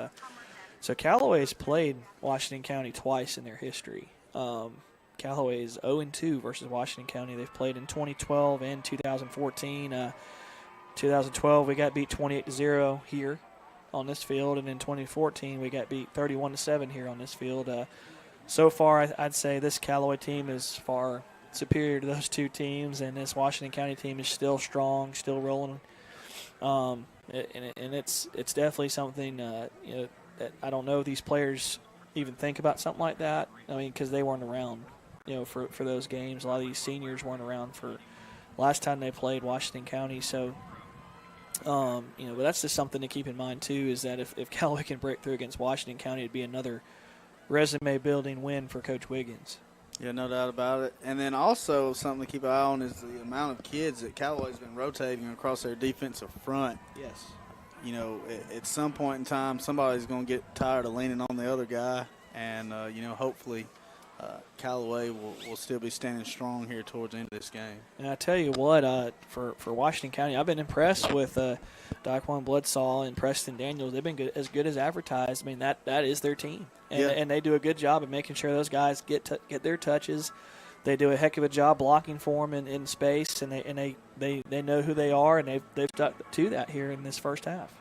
Speaker 4: so Callaway's played Washington County twice in their history. Callaway is 0-2 versus Washington County. They've played in 2012 and 2014. 2012, we got beat 28-0 here on this field, and in 2014 we got beat 31-7 here on this field. So far, I'd say this Callaway team is far superior to those two teams, and this Washington County team is still strong, still rolling. And it's definitely something that I don't know if these players even think about something like that. I mean, because they weren't around, for those games. A lot of these seniors weren't around for last time they played Washington County, so. But that's just something to keep in mind too, is that if Callaway can break through against Washington County, it'd be another resume-building win for Coach Wiggins.
Speaker 2: Yeah, no doubt about it. And then also something to keep an eye on is the amount of kids that Callaway's been rotating across their defensive front.
Speaker 4: Yes.
Speaker 2: At some point in time, somebody's going to get tired of leaning on the other guy, and hopefully Callaway will still be standing strong here towards the end of this game.
Speaker 4: And I tell you what, for Washington County, I've been impressed with Daquan Bloodsaw and Preston Daniels. They've been good as advertised. I mean, that is their team, and they do a good job of making sure those guys get their touches. They do a heck of a job blocking for them in space, and they know who they are, and they've stuck to that here in this first half.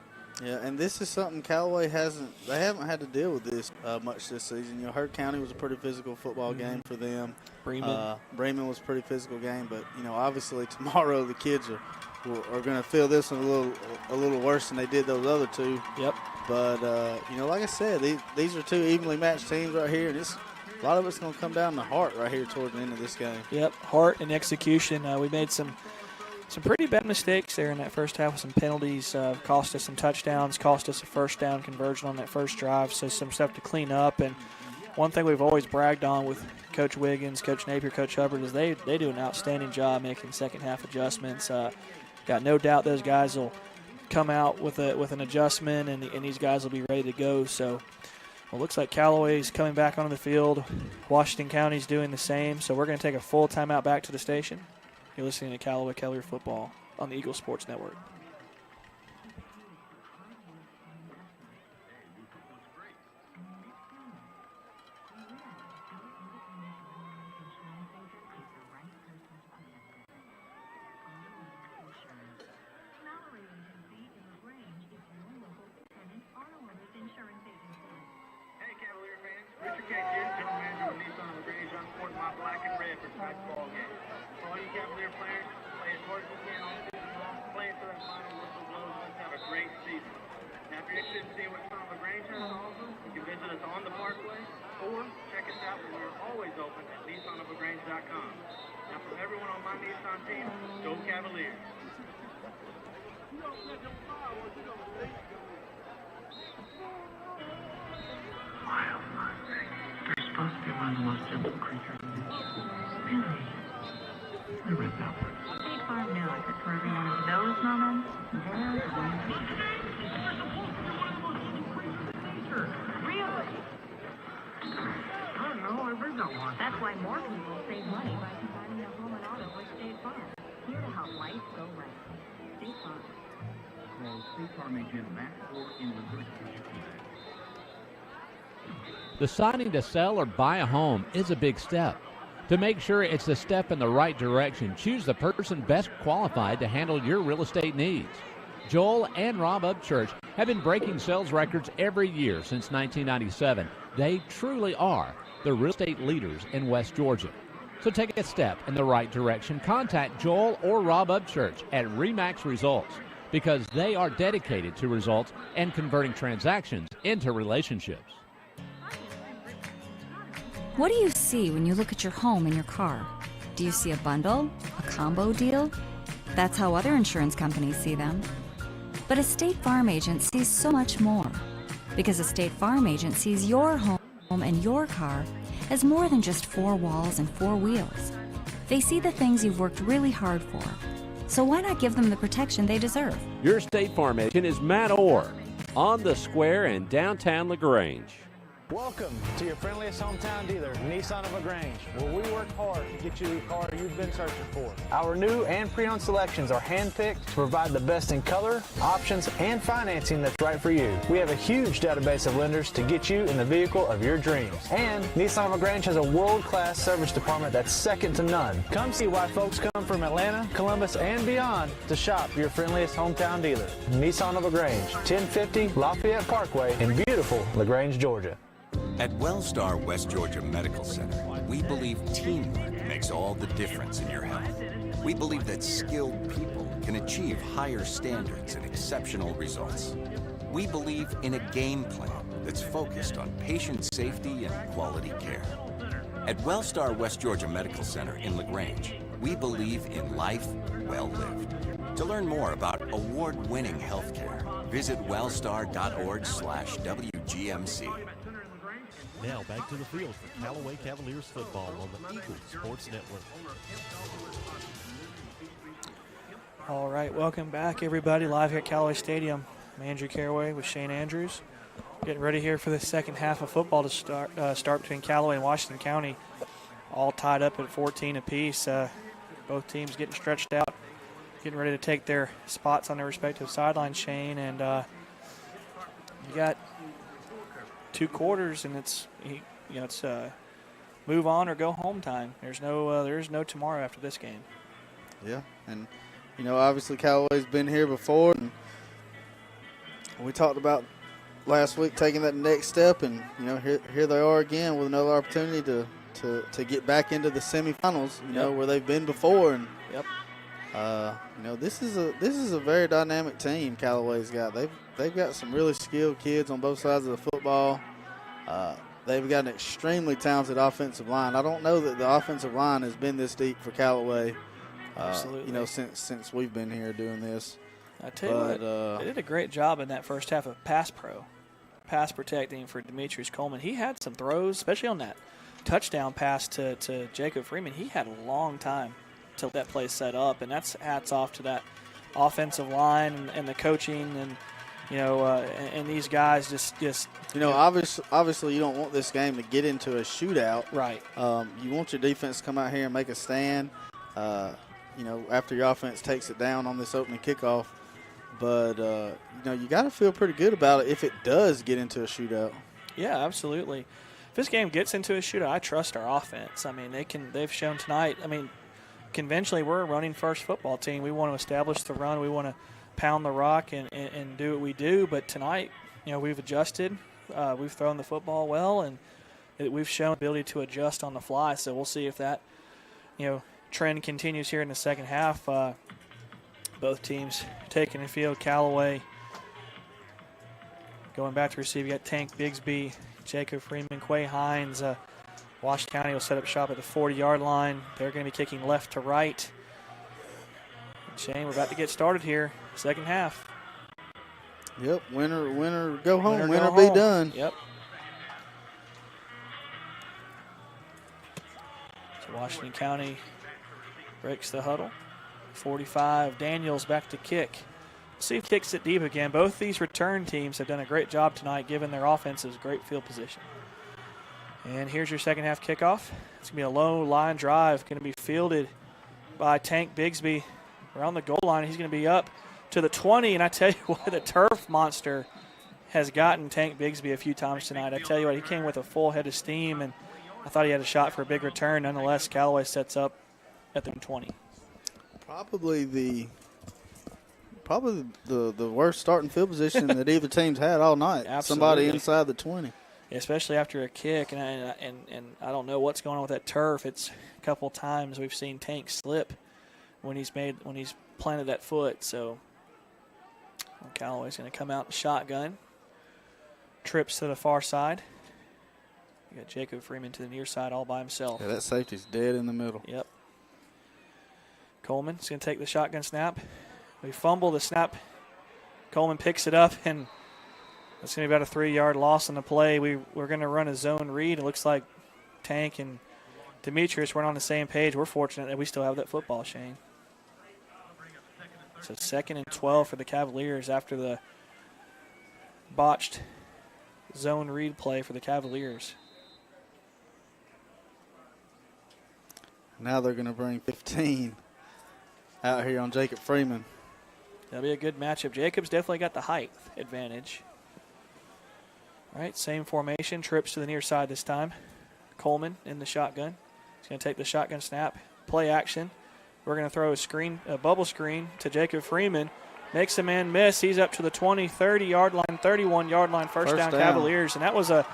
Speaker 2: Yeah, and this is something Callaway haven't had to deal with this much this season. Hurt County was a pretty physical football game for them. Bremen was a pretty physical game, but obviously tomorrow the kids are going to feel this a little worse than they did those other two.
Speaker 4: Yep.
Speaker 2: But like I said, these are two evenly matched teams right here, and a lot of it's going to come down to heart right here toward the end of this game.
Speaker 4: Yep, heart and execution. We made some pretty bad mistakes there in that first half with some penalties. Cost us some touchdowns, cost us a first down conversion on that first drive, so some stuff to clean up. And one thing we've always bragged on with Coach Wiggins, Coach Napier, Coach Hubbard is they do an outstanding job making second half adjustments. Got no doubt those guys will come out with an adjustment, and these guys will be ready to go. So it looks like Callaway's coming back onto the field. Washington County's doing the same. So we're going to take a full timeout back to the station. You're listening to Callaway Cavalier football on the Eagle Sports Network.
Speaker 15: Richard K. Jr., General Manager with Nissan LaGrange. I'm sporting my black and red for tonight's ball game. For all you Cavalier players, play as hard as you can all season long. Play until that final whistle blows. Let's have a great season. Now, if you're interested in seeing what Son of a Grange has to offer, you can visit us on the Parkway or check us out when we're always open at NissanOfLaGrange.com. Now, from everyone on my Nissan team, go Cavaliers.
Speaker 19: They're supposed to be one of the most simple creatures in nature. Really? They're red velvet. State Farm knows that for every one of those moments, there's one thing. Really? I don't know. I've heard that one. That's why more people save money by combining their home and auto with State Farm. Here to help life go right. State Farm. Call State Farm agent Matt or in Missouri.
Speaker 5: Deciding to sell or buy a home is a big step. To make sure it's a step in the right direction, choose the person best qualified to handle your real estate needs. Joel and Rob Upchurch have been breaking sales records every year since 1997. They truly are the real estate leaders in West Georgia. So take a step in the right direction. Contact Joel or Rob Upchurch at RE/MAX Results because they are dedicated to results and converting transactions into relationships.
Speaker 13: What do you see when you look at your home and your car? Do you see a bundle? A combo deal? That's how other insurance companies see them. But a State Farm agent sees so much more. Because a State Farm agent sees your home and your car as more than just four walls and four wheels. They see the things you've worked really hard for. So why not give them the protection they deserve?
Speaker 14: Your State Farm agent is Matt Orr on the square in downtown LaGrange.
Speaker 6: Welcome to your friendliest hometown dealer, Nissan of LaGrange, where we work hard to get you the car you've been searching for. Our new and pre-owned selections are handpicked to provide the best in color, options, and financing that's right for you. We have a huge database of lenders to get you in the vehicle of your dreams. And Nissan of LaGrange has a world-class service department that's second to none. Come see why folks come from Atlanta, Columbus, and beyond to shop your friendliest hometown dealer, Nissan of LaGrange, 1050 Lafayette Parkway in beautiful LaGrange, Georgia.
Speaker 16: At Wellstar West Georgia Medical Center, we believe teamwork makes all the difference in your health. We believe that skilled people can achieve higher standards and exceptional results. We believe in a game plan that's focused on patient safety and quality care. At Wellstar West Georgia Medical Center in LaGrange, we believe in life well lived. To learn more about award-winning healthcare, visit wellstar.org/WGMC.
Speaker 3: Now back to the field for Callaway Cavaliers football on the Eagles Sports Network.
Speaker 4: All right, welcome back, everybody, live here at Callaway Stadium. I'm Andrew Caraway with Shane Andrews. Getting ready here for the second half of football to start between Callaway and Washington County. All tied up at 14 apiece. Both teams getting stretched out, getting ready to take their spots on their respective sidelines, Shane. And you got 2 quarters, and it's move on or go home time. There's no tomorrow after this game.
Speaker 2: Yeah, and obviously Callaway's been here before, and we talked about last week taking that next step, and here they are again with another opportunity to get back into the semifinals. Where they've been before, and this is a very dynamic team Callaway's got. They've got some really skilled kids on both sides of the football. They've got an extremely talented offensive line. I don't know that the offensive line has been this deep for Callaway.
Speaker 4: Absolutely.
Speaker 2: Since we've been here doing this.
Speaker 4: I tell you what, they did a great job in that first half of pass protecting for Demetrius Coleman. He had some throws, especially on that touchdown pass to Jacob Freeman. He had a long time till that play set up, and that's hats off to that offensive line and the coaching and and these guys just
Speaker 2: obviously you don't want this game to get into a shootout.
Speaker 4: Right.
Speaker 2: You want your defense to come out here and make a stand. After your offense takes it down on this opening kickoff, but you got to feel pretty good about it if it does get into a shootout.
Speaker 4: Yeah, absolutely. If this game gets into a shootout, I trust our offense. I mean, they've shown tonight. I mean, conventionally we're a running first football team. We want to establish the run. We want to pound the rock and do what we do. But tonight, we've adjusted. We've thrown the football well, and we've shown ability to adjust on the fly. So we'll see if that, trend continues here in the second half. Both teams taking the field. Callaway Going back to receive, you got Tank Bigsby, Jacob Freeman, Quay Hines. Wash County will set up shop at the 40-yard line. They're going to be kicking left to right. Shane, we're about to get started here. Second half.
Speaker 2: Yep, winner, go home.
Speaker 4: Winner,
Speaker 2: Winner be done.
Speaker 4: Yep. So Washington County breaks the huddle. 45, Daniels back to kick. See if he kicks it deep again. Both these return teams have done a great job tonight, giving their offenses great field position. And here's your second half kickoff. It's going to be a low line drive, going to be fielded by Tank Bigsby. Around the goal line, he's going to be up to the 20, and I tell you what, the turf monster has gotten Tank Bigsby a few times tonight. I tell you what, he came with a full head of steam, and I thought he had a shot for a big return. Nonetheless, Callaway sets up at the 20.
Speaker 2: Probably the worst starting field position that either team's had all night.
Speaker 4: Absolutely.
Speaker 2: Somebody inside the 20.
Speaker 4: Especially after a kick, and I don't know what's going on with that turf. It's a couple times we've seen Tank slip when he's planted that foot. So Callaway's going to come out and shotgun. Trips to the far side. You got Jacob Freeman to the near side all by himself.
Speaker 2: Yeah, that safety's dead in the middle.
Speaker 4: Yep. Coleman's going to take the shotgun snap. We fumble the snap. Coleman picks it up, and it's going to be about a 3-yard loss on the play. We're going to run a zone read. It looks like Tank and Demetrius weren't on the same page. We're fortunate that we still have that football, Shane. So 2nd and 12 for the Cavaliers after the botched zone read play for the Cavaliers.
Speaker 2: Now they're going to bring 15 out here on Jacob Freeman.
Speaker 4: That'll be a good matchup. Jacob's definitely got the height advantage. All right, same formation. Trips to the near side this time. Coleman in the shotgun. He's going to take the shotgun snap. Play action. We're going to throw a bubble screen to Jacob Freeman. Makes a man miss. He's up to the 20, 30-yard line, 31-yard line. First down Cavaliers. And that was it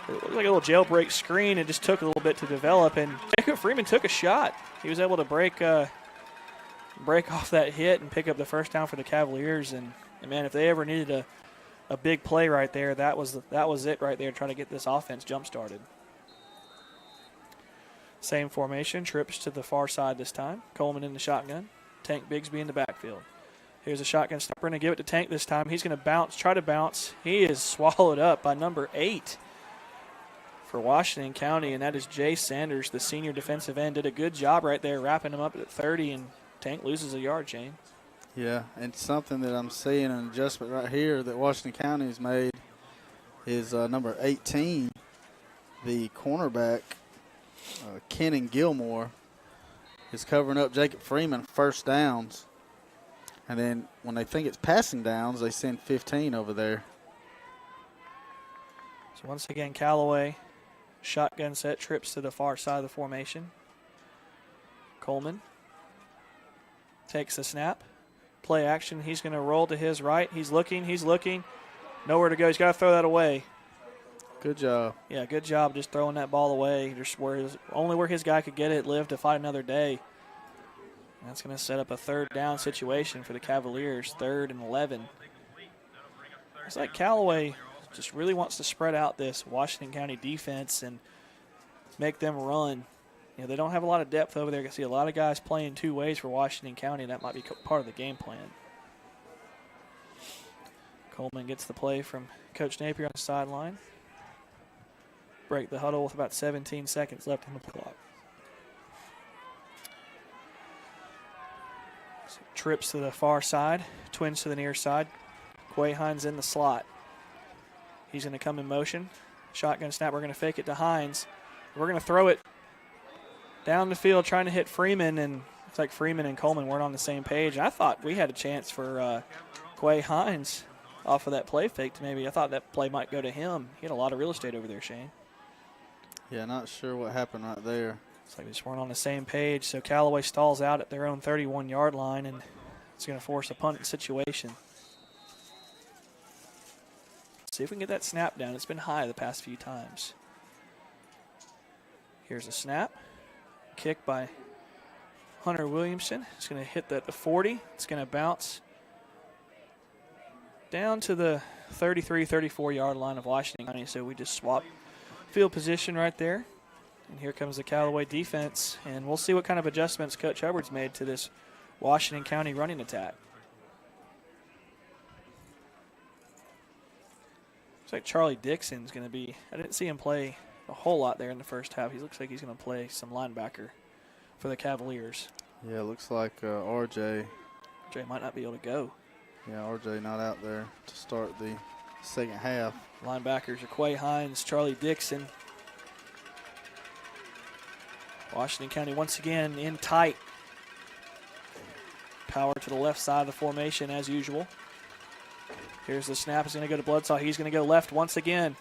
Speaker 4: looked like a little jailbreak screen. It just took a little bit to develop. And Jacob Freeman took a shot. He was able to break off that hit and pick up the first down for the Cavaliers. And man, if they ever needed a big play right there, that was it right there, trying to get this offense jump-started. Same formation, trips to the far side this time. Coleman in the shotgun. Tank Bigsby in the backfield. Here's a shotgun snap. We're going to give it to Tank this time. He's going to try to bounce. He is swallowed up by number 8 for Washington County, and that is Jay Sanders, the senior defensive end. Did a good job right there, wrapping him up at 30, and Tank loses a yard, Shane.
Speaker 2: Yeah, and something that I'm seeing, an adjustment right here that Washington County has made is number 18, the cornerback, Kenan Gilmore, is covering up Jacob Freeman first downs. And then when they think it's passing downs, they send 15 over there.
Speaker 4: So once again, Callaway, shotgun set, trips to the far side of the formation. Coleman takes the snap. Play action. He's going to roll to his right. He's looking. Nowhere to go. He's got to throw that away.
Speaker 2: Good job.
Speaker 4: Yeah, good job just throwing that ball away. Just only where his guy could get it, live to fight another day. That's going to set up a third down situation for the Cavaliers, 3rd and 11. It's like Callaway just really wants to spread out this Washington County defense and make them run. You know, they don't have a lot of depth over there. You can see a lot of guys playing two ways for Washington County, and that might be part of the game plan. Coleman gets the play from Coach Napier on the sideline. Break the huddle with about 17 seconds left in the clock. So trips to the far side, twins to the near side. Quay Hines in the slot. He's going to come in motion. Shotgun snap. We're going to fake it to Hines. We're going to throw it down the field, trying to hit Freeman, and it's like Freeman and Coleman weren't on the same page. I thought we had a chance for Quay Hines off of that play fake to maybe. I thought that play might go to him. He had a lot of real estate over there, Shane.
Speaker 2: Yeah, not sure what happened right there.
Speaker 4: It's like they just weren't on the same page. So Callaway stalls out at their own 31-yard line, and it's going to force a punt situation. See if we can get that snap down. It's been high the past few times. Here's a snap. Kick by Hunter Williamson. It's going to hit the 40. It's going to bounce down to the 33, 34-yard line of Washington County, so we just swap field position right there. And here comes the Callaway defense, and we'll see what kind of adjustments Coach Hubbard's made to this Washington County running attack. Looks like Charlie Dixon's going to be – I didn't see him play a whole lot there in the first half. He looks like he's going to play some linebacker for the Cavaliers.
Speaker 2: Yeah, it looks like RJ.
Speaker 4: RJ might not be able to go.
Speaker 2: Yeah, RJ not out there to start the second half.
Speaker 4: Linebackers are Quay Hines, Charlie Dixon. Washington County once again in tight. Power to the left side of the formation as usual. Here's the snap. It's going to go to Bloodsaw. He's going to go left once again.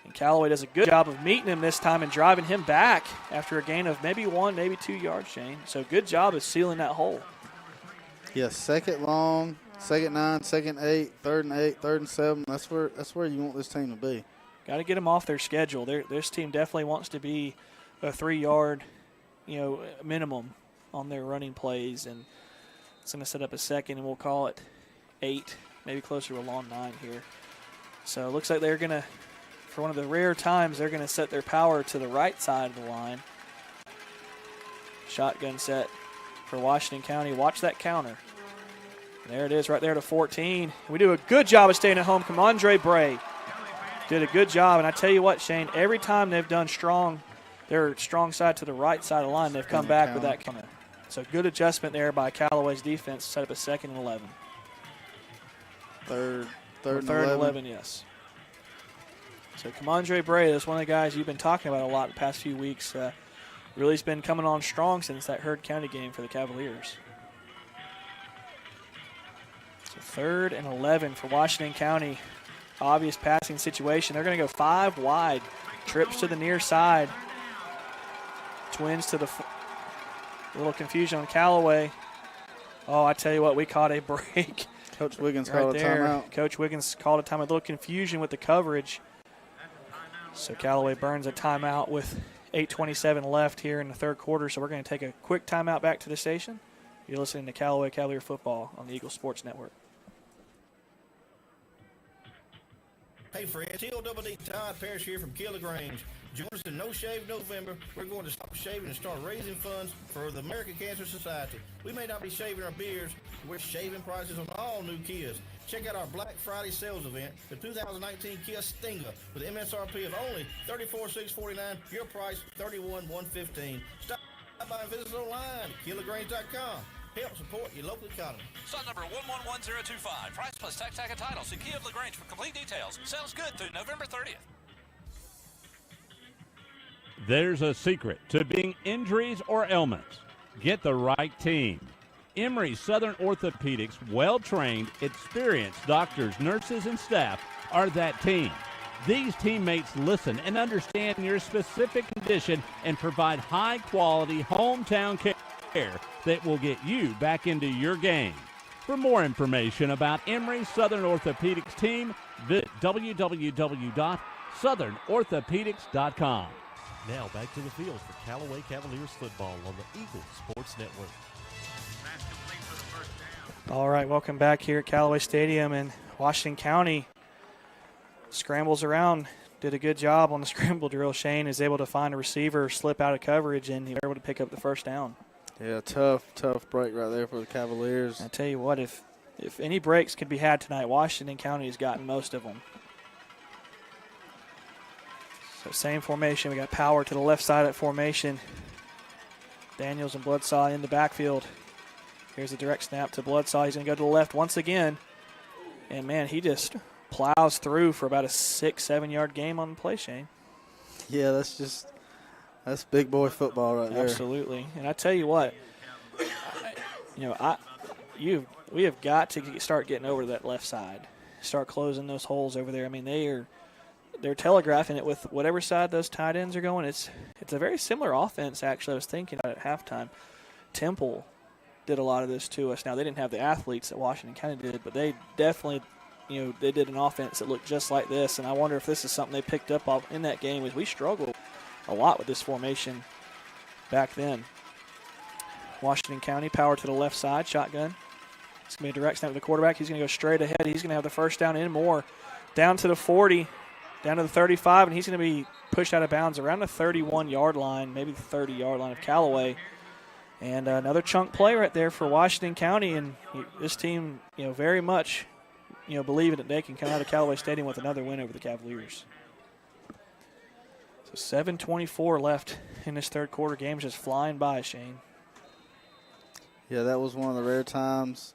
Speaker 4: And Callaway does a good job of meeting him this time and driving him back after a gain of maybe 1, maybe 2 yards, Shane. So good job of sealing that hole.
Speaker 2: Yes, second long, second 9, second 8, third and 8, third and 7. That's where you want this team to be.
Speaker 4: Got to get them off their schedule. This team definitely wants to be a 3-yard, minimum on their running plays, and it's going to set up a second, and we'll call it 8, maybe closer to a long 9 here. So it looks like they're going to, for one of the rare times, they're going to set their power to the right side of the line. Shotgun set for Washington County. Watch that counter. And there it is right there to 14. We do a good job of staying at home. Kamondre Bray did a good job. And I tell you what, Shane, every time they've done their strong side to the right side of the line, they've come back with that counter. So good adjustment there by Callaway's defense to set up a second and 11.
Speaker 2: Third
Speaker 4: and 11, yes. So Kamondre Bray is one of the guys you've been talking about a lot the past few weeks. Really has been coming on strong since that Heard County game for the Cavaliers. So 3rd and 11 for Washington County. Obvious passing situation. They're going to go 5 wide. Trips to the near side. Twins to the little confusion on Callaway. Oh, I tell you what, we caught a break.
Speaker 2: Coach Wiggins
Speaker 4: right
Speaker 2: called a
Speaker 4: there.
Speaker 2: timeout.
Speaker 4: Coach Wiggins called a timeout. A little confusion with the coverage. So Callaway burns a timeout with 8:27 left here in the third quarter. So we're going to take a quick timeout back to the station. You're listening to Callaway Cavalier Football on the Eagle Sports Network.
Speaker 7: Hey friends, T.O.D.D. Todd Parrish here from Kill Grange. Join us in No Shave November. We're going to stop shaving and start raising funds for the American Cancer Society. We may not be shaving our beards, but we're shaving prices on all new Kias. Check out our Black Friday sales event, the 2019 Kia Stinger, with MSRP of only $34,649. Your price, $31,115. Stop by and visit us online at KillerGrange.com. Help support your local economy.
Speaker 8: Slot number 111025. Price plus tax and title. See Kia of LaGrange for complete details. Sounds good through November 30th.
Speaker 14: There's a secret to beating injuries or ailments. Get the right team. Emory Southern Orthopedics, well-trained, experienced doctors, nurses, and staff are that team. These teammates listen and understand your specific condition and provide high-quality hometown care that will get you back into your game. For more information about Emory Southern Orthopedics team, visit www.southernorthopedics.com.
Speaker 3: Now back to the field for Callaway Cavaliers football on the Eagle Sports Network.
Speaker 4: All right, welcome back here at Callaway Stadium, and Washington County scrambles around. Did a good job on the scramble drill. Shane is able to find a receiver, slip out of coverage, and he was able to pick up the first down.
Speaker 2: Yeah, tough break right there for the Cavaliers.
Speaker 4: I tell you what, if any breaks could be had tonight, Washington County has gotten most of them. So same formation. We got power to the left side of that formation. Daniels and Bloodsaw in the backfield. Here's a direct snap to Bloodsaw. He's going to go to the left once again. And, man, he just plows through for about a 6-7 yard game on the play, Shane.
Speaker 2: Yeah, that's big boy football right there.
Speaker 4: Absolutely. And I tell you what, we have got to start getting over to that left side. Start closing those holes over there. I mean, they're telegraphing it with whatever side those tight ends are going. It's a very similar offense, actually. I was thinking about it at halftime. Temple did a lot of this to us. Now, they didn't have the athletes that Washington County did, but they definitely, they did an offense that looked just like this. And I wonder if this is something they picked up in that game, as we struggled a lot with this formation back then. Washington County, power to the left side, shotgun. It's going to be a direct snap to the quarterback. He's going to go straight ahead. He's going to have the first down and more. Down to the 40, down to the 35, and he's going to be pushed out of bounds around the 31-yard line, maybe the 30-yard line of Callaway. And another chunk play right there for Washington County, and this team, very much, believing that they can come out of Callaway Stadium with another win over the Cavaliers. So 7:24 left in this third quarter. Game's just flying by, Shane.
Speaker 2: Yeah, that was one of the rare times.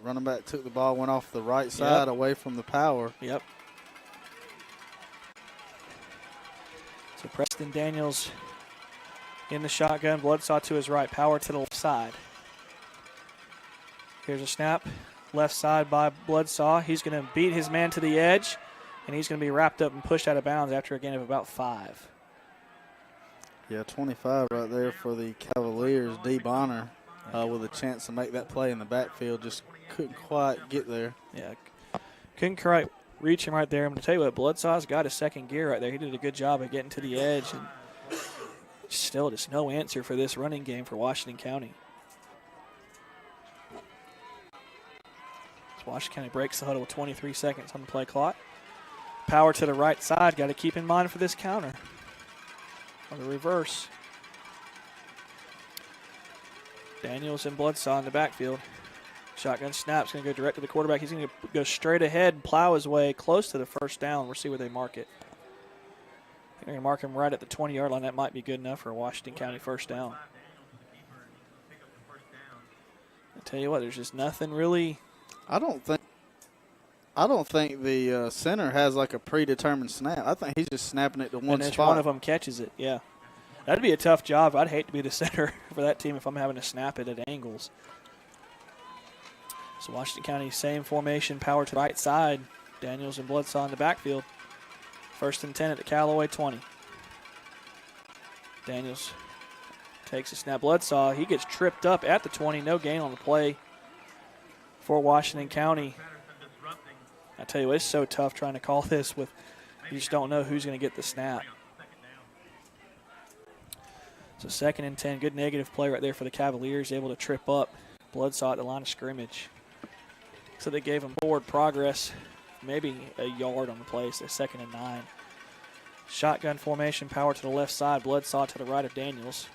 Speaker 2: Running back took the ball, went off the right side away from the power.
Speaker 4: Yep. So Preston Daniels in the shotgun. Bloodsaw to his right. Power to the left side. Here's a snap. Left side by Bloodsaw. He's going to beat his man to the edge, and he's going to be wrapped up and pushed out of bounds after a gain of about 5.
Speaker 2: Yeah, 25 right there for the Cavaliers. D. Bonner with a chance to make that play in the backfield. Just couldn't quite get there.
Speaker 4: Yeah, couldn't quite reach him right there. I'm going to tell you what, Bloodsaw's got his second gear right there. He did a good job of getting to the edge, and still just no answer for this running game for Washington County. So Washington County breaks the huddle with 23 seconds on the play clock. Power to the right side. Got to keep in mind for this counter. On the reverse. Daniels and Bloodsaw in the backfield. Shotgun snap's going to go direct to the quarterback. He's going to go straight ahead and plow his way close to the first down. We'll see where they mark it. They're going to mark him right at the 20-yard line. That might be good enough for a Washington County first down. I tell you what, there's just nothing really.
Speaker 2: I don't think the center has like a predetermined snap. I think he's just snapping it to one
Speaker 4: and
Speaker 2: spot.
Speaker 4: One of them catches it, yeah. That'd be a tough job. I'd hate to be the center for that team if I'm having to snap it at angles. So Washington County, same formation, power to the right side. Daniels and Bloodsaw in the backfield. 1st and 10 at the Callaway 20. Daniels takes a snap. Bloodsaw, he gets tripped up at the 20. No gain on the play for Washington County. I tell you what, it's so tough trying to call this with you just don't know who's going to get the snap. So 2nd and 10, good negative play right there for the Cavaliers, able to trip up Bloodsaw at the line of scrimmage. So they gave him forward progress, maybe a yard on the play, so 2nd and 9. Shotgun formation, power to the left side, Bloodsaw to the right of Daniels.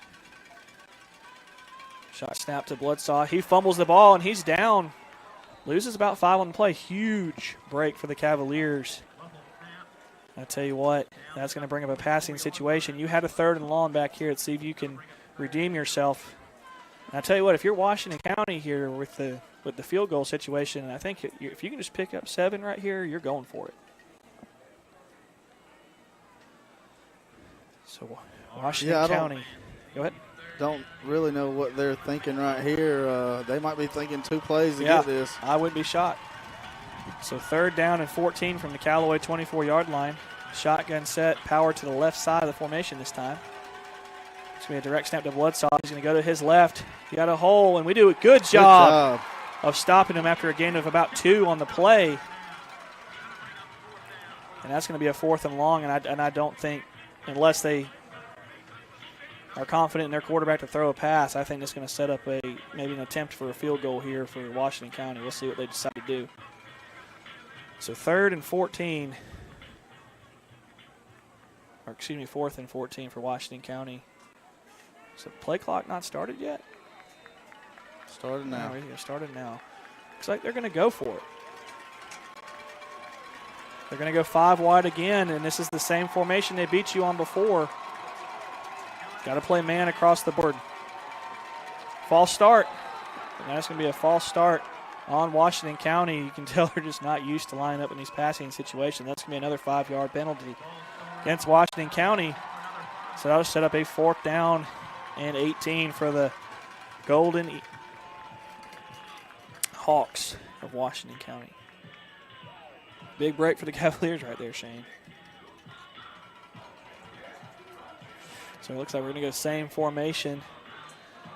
Speaker 4: Shot snap to Bloodsaw. He fumbles the ball, and he's down. Loses about 5 on the play. Huge break for the Cavaliers. I tell you what, that's going to bring up a passing situation. You had a 3rd and long back here. Let's see if you can redeem yourself. And I tell you what, if you're Washington County here with the field goal situation, I think if you can just pick up 7 right here, you're going for it. So Washington County. Go ahead.
Speaker 2: Don't really know what they're thinking right here. They might be thinking 2 plays to get this.
Speaker 4: I wouldn't be shocked. So 3rd down and 14 from the Callaway 24-yard line. Shotgun set, power to the left side of the formation this time. It's going to be a direct snap to Bloodsaw. He's going to go to his left. He got a hole, and we do a good job of stopping him after a gain of about 2 on the play. And that's going to be a 4th and long, and I don't think, unless they are confident in their quarterback to throw a pass, I think that's going to set up maybe an attempt for a field goal here for Washington County. We'll see what they decide to do. So 3rd and 14, or excuse me, 4th and 14 for Washington County. So play clock not started yet?
Speaker 2: Started now.
Speaker 4: No, started now. Looks like they're going to go for it. They're going to go 5 wide again, and this is the same formation they beat you on before. Got to play man across the board. False start. And that's going to be a false start on Washington County. You can tell they're just not used to lining up in these passing situations. That's going to be another 5-yard penalty against Washington County. So that'll set up a 4th down and 18 for the Golden Hawks of Washington County. Big break for the Cavaliers right there, Shane. So it looks like we're going to go same formation.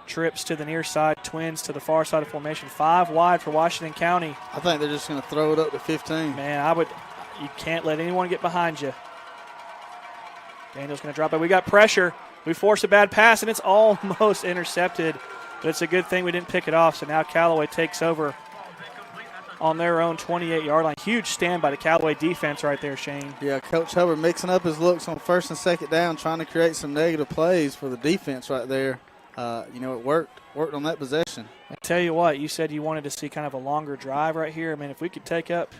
Speaker 4: Trips to the near side, twins to the far side of formation. 5 wide for Washington County.
Speaker 2: I think they're just going to throw it up to 15.
Speaker 4: Man, you can't let anyone get behind you. Daniel's going to drop it. We got pressure. We forced a bad pass, and it's almost intercepted. But it's a good thing we didn't pick it off. So now Callaway takes over on their own 28-yard line. Huge stand by the Callaway defense right there, Shane.
Speaker 2: Yeah, Coach Hubbard mixing up his looks on first and second down, trying to create some negative plays for the defense right there. It worked on that possession.
Speaker 4: I tell you what, you said you wanted to see kind of a longer drive right here. I mean, if we could take up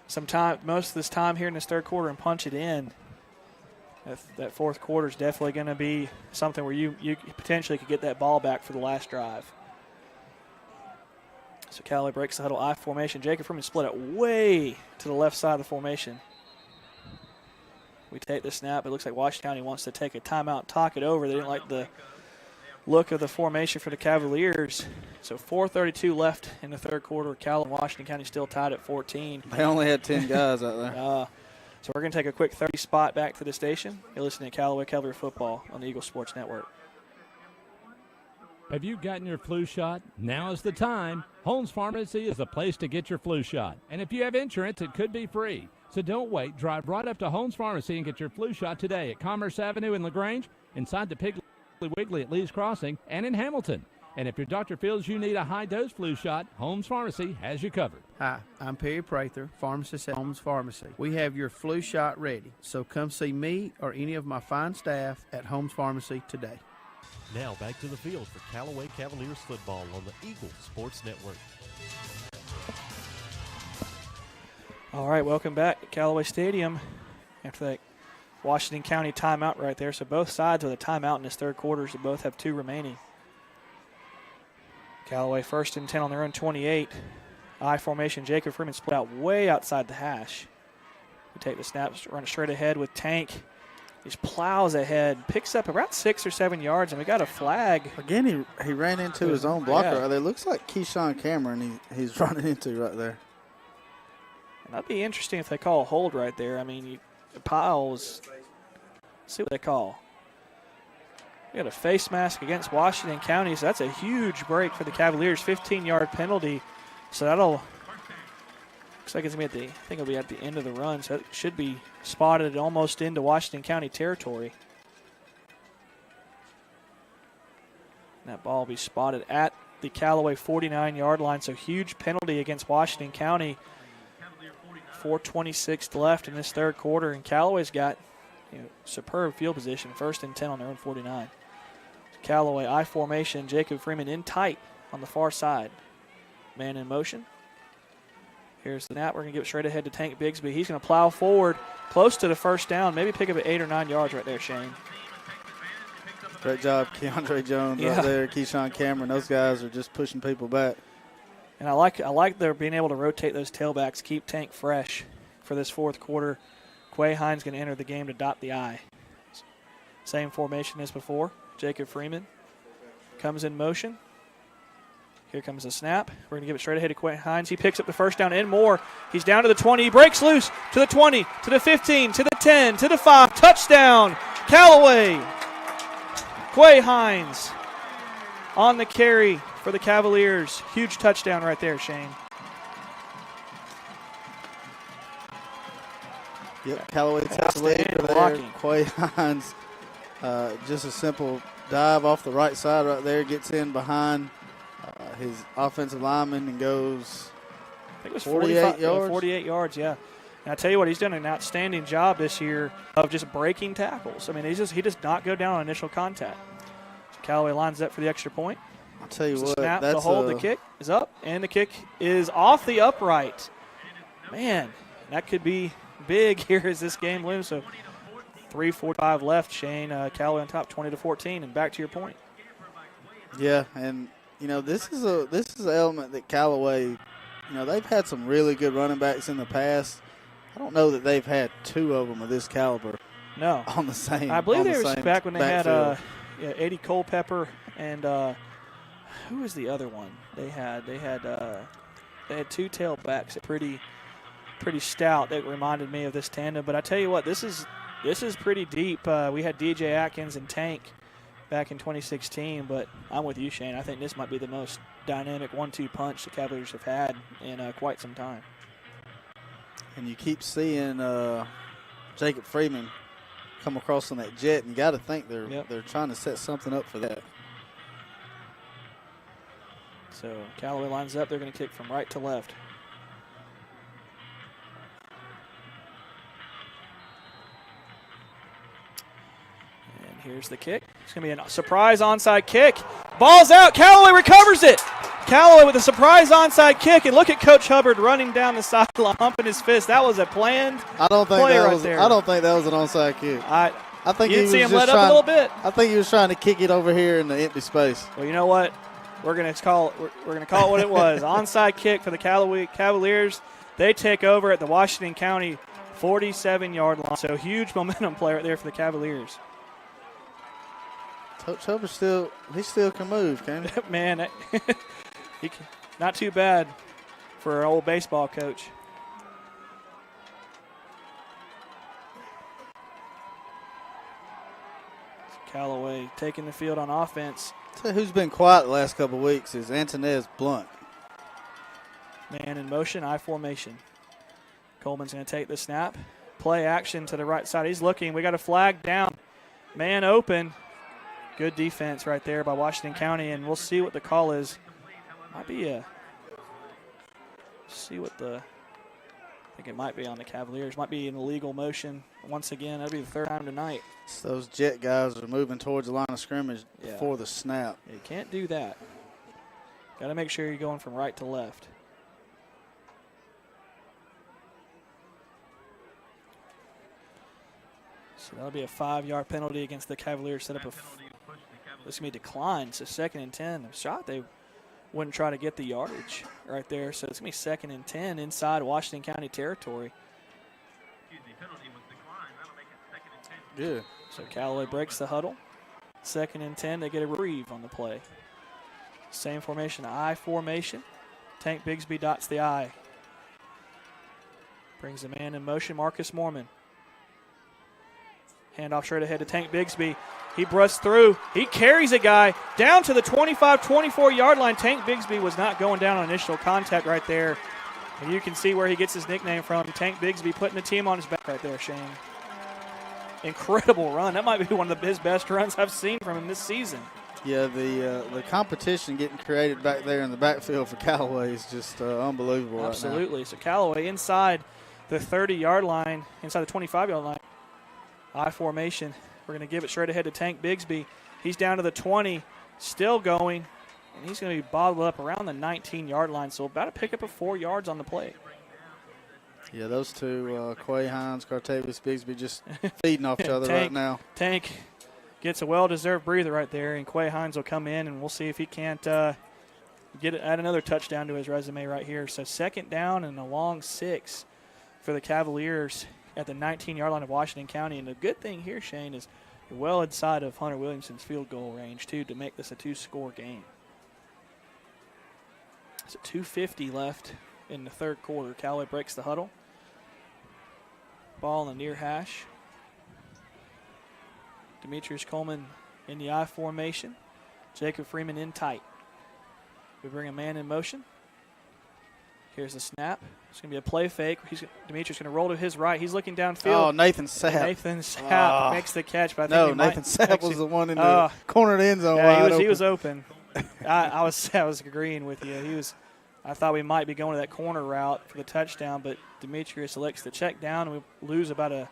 Speaker 4: some time, most of this time here in this third quarter and punch it in, that fourth quarter is definitely going to be something where you potentially could get that ball back for the last drive. So Callaway breaks the huddle I formation. Jacob Freeman split it way to the left side of the formation. We take the snap. It looks like Washington County wants to take a timeout, talk it over. They didn't like the look of the formation for the Cavaliers. So 4:32 left in the third quarter. Cal and Washington County still tied at 14.
Speaker 2: They only had 10 guys out there.
Speaker 4: So we're going to take a quick 30 spot back to the station. You're listening to Callaway Cavalier football on the Eagle Sports Network.
Speaker 5: Have you gotten your flu shot? Now is the time. Holmes Pharmacy is the place to get your flu shot. And if you have insurance, it could be free. So don't wait. Drive right up to Holmes Pharmacy and get your flu shot today at Commerce Avenue in LaGrange, inside the Piggly Wiggly at Lee's Crossing, and in Hamilton. And if your doctor feels you need a high-dose flu shot, Holmes Pharmacy has you covered.
Speaker 11: Hi, I'm Perry Prather, pharmacist at Holmes Pharmacy. We have your flu shot ready, so come see me or any of my fine staff at Holmes Pharmacy today.
Speaker 3: Now back to the field for Callaway Cavaliers football on the Eagle Sports Network.
Speaker 4: All right, welcome back to Callaway Stadium after that Washington County timeout right there. So both sides with a timeout in this third quarter. So both have 2 remaining. Callaway 1st and 10 on their own 28. I formation. Jacob Freeman split out way outside the hash. We take the snaps, run straight ahead with Tank. He just plows ahead, picks up about 6 or 7 yards, and we got a flag.
Speaker 2: Again, he ran into his own blocker right there. Looks like Keyshawn Cameron he's running into right there.
Speaker 4: And that'd be interesting if they call a hold right there. I mean, Piles, see what they call. We got a face mask against Washington County, so that's a huge break for the Cavaliers. 15-yard penalty, so that'll looks like it's gonna be I think it'll be at the end of the run, so it should be spotted almost into Washington County territory. And that ball will be spotted at the Callaway 49-yard line, so huge penalty against Washington County. 4:26 left in this third quarter, and Callaway's got superb field position, 1st and 10 on their own 49. Callaway I formation, Jacob Freeman in tight on the far side. Man in motion. Here's the snap. We're going to give it straight ahead to Tank Bigsby. He's going to plow forward close to the first down, maybe pick up at 8 or 9 yards right there, Shane.
Speaker 2: Great job, Keandre Jones right there, Keyshawn Cameron. Those guys are just pushing people back.
Speaker 4: And I like their being able to rotate those tailbacks, keep Tank fresh for this fourth quarter. Quay Hines going to enter the game to dot the I. Same formation as before. Jacob Freeman comes in motion. Here comes the snap. We're going to give it straight ahead to Quay Hines. He picks up the first down and more. He's down to the 20. He breaks loose to the 20, to the 15, to the 10, to the 5. Touchdown, Callaway. Quay Hines on the carry for the Cavaliers. Huge touchdown right there, Shane.
Speaker 2: Yep, Callaway takes the lead for there. Quay Hines, just a simple dive off the right side right there, gets in behind his offensive lineman and goes,
Speaker 4: I think it was
Speaker 2: 48 yards.
Speaker 4: 48 yards, yeah. And I tell you what, he's done an outstanding job this year of just breaking tackles. I mean, he does not go down on initial contact. So Callaway lines up for the extra point.
Speaker 2: I'll tell you what,
Speaker 4: snap,
Speaker 2: that's
Speaker 4: the hold, the kick is up, and the kick is off the upright. Man, that could be big here as this game looms. So 3:45 left, Shane. Callaway on top, 20-14, and back to your point.
Speaker 2: Yeah, and this is an element that Callaway, they've had some really good running backs in the past. I don't know that they've had 2 of them of this caliber.
Speaker 4: No,
Speaker 2: on the same.
Speaker 4: I believe they were back when they
Speaker 2: backfield.
Speaker 4: had Eddie Culpepper and who was the other one? They had 2 tailbacks that pretty stout. That reminded me of this tandem. But I tell you what, this is pretty deep. We had DJ Atkins and Tank back in 2016, but I'm with you, Shane. I think this might be the most dynamic 1-2 punch the Cavaliers have had in quite some time.
Speaker 2: And you keep seeing Jacob Freeman come across on that jet, and you got to think they're trying to set something up for that.
Speaker 4: So Callaway lines up. They're going to kick from right to left. Here's the kick. It's going to be a surprise onside kick. Ball's out. Callaway recovers it. Callaway with a surprise onside kick, and look at Coach Hubbard running down the sideline, humping his fist. That was a planned play right there.
Speaker 2: I don't think that was an onside kick. I think
Speaker 4: you
Speaker 2: he
Speaker 4: didn't see
Speaker 2: was
Speaker 4: him
Speaker 2: just
Speaker 4: let up a little bit.
Speaker 2: I think he was trying to kick it over here in the empty space.
Speaker 4: Well, you know what? We're going to call it what it was. Onside kick for the Callaway Cavaliers. They take over at the Washington County 47-yard line. So huge momentum play right there for the Cavaliers.
Speaker 2: Coach Hubbard still can move, can't he?
Speaker 4: Man, not too bad for an old baseball coach. Callaway taking the field on offense.
Speaker 2: So who's been quiet the last couple of weeks is Antonez Blunt.
Speaker 4: Man in motion, I formation. Coleman's going to take the snap. Play action to the right side. He's looking. We got a flag down. Man open. Good defense right there by Washington County, and we'll see what the call is. Might be I think it might be on the Cavaliers. Might be an illegal motion once again. That'll be the third time tonight.
Speaker 2: So those jet guys are moving towards the line of scrimmage before the snap.
Speaker 4: Yeah, you can't do that. Got to make sure you're going from right to left. So that'll be a 5-yard penalty against the Cavaliers. This is going to be declined. So 2nd and 10. A shot they wouldn't try to get the yardage right there. So it's going to be 2nd and 10 inside Washington County territory.
Speaker 2: Good.
Speaker 4: So Callaway breaks the huddle. 2nd and 10. They get a reprieve on the play. Same formation, I formation. Tank Bigsby dots the I. Brings the man in motion, Marcus Mormon. Handoff straight ahead to Tank Bigsby. He busts through. He carries a guy down to the 25, 24-yard line. Tank Bigsby was not going down on initial contact right there. And you can see where he gets his nickname from. Tank Bigsby putting the team on his back right there, Shane. Incredible run. That might be one of his best runs I've seen from him this season.
Speaker 2: Yeah, the competition getting created back there in the backfield for Callaway is just unbelievable.
Speaker 4: Absolutely.
Speaker 2: Right now.
Speaker 4: So Callaway inside the 30-yard line, inside the 25-yard line. I formation. We're going to give it straight ahead to Tank Bigsby. He's down to the 20, still going, and he's going to be bottled up around the 19-yard line. So about to pick up 4 yards on the play.
Speaker 2: Yeah, those two, Quay Hines, Cartavius Bigsby, just feeding off each other right now.
Speaker 4: Tank gets a well-deserved breather right there, and Quay Hines will come in, and we'll see if he can't add another touchdown to his resume right here. So 2nd down and a long 6 for the Cavaliers at the 19-yard line of Washington County. And the good thing here, Shane, is you're well inside of Hunter Williamson's field goal range, too, to make this a 2-score game. So 2:50 left in the third quarter. Callaway breaks the huddle. Ball in the near hash. Demetrius Coleman in the I formation. Jacob Freeman in tight. We bring a man in motion. Here's the snap. It's going to be a play fake. Demetrius going to roll to his right. He's looking downfield.
Speaker 2: Oh, Nathan Sapp.
Speaker 4: Nathan Sapp makes the catch. But I think
Speaker 2: Nathan Sapp was the one in the corner of the end zone.
Speaker 4: Yeah, he was open. I was agreeing with you. I thought we might be going to that corner route for the touchdown, but Demetrius elects to check down, and we lose about a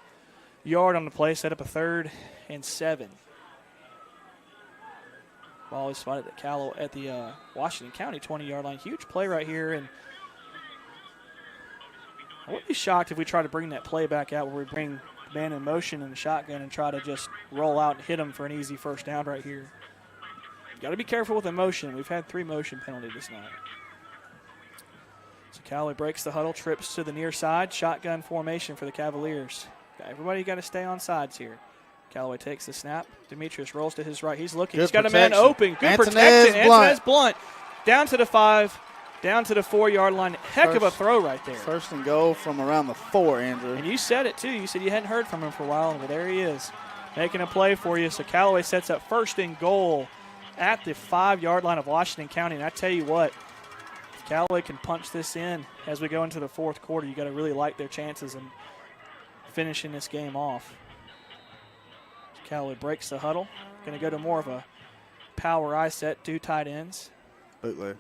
Speaker 4: yard on the play, set up a 3rd and 7. Ball is spotted at the Washington County 20-yard line. Huge play right here, and I wouldn't be shocked if we try to bring that play back out where we bring the man in motion and the shotgun and try to just roll out and hit him for an easy first down right here. Got to be careful with the motion. We've had 3 motion penalties this night. So Callaway breaks the huddle, trips to the near side. Shotgun formation for the Cavaliers. Everybody got to stay on sides here. Callaway takes the snap. Demetrius rolls to his right. He's looking. He's got a man open. Good protection. Antonez Blunt down to the 5, down to the 4-yard line. Heck of a throw right there.
Speaker 2: 1st and goal from around the 4, Andrew.
Speaker 4: And you said it, too. You said you hadn't heard from him for a while. Well, there he is, making a play for you. So Callaway sets up 1st and goal at the 5-yard line of Washington County. And I tell you what, if Callaway can punch this in as we go into the 4th quarter, you got to really like their chances in finishing this game off. Callaway breaks the huddle. Going to go to more of a power I set, 2 tight ends.
Speaker 2: Bootleg.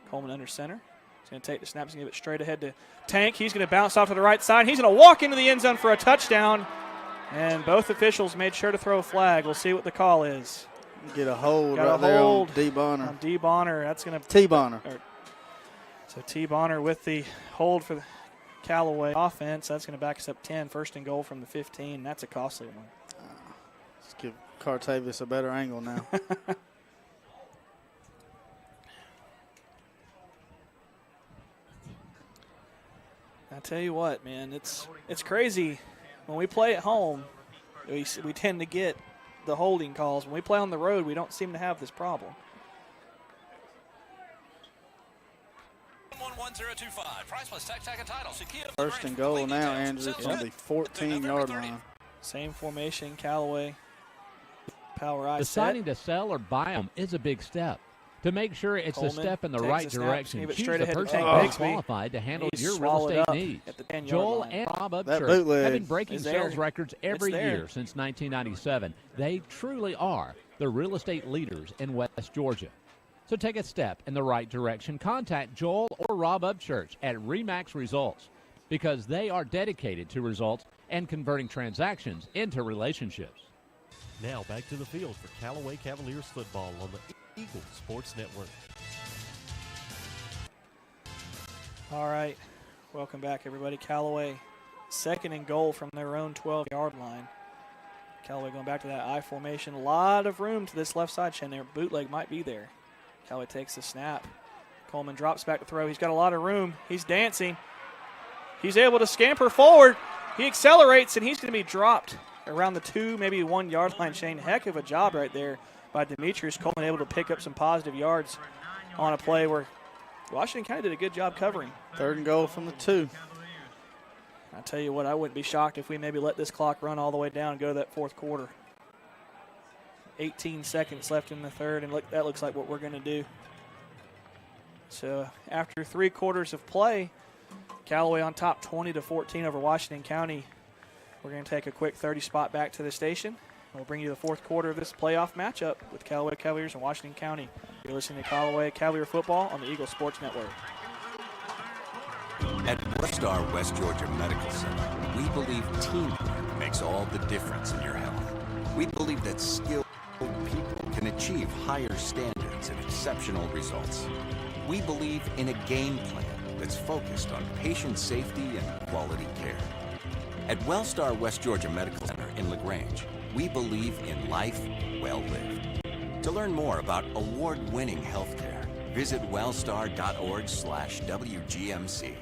Speaker 4: Coleman under center. He's going to take the snap. He's going to give it straight ahead to Tank. He's going to bounce off to the right side. He's going to walk into the end zone for a touchdown. And both officials made sure to throw a flag. We'll see what the call is.
Speaker 2: Get a hold
Speaker 4: Got
Speaker 2: right
Speaker 4: a
Speaker 2: there
Speaker 4: hold
Speaker 2: on D. Bonner.
Speaker 4: On D. Bonner. That's going to
Speaker 2: T. Bonner.
Speaker 4: So T. Bonner with the hold for the Callaway offense. That's going to back us up 10. First and goal from the 15. That's a costly one.
Speaker 2: Let's give Cartavius a better angle now.
Speaker 4: I tell you what, man, it's crazy. When we play at home, we tend to get the holding calls. When we play on the road, we don't seem to have this problem.
Speaker 8: 11025. Price plus tax, tag, and title.
Speaker 2: First and goal now, Andrew, from the 14-yard line.
Speaker 4: Same formation, Callaway. Power eye
Speaker 5: Deciding to sell or buy them is a big step. To make sure it's
Speaker 4: Coleman
Speaker 5: a step in the
Speaker 4: takes
Speaker 5: right
Speaker 4: the snap,
Speaker 5: direction,
Speaker 4: gave it
Speaker 5: choose
Speaker 4: straight
Speaker 5: the
Speaker 4: ahead to
Speaker 5: person
Speaker 4: Tank
Speaker 5: best
Speaker 4: Bixby.
Speaker 5: qualified to handle
Speaker 4: He's
Speaker 5: your real
Speaker 4: swallowed
Speaker 5: estate
Speaker 4: up
Speaker 5: needs.
Speaker 4: at the 10-yard
Speaker 5: Joel
Speaker 4: line.
Speaker 5: and Rob
Speaker 2: That
Speaker 5: Upchurch
Speaker 2: bootleg
Speaker 5: have been breaking
Speaker 4: is
Speaker 5: sales
Speaker 4: there.
Speaker 5: records every
Speaker 4: It's there.
Speaker 5: year since 1997. They truly are the real estate leaders in West Georgia. So take a step in the right direction. Contact Joel or Rob Upchurch at RE/MAX Results because they are dedicated to results and converting transactions into relationships.
Speaker 3: Now back to the field for Callaway Cavaliers football on the Eagle Sports Network.
Speaker 4: All right. Welcome back, everybody. Callaway, second and goal from their own 12-yard line. Callaway going back to that I formation. A lot of room to this left side. Shane, their bootleg might be there. Callaway takes the snap. Coleman drops back to throw. He's got a lot of room. He's dancing. He's able to scamper forward. He accelerates, and he's going to be dropped around the 2, maybe 1 yard line. Shane, heck of a job right there by Demetrius Coleman, able to pick up some positive yards on a play where Washington County did a good job covering.
Speaker 2: Third and goal from the 2.
Speaker 4: I tell you what, I wouldn't be shocked if we maybe let this clock run all the way down and go to that fourth quarter. 18 seconds left in the third, and that looks like what we're going to do. So after 3 quarters of play, Callaway on top 20-14 over Washington County. We're going to take a quick 30 spot back to the station. We'll bring you the fourth quarter of this playoff matchup with Callaway Cavaliers and Washington County. You're listening to Callaway Cavalier football on the Eagle Sports Network.
Speaker 16: At Westar West Georgia Medical Center, we believe teamwork makes all the difference in your health. We believe that skilled people can achieve higher standards and exceptional results. We believe in a game plan that's focused on patient safety and quality care. At Wellstar West Georgia Medical Center in LaGrange, we believe in life well lived. To learn more about award-winning healthcare, visit wellstar.org/WGMC.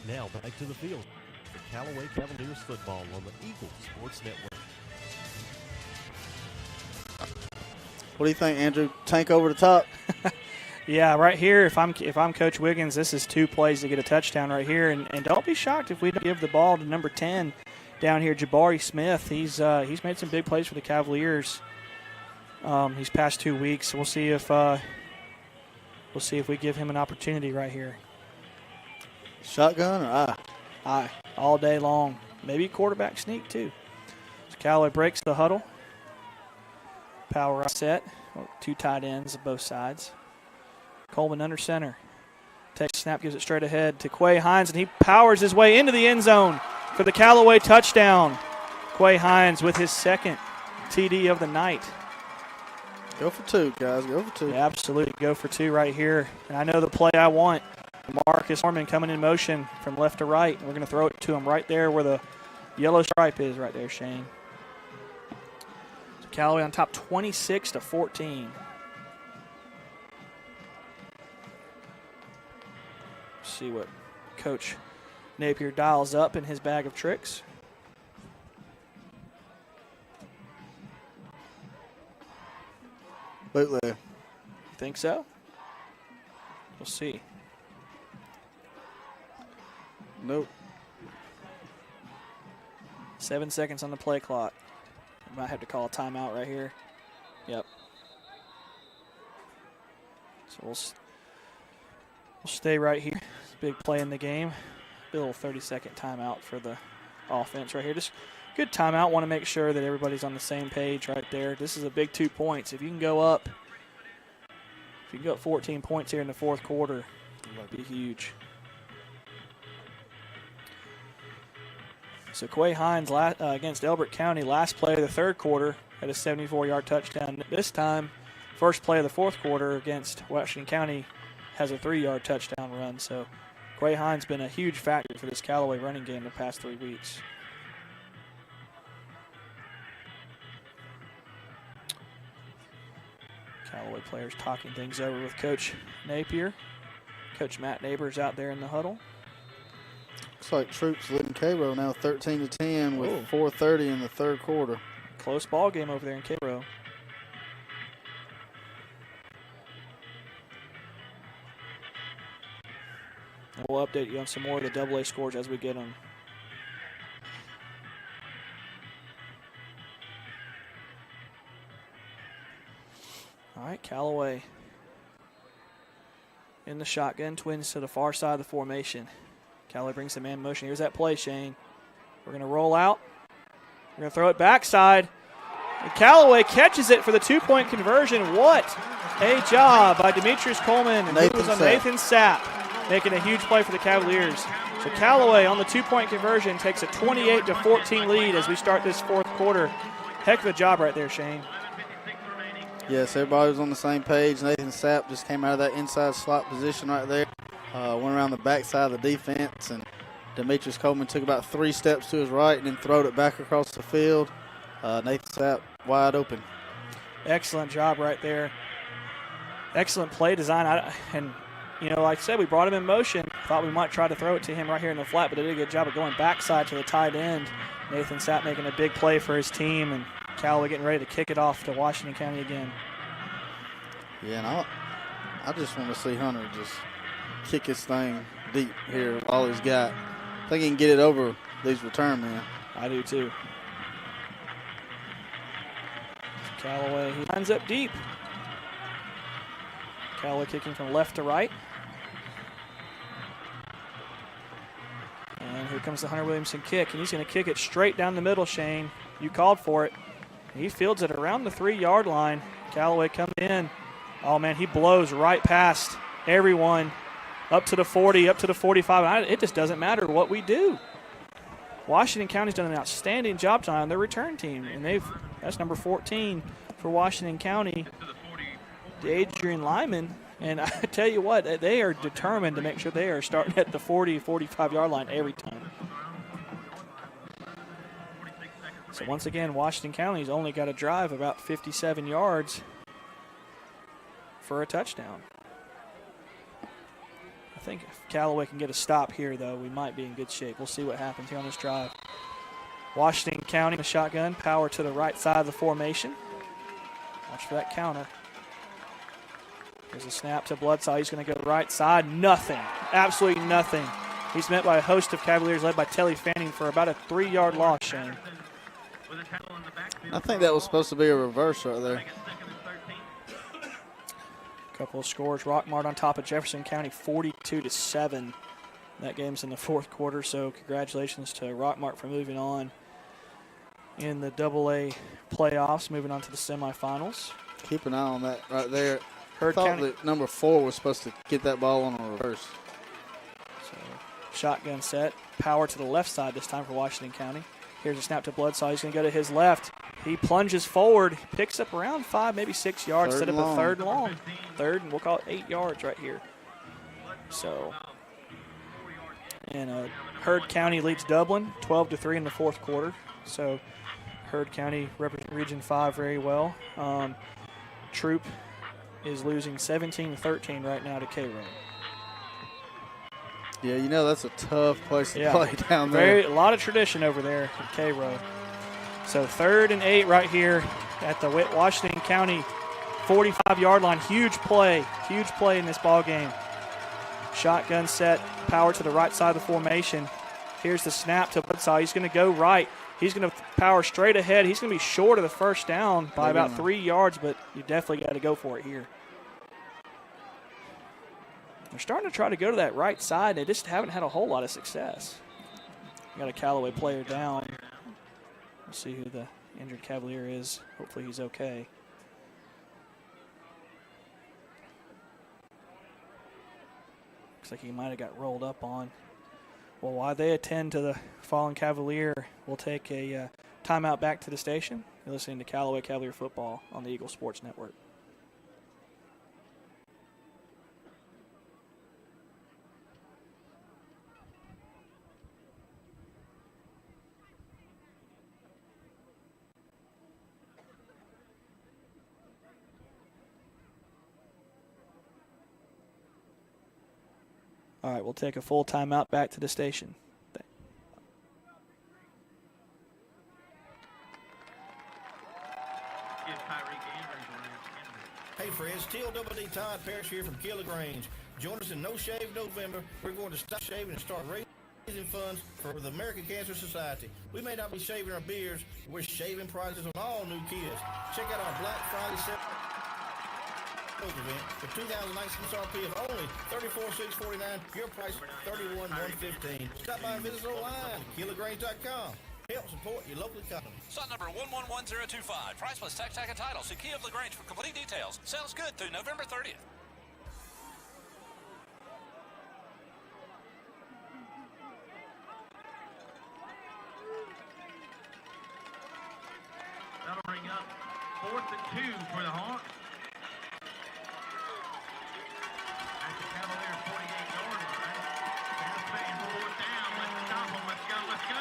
Speaker 3: Now back to the field for Callaway Cavaliers football on the Eagle Sports Network.
Speaker 2: What do you think, Andrew? Tank over the top?
Speaker 4: Yeah, right here, if I'm Coach Wiggins, this is 2 plays to get a touchdown right here. And don't be shocked if we don't give the ball to number 10 down here, Jabari Smith. He's made some big plays for the Cavaliers these past 2 weeks. We'll see if we give him an opportunity right here.
Speaker 2: Shotgun or eye?
Speaker 4: Eye, all day long. Maybe quarterback sneak too. So Callaway breaks the huddle. Power set. 2 tight ends of both sides. Coleman under center. Takes snap, gives it straight ahead to Quay Hines, and he powers his way into the end zone for the Callaway touchdown. Quay Hines with his second TD of the night.
Speaker 2: Go for 2, guys. Go for 2.
Speaker 4: Yeah, absolutely. Go for 2 right here. And I know the play I want. Marcus Norman coming in motion from left to right. We're going to throw it to him right there where the yellow stripe is right there, Shane. So Callaway on top 26-14. See what Coach Napier dials up in his bag of tricks.
Speaker 2: Bootleg.
Speaker 4: You think so? We'll see.
Speaker 2: Nope.
Speaker 4: 7 seconds on the play clock. Might have to call a timeout right here. Yep. So we'll stay right here. It's a big play in the game. Be a little 30-second timeout for the offense right here. Just good timeout. Want to make sure that everybody's on the same page right there. This is a big 2 points. If you can go up 14 points here in the fourth quarter, it'd be huge. So Quay Hines against Elbert County, last play of the third quarter, had a 74-yard touchdown. This time, first play of the fourth quarter against Washington County has a 3-yard touchdown run. So Quay Hines been a huge factor for this Callaway running game the past 3 weeks. Callaway players talking things over with Coach Napier. Coach Matt Neighbors out there in the huddle.
Speaker 2: Looks like Troops leading Cairo now 13-10 with 4:30 in the third quarter.
Speaker 4: Close ball game over there in Cairo. We'll update you on some more of the AA scores as we get them. All right, Callaway in the shotgun, twins to the far side of the formation. Callaway brings the man motion. Here's that play, Shane. We're going to roll out. We're going to throw it backside. And Callaway catches it for the 2-point conversion. What a job by Demetrius Coleman. And it was on Nathan Sapp, making a huge play for the Cavaliers. So Callaway on the 2-point conversion takes a 28-14 lead as we start this fourth quarter. Heck of a job right there, Shane.
Speaker 2: Yes, everybody was on the same page. Nathan Sapp just came out of that inside slot position right there. Went around the backside of the defense, and Demetrius Coleman took about 3 steps to his right and then throwed it back across the field. Nathan Sapp wide open.
Speaker 4: Excellent job right there. Excellent play design. And, you know, like I said, we brought him in motion. Thought we might try to throw it to him right here in the flat, but they did a good job of going backside to the tight end. Nathan Sapp making a big play for his team, and Callaway getting ready to kick it off to Washington County again.
Speaker 2: Yeah, and I just want to see Hunter just kick his thing deep here with all he's got. I think he can get it over these return men.
Speaker 4: I do too. Callaway, he lines up deep. Callaway kicking from left to right. And here comes the Hunter Williamson kick, and he's going to kick it straight down the middle, Shane. You called for it. He fields it around the 3-yard line. Callaway comes in. Oh, man, he blows right past everyone up to the 40, up to the 45. It just doesn't matter what we do. Washington County's done an outstanding job tonight on their return team, and that's number 14 for Washington County, Adrian Lyman. And I tell you what, they are determined to make sure they are starting at the 40, 45-yard line every time. So once again, Washington County's only got to drive about 57 yards for a touchdown. I think if Callaway can get a stop here, though, we might be in good shape. We'll see what happens here on this drive. Washington County, the shotgun, power to the right side of the formation. Watch for that counter. There's a snap to Bloodsaw. He's going to go right side. Nothing. Absolutely nothing. He's met by a host of Cavaliers led by Telly Fanning for about a 3-yard loss, Shane.
Speaker 2: I think that was supposed to be a reverse right there.
Speaker 4: Couple of scores. Rockmart on top of Jefferson County, 42-7. That game's in the fourth quarter, so congratulations to Rockmart for moving on in the AA playoffs, moving on to the semifinals.
Speaker 2: Keep an eye on that right there.
Speaker 4: Heard
Speaker 2: I thought
Speaker 4: County.
Speaker 2: that number 4 was supposed to get that ball on a reverse.
Speaker 4: So shotgun set. Power to the left side this time for Washington County. Here's a snap to Bloodsaw. He's going to go to his left. He plunges forward, picks up around 5, maybe 6 yards instead of a third and long. Third, and we'll call it 8 yards right here. So, and Heard County leads Dublin 12-3 in the fourth quarter. So, Heard County represent Region 5 very well. Troop is losing 17-13 right now to Cairo.
Speaker 2: Yeah, you know that's a tough place to play down there.
Speaker 4: A lot of tradition over there at Cairo. So 3rd and 8 right here at the Washington County 45-yard line. Huge play in this ball game. Shotgun set, power to the right side of the formation. Here's the snap to Bloodsaw. He's going to go right. He's going to power straight ahead. He's going to be short of the first down by about 3 yards, but you definitely got to go for it here. They're starting to try to go to that right side. They just haven't had a whole lot of success. Got a Callaway player down. We'll see who the injured Cavalier is. Hopefully he's okay. Looks like he might have got rolled up on. Well, while they attend to the fallen Cavalier, we'll take a timeout back to the station. You're listening to Callaway Cavalier football on the Eagle Sports Network. All right, we'll take a full timeout back to the station.
Speaker 7: Hey friends, Teal Double D Todd Parrish here from Keeler Grange. Join us in No Shave November. We're going to stop shaving and start raising funds for the American Cancer Society. We may not be shaving our beards, but we're shaving prices on all new kids. Check out our Black Friday sale event for 2019 MSRP of only $34,649. Your price $31,115. Stop by and visit us online at KeelerGrange.com. Help support your local economy.
Speaker 8: Slot number 111025. Price plus tax, tag, and title. See Key of LaGrange for complete details. Sounds good through November 30th.
Speaker 15: That'll bring up 4th and 2 for the Hawks. At the Cavalier 48-yard line. They're playing 4th down. Let's stop them. Let's go. Let's go.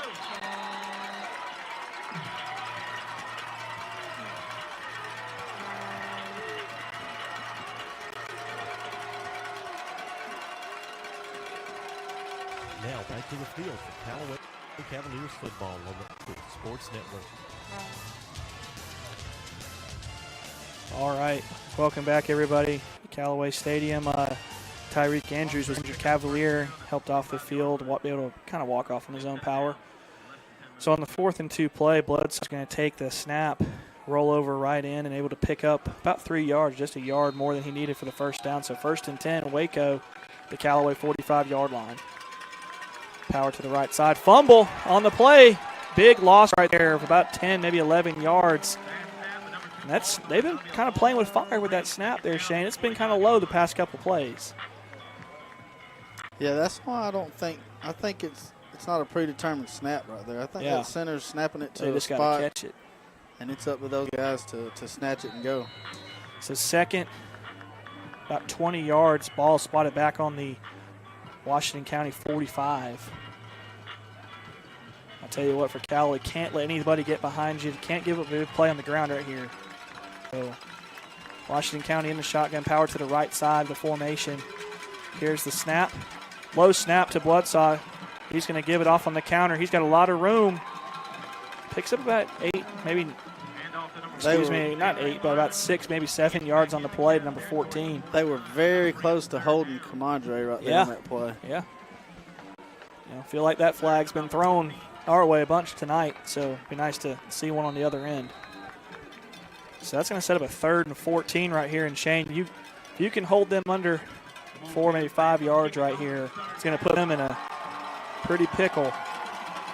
Speaker 3: Now back to the field for Callaway Cavaliers football on the Sports Network.
Speaker 4: All right, welcome back, everybody. Callaway Stadium. Tyreek Andrews was injured. Cavalier helped off the field, be able to kind of walk off on his own power. So on the 4th and 2 play, Blood's going to take the snap, roll over right in, and able to pick up about 3 yards, just a yard more than he needed for the first down. So 1st and 10, Waco, the Callaway 45-yard line. Power to the right side. Fumble on the play. Big loss right there of about 10, maybe 11 yards. And they've been kind of playing with fire with that snap there, Shane. It's been kind of low the past couple plays.
Speaker 2: Yeah, that's why I think it's not a predetermined snap right there. I think that center's snapping it to
Speaker 4: they
Speaker 2: a
Speaker 4: just
Speaker 2: spot.
Speaker 4: got to catch it.
Speaker 2: And it's up to those guys to snatch it and go.
Speaker 4: So 2nd, about 20 yards. Ball spotted back on the Washington County 45. I'll tell you what, for Callaway, can't let anybody get behind you. Can't give up a good play on the ground right here. So Washington County in the shotgun, power to the right side of the formation. Here's the snap. Low snap to Bloodsaw. He's going to give it off on the counter. He's got a lot of room. Picks up about 8, maybe, not 8, but about 6, maybe 7 yards on the play to number 14.
Speaker 2: They were very close to holding Commandre right there on that play.
Speaker 4: Yeah. I feel like that flag's been thrown our way a bunch tonight, so it'd be nice to see one on the other end. So that's going to set up a 3rd and 14 right here. And Shane, you can hold them under 4, maybe 5 yards right here. It's going to put them in a pretty pickle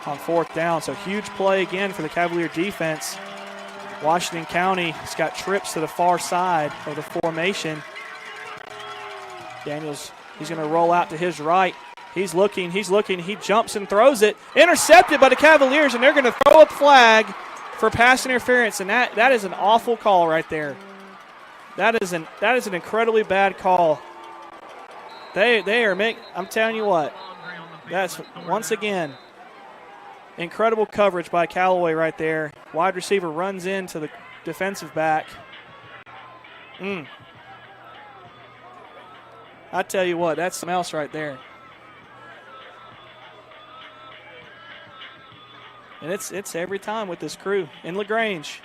Speaker 4: on 4th down. So huge play again for the Cavalier defense. Washington County has got trips to the far side of the formation. Daniels, he's going to roll out to his right. He's looking, he jumps and throws it. Intercepted by the Cavaliers, and they're going to throw a flag for pass interference, and that is an awful call right there. That is an incredibly bad call. They are making, I'm telling you what, that's once again incredible coverage by Callaway right there. Wide receiver runs into the defensive back. I tell you what, that's something else right there. And it's every time with this crew in LaGrange,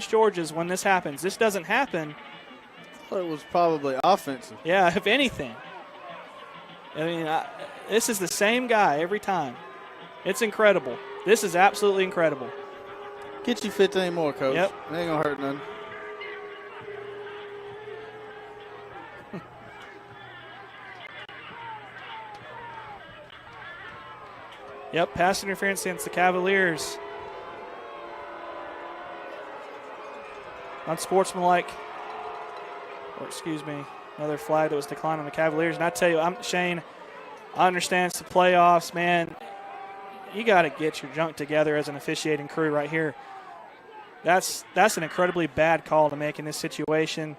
Speaker 4: Georgia is when this happens. This doesn't happen.
Speaker 2: I thought it was probably offensive.
Speaker 4: Yeah, if anything. I mean, this is the same guy every time. It's incredible. This is absolutely incredible.
Speaker 2: Get you 15 more, Coach.
Speaker 4: Yep.
Speaker 2: It ain't going to hurt none.
Speaker 4: Yep, pass interference against the Cavaliers. Unsportsmanlike, or excuse me, another flag that was declined on the Cavaliers. And I tell you, Shane, I understand it's the playoffs, man. You got to get your junk together as an officiating crew right here. That's an incredibly bad call to make in this situation.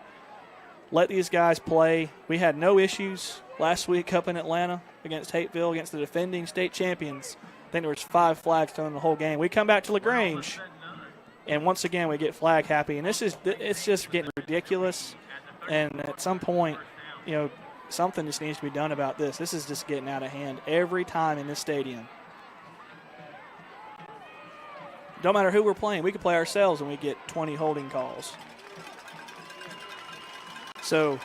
Speaker 4: Let these guys play. We had no issues last week up in Atlanta against Hateville, against the defending state champions. I think there was 5 flags thrown the whole game. We come back to LaGrange, and once again we get flag happy. And it's just getting ridiculous. And at some point, something just needs to be done about this. This is just getting out of hand every time in this stadium. Don't matter who we're playing. We can play ourselves and we get 20 holding calls. So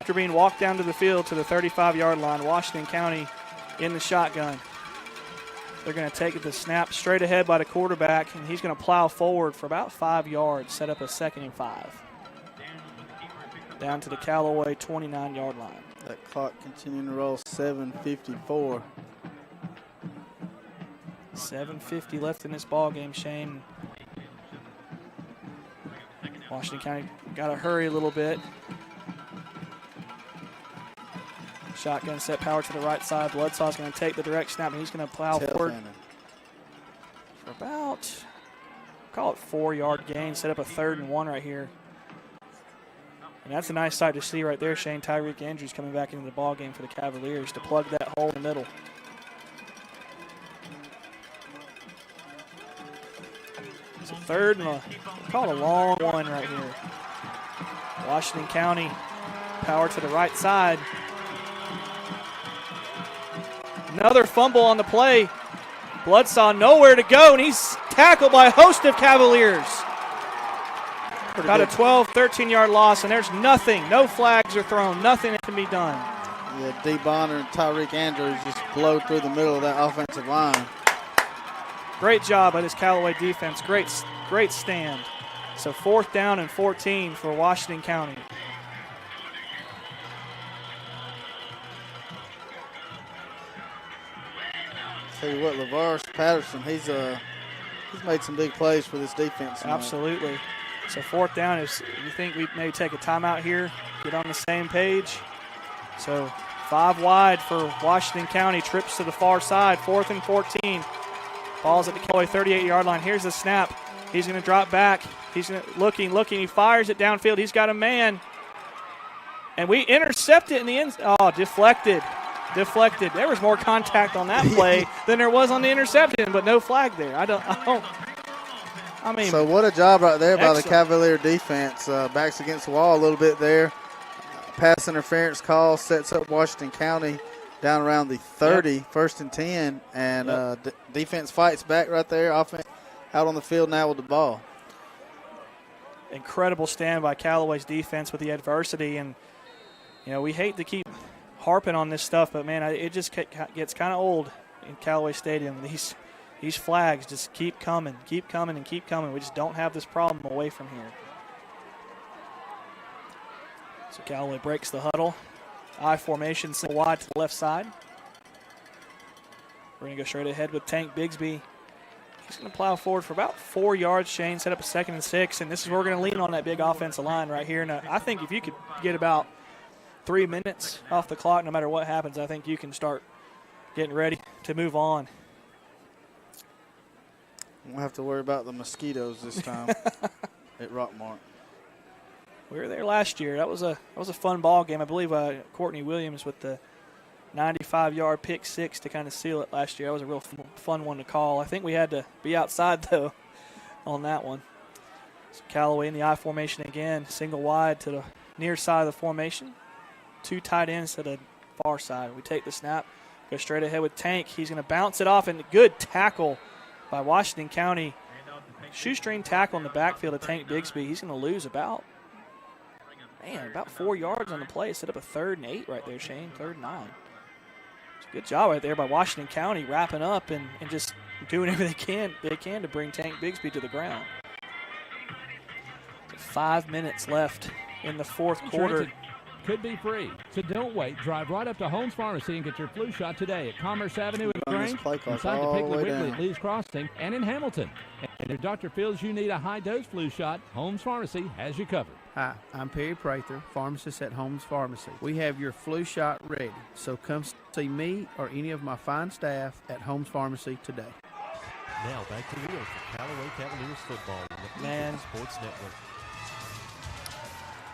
Speaker 4: after being walked down to the field to the 35-yard line, Washington County in the shotgun. They're going to take the snap straight ahead by the quarterback, and he's going to plow forward for about 5 yards, set up a 2nd and 5. Down to the Callaway 29-yard line.
Speaker 2: That clock continuing to roll, 7:54.
Speaker 4: 7:50 left in this ball game, Shane. Washington County got to hurry a little bit. Shotgun set, power to the right side. Bloodsaw's going to take the direct snap, and he's going to plow forward for about, call it 4-yard gain. Set up a 3rd and 1 right here. And that's a nice sight to see right there, Shane. Tyreek Andrews coming back into the ball game for the Cavaliers to plug that hole in the middle. It's a 3rd and call it a long one right here. Washington County, power to the right side. Another fumble on the play. Bloodsaw nowhere to go, and he's tackled by a host of Cavaliers. About a 12, 13-yard loss, and there's nothing. No flags are thrown. Nothing that can be done.
Speaker 2: Yeah, D. Bonner and Tyreek Andrews just blowed through the middle of that offensive line.
Speaker 4: Great job by this Callaway defense. Great stand. So 4th down and 14 for Washington County.
Speaker 2: Tell you what, LeVar Patterson, he's made some big plays for this defense tonight.
Speaker 4: Absolutely. So 4th down is, you think we maybe take a timeout here, get on the same page. So 5 wide for Washington County, trips to the far side, 4th and 14. Ball's at the Callaway 38-yard line. Here's the snap. He's going to drop back. He's looking. He fires it downfield. He's got a man. And we intercept it in the end. Oh, deflected. There was more contact on that play than there was on the interception, but no flag there.
Speaker 2: So what a job right there by the
Speaker 4: excellent.
Speaker 2: Cavalier defense. Backs against the wall a little bit there. Pass interference call sets up Washington County down around the 30,
Speaker 4: Yep.
Speaker 2: 1st and 10, and defense fights back right there. Offense out on the field now with the ball.
Speaker 4: Incredible stand by Callaway's defense with the adversity, and we hate to keep harping on this stuff, but man, it just gets kind of old in Callaway Stadium. These flags just keep coming. We just don't have this problem away from here. So Callaway breaks the huddle. I formation, single wide to the left side. We're going to go straight ahead with Tank Bigsby. He's going to plow forward for about 4 yards, Shane, set up a 2nd and 6, and this is where we're going to lean on that big offensive line right here. And I think if you could get about 3 minutes off the clock, no matter what happens, I think you can start getting ready to move on.
Speaker 2: Won't have to worry about the mosquitoes this time at Rockmart.
Speaker 4: We were there last year. That was a fun ball game. I believe Courtney Williams with the 95-yard pick 6 to kind of seal it last year. That was a real fun one to call. I think we had to be outside, though, on that one. So Callaway in the I formation again. Single wide to the near side of the formation. 2 tight ends to the far side. We take the snap, go straight ahead with Tank. He's going to bounce it off, and good tackle by Washington County. Shoestring tackle in the backfield of Tank Bigsby. He's going to lose about 4 yards on the play. Set up a 3rd and 8 right there, Shane. 3rd and 9. It's a good job right there by Washington County wrapping up and just doing everything they can to bring Tank Bigsby to the ground. 5 minutes left in the 4th quarter.
Speaker 5: could be free. So don't wait. Drive right up to Holmes Pharmacy and get your flu shot today at Commerce Avenue in
Speaker 2: Run this
Speaker 5: Grange,
Speaker 2: play clock
Speaker 5: inside the
Speaker 2: all the
Speaker 5: Piggly
Speaker 2: way
Speaker 5: Wiggly
Speaker 2: down.
Speaker 5: at Lee's Crossing, and in Hamilton. And if your doctor feels you need a high-dose flu shot, Holmes Pharmacy has you covered.
Speaker 11: Hi, I'm Perry Prather, pharmacist at Holmes Pharmacy. We have your flu shot ready, so come see me or any of my fine staff at Holmes Pharmacy today.
Speaker 3: Now back to the field for Callaway Cavaliers football on the Eagle Sports Network.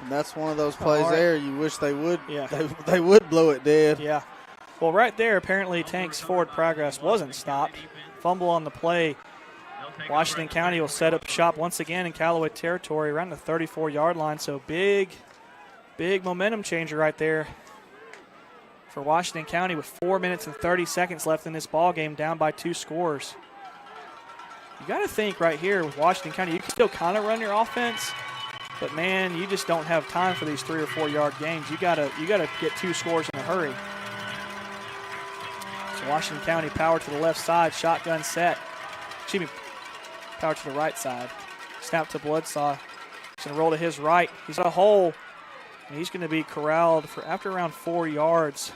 Speaker 2: And that's one of those plays there you wish they would.
Speaker 4: Yeah.
Speaker 2: They would blow it dead.
Speaker 4: Yeah. Well, right there, apparently Tank's forward progress wasn't stopped. Fumble on the play. Washington County will set up shop once again in Callaway territory around the 34-yard line. So big momentum changer right there for Washington County with 4 minutes and 30 seconds left in this ball game, down by 2 scores. You got to think right here with Washington County, you can still kind of run your offense, but man, you just don't have time for these 3 or 4 yard games. You gotta get 2 scores in a hurry. So Washington County power to the left side, shotgun set. Excuse me, power to the right side. Snap to Bloodsaw. He's gonna roll to his right. He's got a hole, and he's gonna be corralled for after around 4 yards.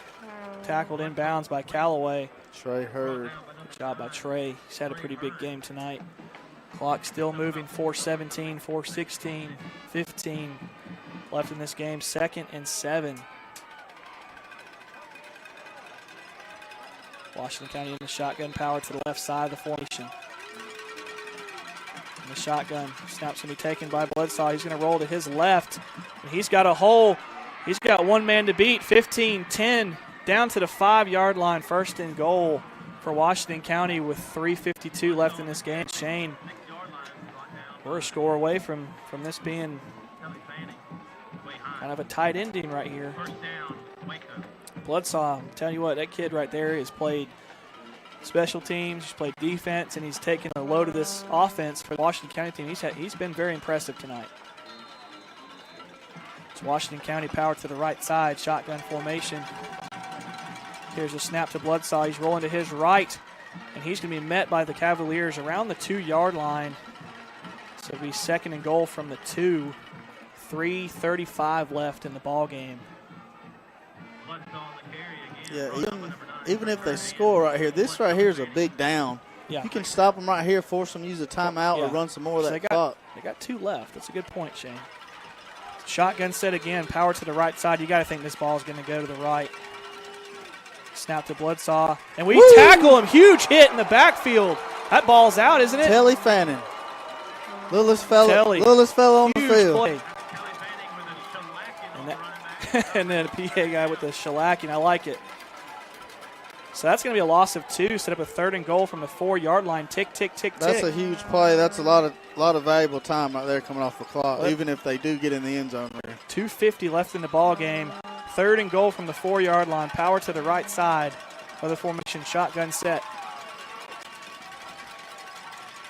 Speaker 4: Tackled inbounds by Callaway.
Speaker 2: Trey Hurd.
Speaker 4: Good job by Trey. He's had a pretty big game tonight. Clock still moving, 4:17, 4:16, 15 left in this game. 2nd and 7. Washington County in the shotgun, power to the left side of the formation. In the shotgun, snap's going to be taken by Bloodsaw. He's going to roll to his left, and he's got a hole. He's got one man to beat, 15-10, down to the 5-yard line, 1st and goal for Washington County with 3:52 left in this game. Shane, we're a score away from this being kind of a tight ending right here. Bloodsaw, I'm telling you what, that kid right there has played special teams, he's played defense, and he's taken a load of this offense for the Washington County team. He's been very impressive tonight. It's Washington County power to the right side, shotgun formation. Here's a snap to Bloodsaw. He's rolling to his right, and he's going to be met by the Cavaliers around the 2-yard line. So it'll be 2nd and goal from the 2. 3:35 left in the ball game.
Speaker 2: Yeah, even if they score right here, this right here is a big down.
Speaker 4: Yeah.
Speaker 2: You can stop them right here, force them to use a timeout, or run some more of that clock.
Speaker 4: They got 2 left. That's a good point, Shane. Shotgun set again, power to the right side. You got to think this ball is going to go to the right. Snap to Bloodsaw, and we tackle him. Huge hit in the backfield. That ball's out, isn't it?
Speaker 2: Telly Fannin. Littlest fella on the field.
Speaker 4: Play. And then a PA guy with the shellacking. I like it. So that's going to be a loss of 2. Set up a 3rd and goal from the 4-yard line. Tick, tick, tick, tick.
Speaker 2: That's a huge play. That's a lot of valuable time right there coming off the clock, even if they do get in the end zone there.
Speaker 4: 2:50 left in the ball game. 3rd and goal from the 4-yard line. Power to the right side of the formation. Shotgun set.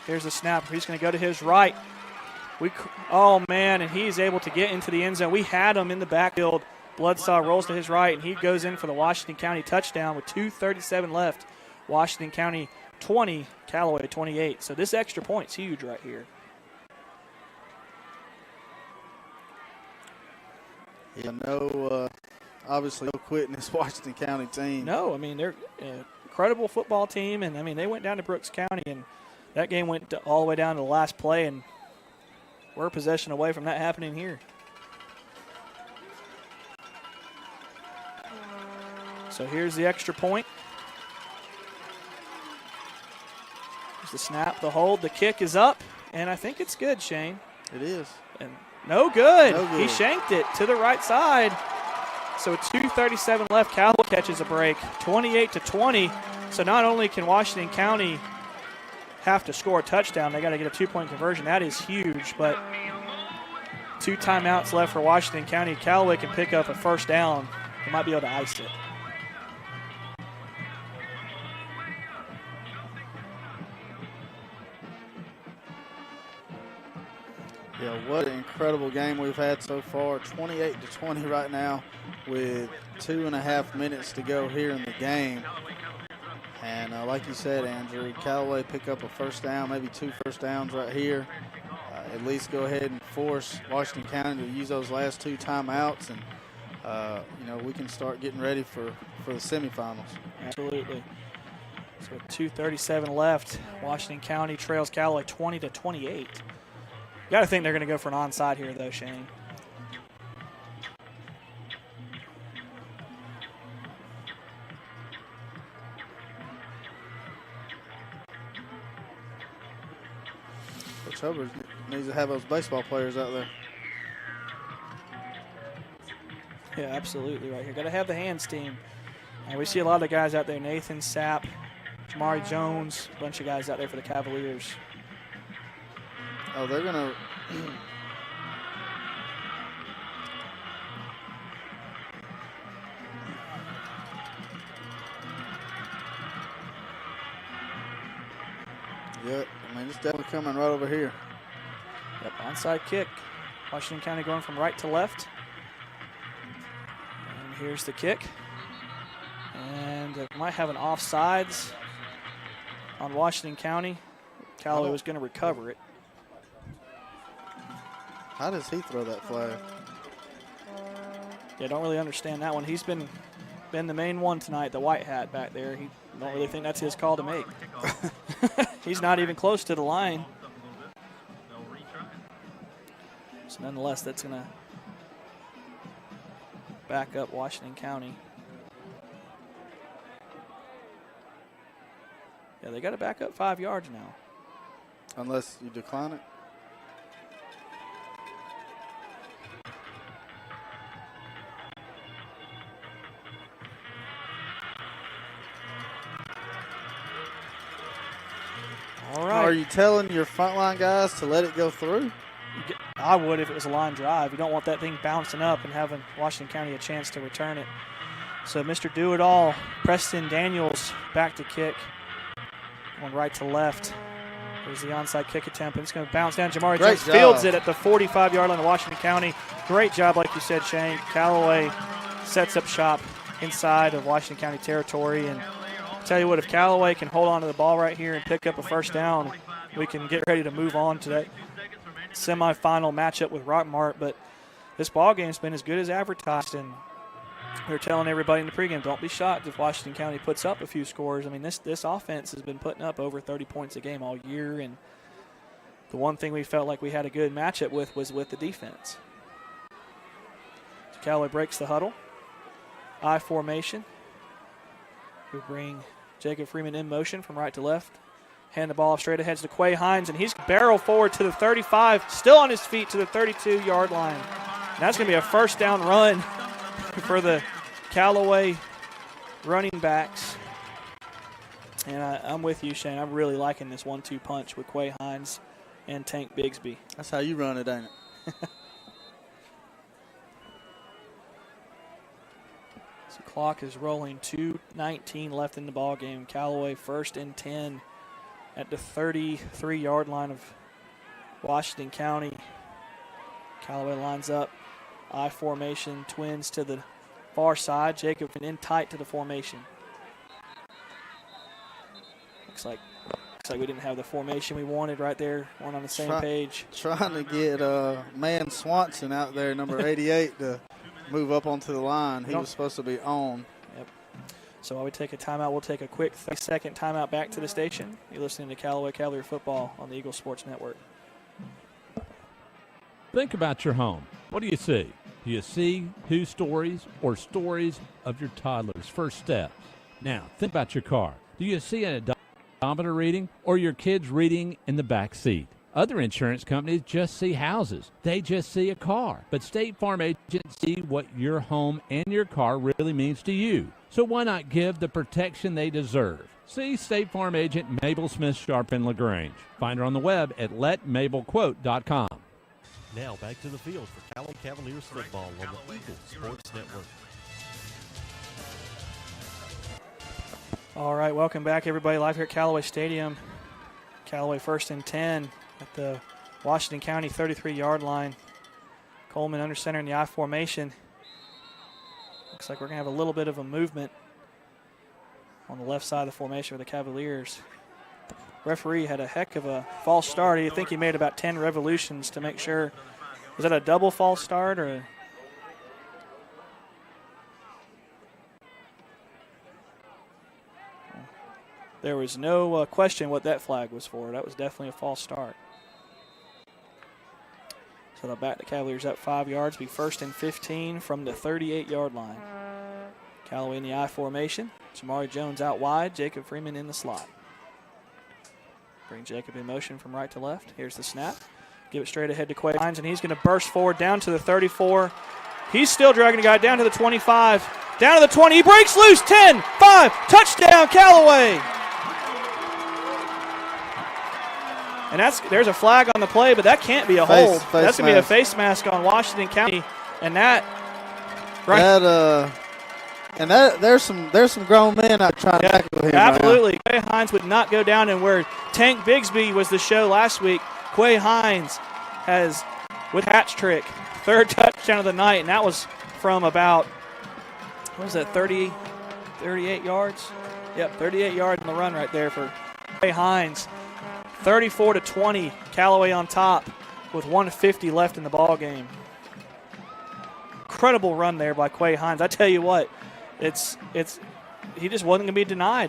Speaker 4: Here's a snap. He's going to go to his right. Oh, man, and he's able to get into the end zone. We had him in the backfield. Bloodsaw rolls to his right, and he goes in for the Washington County touchdown with 2:37 left. Washington County 20, Callaway 28. So this extra point's huge right here.
Speaker 2: Yeah, obviously no quitting this Washington County team.
Speaker 4: No, I mean, they're an incredible football team, and, I mean, they went down to Brooks County, and that game went all the way down to the last play, and we're a possession away from that happening here. So here's the extra point. Here's the snap, the hold, the kick is up, and I think it's good, Shane.
Speaker 2: It is.
Speaker 4: And no good.
Speaker 2: No good.
Speaker 4: He shanked it to the right side. So 2:37 left. Callaway catches a break, 28-20. So not only can Washington County have to score a touchdown, they got to get a 2-point conversion. That is huge, but 2 timeouts left for Washington County. Callaway can pick up a 1st down. They might be able to ice it.
Speaker 2: Yeah, what an incredible game we've had so far. 28-20 right now with 2.5 minutes to go here in the game. And like you said, Andrew, Callaway pick up a 1st down, maybe 2 first downs right here. At least go ahead and force Washington County to use those last 2 timeouts and we can start getting ready for the semifinals.
Speaker 4: Absolutely. So with 2:37 left, Washington County trails Callaway 20-28. You got to think they're going to go for an onside here, though, Shane.
Speaker 2: Coach Hubbard needs to have those baseball players out there.
Speaker 4: Yeah, absolutely right here. Got to have the hands team. We see a lot of guys out there. Nathan Sapp, Jamari Jones, a bunch of guys out there for the Cavaliers.
Speaker 2: Oh, they're going to Yep, I mean, it's definitely coming right over here.
Speaker 4: Yep, onside kick. Washington County going from right to left. And here's the kick. And it might have an offsides on Washington County. Callaway was going to recover it.
Speaker 2: How does he throw that flag?
Speaker 4: Yeah, don't really understand that one. He's been the main one tonight, the white hat back there. He don't really think that's his call to make. He's not even close to the line. So nonetheless, that's going to back up Washington County. Yeah, they got to back up 5 yards now.
Speaker 2: Unless you decline it.
Speaker 4: All right.
Speaker 2: Are you telling your frontline guys to let it go through?
Speaker 4: I would if it was a line drive. You don't want that thing bouncing up and having Washington County a chance to return it. So Mr. Do-It-All, Preston Daniels, back to kick. Going right to left. There's the onside kick attempt, and it's going to bounce down. Jamari Jones fields it at the 45-yard line of Washington County. Great job, like you said, Shane. Callaway sets up shop inside of Washington County territory. And I'll tell you what, if Callaway can hold on to the ball right here and pick up a first down, we can get ready to move on to that semifinal matchup with Rockmart. But this ball game's been as good as advertised, and we're telling everybody in the pregame, don't be shocked if Washington County puts up a few scores. I mean, this offense has been putting up over 30 points a game all year, and the one thing we felt like we had a good matchup with was with the defense. So Callaway breaks the huddle. I formation. We bring Jacob Freeman in motion from right to left. Hand the ball off straight ahead to Quay Hines, and he's barrel forward to the 35, still on his feet to the 32-yard line. And that's going to be a first down run for the Callaway running backs. And I'm with you, Shane. I'm really liking this 1-2 punch with Quay Hines and Tank Bigsby.
Speaker 2: That's how you run it, ain't it?
Speaker 4: So clock is rolling. 2:19 left in the ball game. Callaway 1st and 10 at the 33-yard line of Washington County. Callaway lines up. I formation, twins to the far side. Jacob in tight to the formation. Looks like we didn't have the formation we wanted right there. One on the same page.
Speaker 2: Trying to get Man Swanson out there, number 88, to move up onto the line. He was supposed to be on.
Speaker 4: Yep. So while we take a timeout, we'll take a quick 30-second timeout back to the station. You're listening to Callaway Cavalier Football on the Eagle Sports Network.
Speaker 14: Think about your home. What do you see? Do you see whose stories or stories of your toddler's first steps? Now, think about your car. Do you see an odometer reading or your kids reading in the back seat? Other insurance companies just see houses. They just see a car. But State Farm agents see what your home and your car really means to you. So why not give the protection they deserve? See State Farm agent Mabel Smith-Sharp in LaGrange. Find her on the web at letmabelquote.com.
Speaker 3: Now back to the field for Callaway Cavaliers football on the Eagle Sports Network.
Speaker 4: All right, welcome back, everybody. Live here at Callaway Stadium. Callaway 1st and 10 at the Washington County 33-yard line. Coleman under center in the I formation. Looks like we're going to have a little bit of a movement on the left side of the formation for the Cavaliers. Referee had a heck of a false start. I think he made about 10 revolutions to make sure. Was that a double false start or? There was no question what that flag was for. That was definitely a false start. So they'll back the Cavaliers up 5 yards, be 1st and 15 from the 38-yard line. Callaway in the I formation. Jamari Jones out wide. Jacob Freeman in the slot. Bring Jacob in motion from right to left. Here's the snap. Give it straight ahead to Quay Hines, and he's going to burst forward down to the 34. He's still dragging the guy down to the 25. Down to the 20. He breaks loose. 10, 5. Touchdown, Callaway. And there's a flag on the play, but that can't be a hold. That's going to be a face mask on Washington County. And that, right.
Speaker 2: There's some grown men out trying to tackle him.
Speaker 4: Absolutely. Quay Hines would not go down, and where Tank Bigsby was the show last week, Quay Hines has, with hatch trick, 3rd touchdown of the night, and that was from about, 38 yards? Yep, 38 yards in the run right there for Quay Hines. 34-20, Callaway on top with 1:50 left in the ball game. Incredible run there by Quay Hines. I tell you what, he just wasn't going to be denied.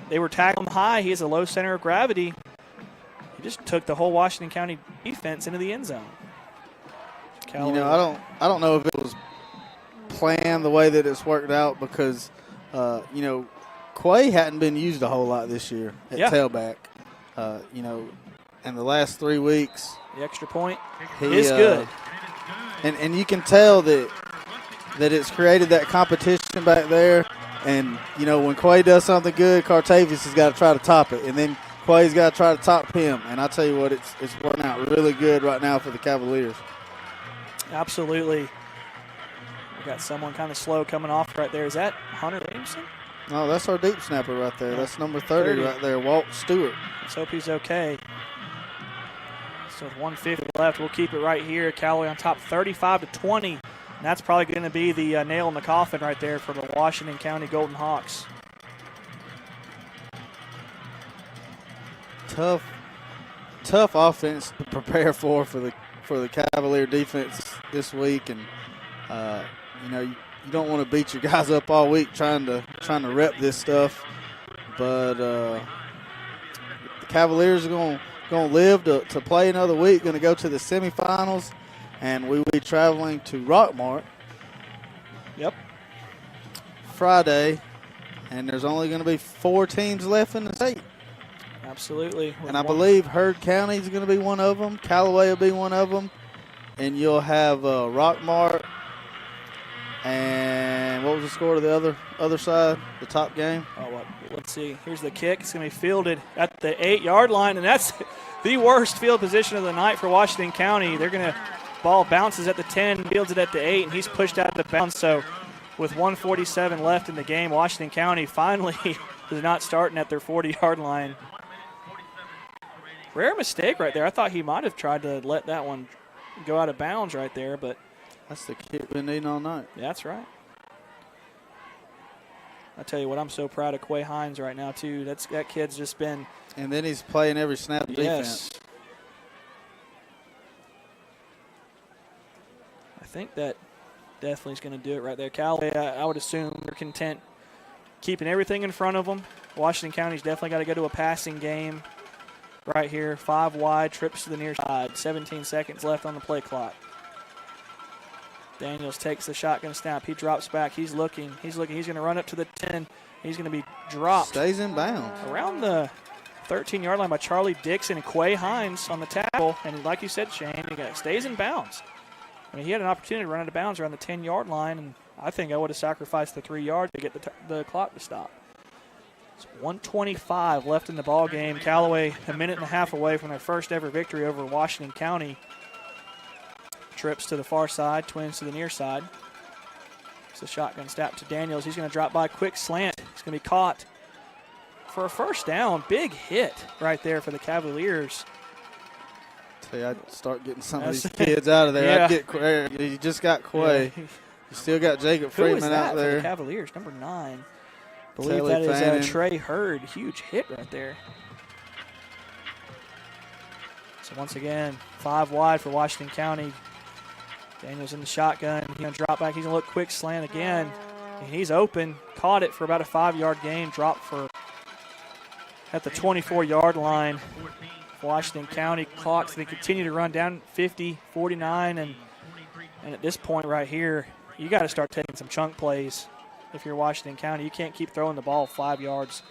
Speaker 4: They were tackling him high. He has a low center of gravity. He just took the whole Washington County defense into the end zone. Callaway.
Speaker 2: I don't know if it was planned the way that it's worked out because, Quay hadn't been used a whole lot this year at tailback. In the last 3 weeks.
Speaker 4: The extra point is good.
Speaker 2: And you can tell that it's created that competition back there. And, when Quay does something good, Cartavius has got to try to top it. And then Quay's got to try to top him. And I tell you what, it's working out really good right now for the Cavaliers.
Speaker 4: Absolutely. We got someone kind of slow coming off right there. Is that Hunter Williamson?
Speaker 2: No, that's our deep snapper right there. That's number 30 right there, Walt Stewart.
Speaker 4: Let's hope he's okay. So with 1:50 left, we'll keep it right here. Callaway on top 35-20. And that's probably going to be the nail in the coffin right there for the Washington County Golden Hawks.
Speaker 2: Tough offense to prepare for the Cavalier defense this week. And, you don't want to beat your guys up all week trying to rep this stuff, but the Cavaliers are going to live to play another week. Going to go to the semifinals, and we will be traveling to Rockmart.
Speaker 4: Yep.
Speaker 2: Friday, and there's only going to be 4 teams left in the state.
Speaker 4: Absolutely.
Speaker 2: And I believe Heard County is going to be one of them. Callaway will be one of them, and you'll have Rockmart. And what was the score to the other side, the top game?
Speaker 4: Let's see. Here's the kick. It's going to be fielded at the 8-yard line, and that's the worst field position of the night for Washington County. They're going to ball bounces at the 10, fields it at the 8, and he's pushed out of bounds. So with 1:47 left in the game, Washington County finally is not starting at their 40-yard line. Rare mistake right there. I thought he might have tried to let that one go out of bounds right there, but
Speaker 2: that's the kick we've been needing all night.
Speaker 4: That's right. I tell you what, I'm so proud of Quay Hines right now, too. That kid's just been.
Speaker 2: And then he's playing every snap of defense.
Speaker 4: I think that definitely is going to do it right there. Callaway, I would assume they're content keeping everything in front of them. Washington County's definitely got to go to a passing game right here. 5 wide, trips to the near side. 17 seconds left on the play clock. Daniels takes the shotgun snap. He drops back. He's looking. He's going to run up to the 10. He's going to be dropped.
Speaker 2: Stays in bounds.
Speaker 4: Around the 13-yard line by Charlie Dixon and Quay Hines on the tackle. And like you said, Shane, he stays in bounds. I mean, he had an opportunity to run out of bounds around the 10-yard line, and I think I would have sacrificed the 3 yards to get the clock to stop. It's 1:25 left in the ball game. Callaway a minute and a half away from their first ever victory over Washington County. Trips to the far side, twins to the near side. It's a shotgun snap to Daniels. He's going to drop by, quick slant. He's going to be caught for a first down. Big hit right there for the Cavaliers.
Speaker 2: Tell you, I'd start getting some of these kids out of there.
Speaker 4: Yeah.
Speaker 2: I'd get you just got Quay.
Speaker 4: Yeah.
Speaker 2: You still got Jacob Freeman out there.
Speaker 4: For the Cavaliers, number 9. I believe that is Trey Hurd. Huge hit right there. So once again, 5 wide for Washington County. Daniels in the shotgun. He's going to drop back. He's going to look quick slant again. And he's open. Caught it for about a 5-yard gain. Dropped for at the 24-yard line. Washington County clocks, they continue to run down 50, 49, and at this point right here, you got to start taking some chunk plays if you're Washington County. You can't keep throwing the ball 5 yards.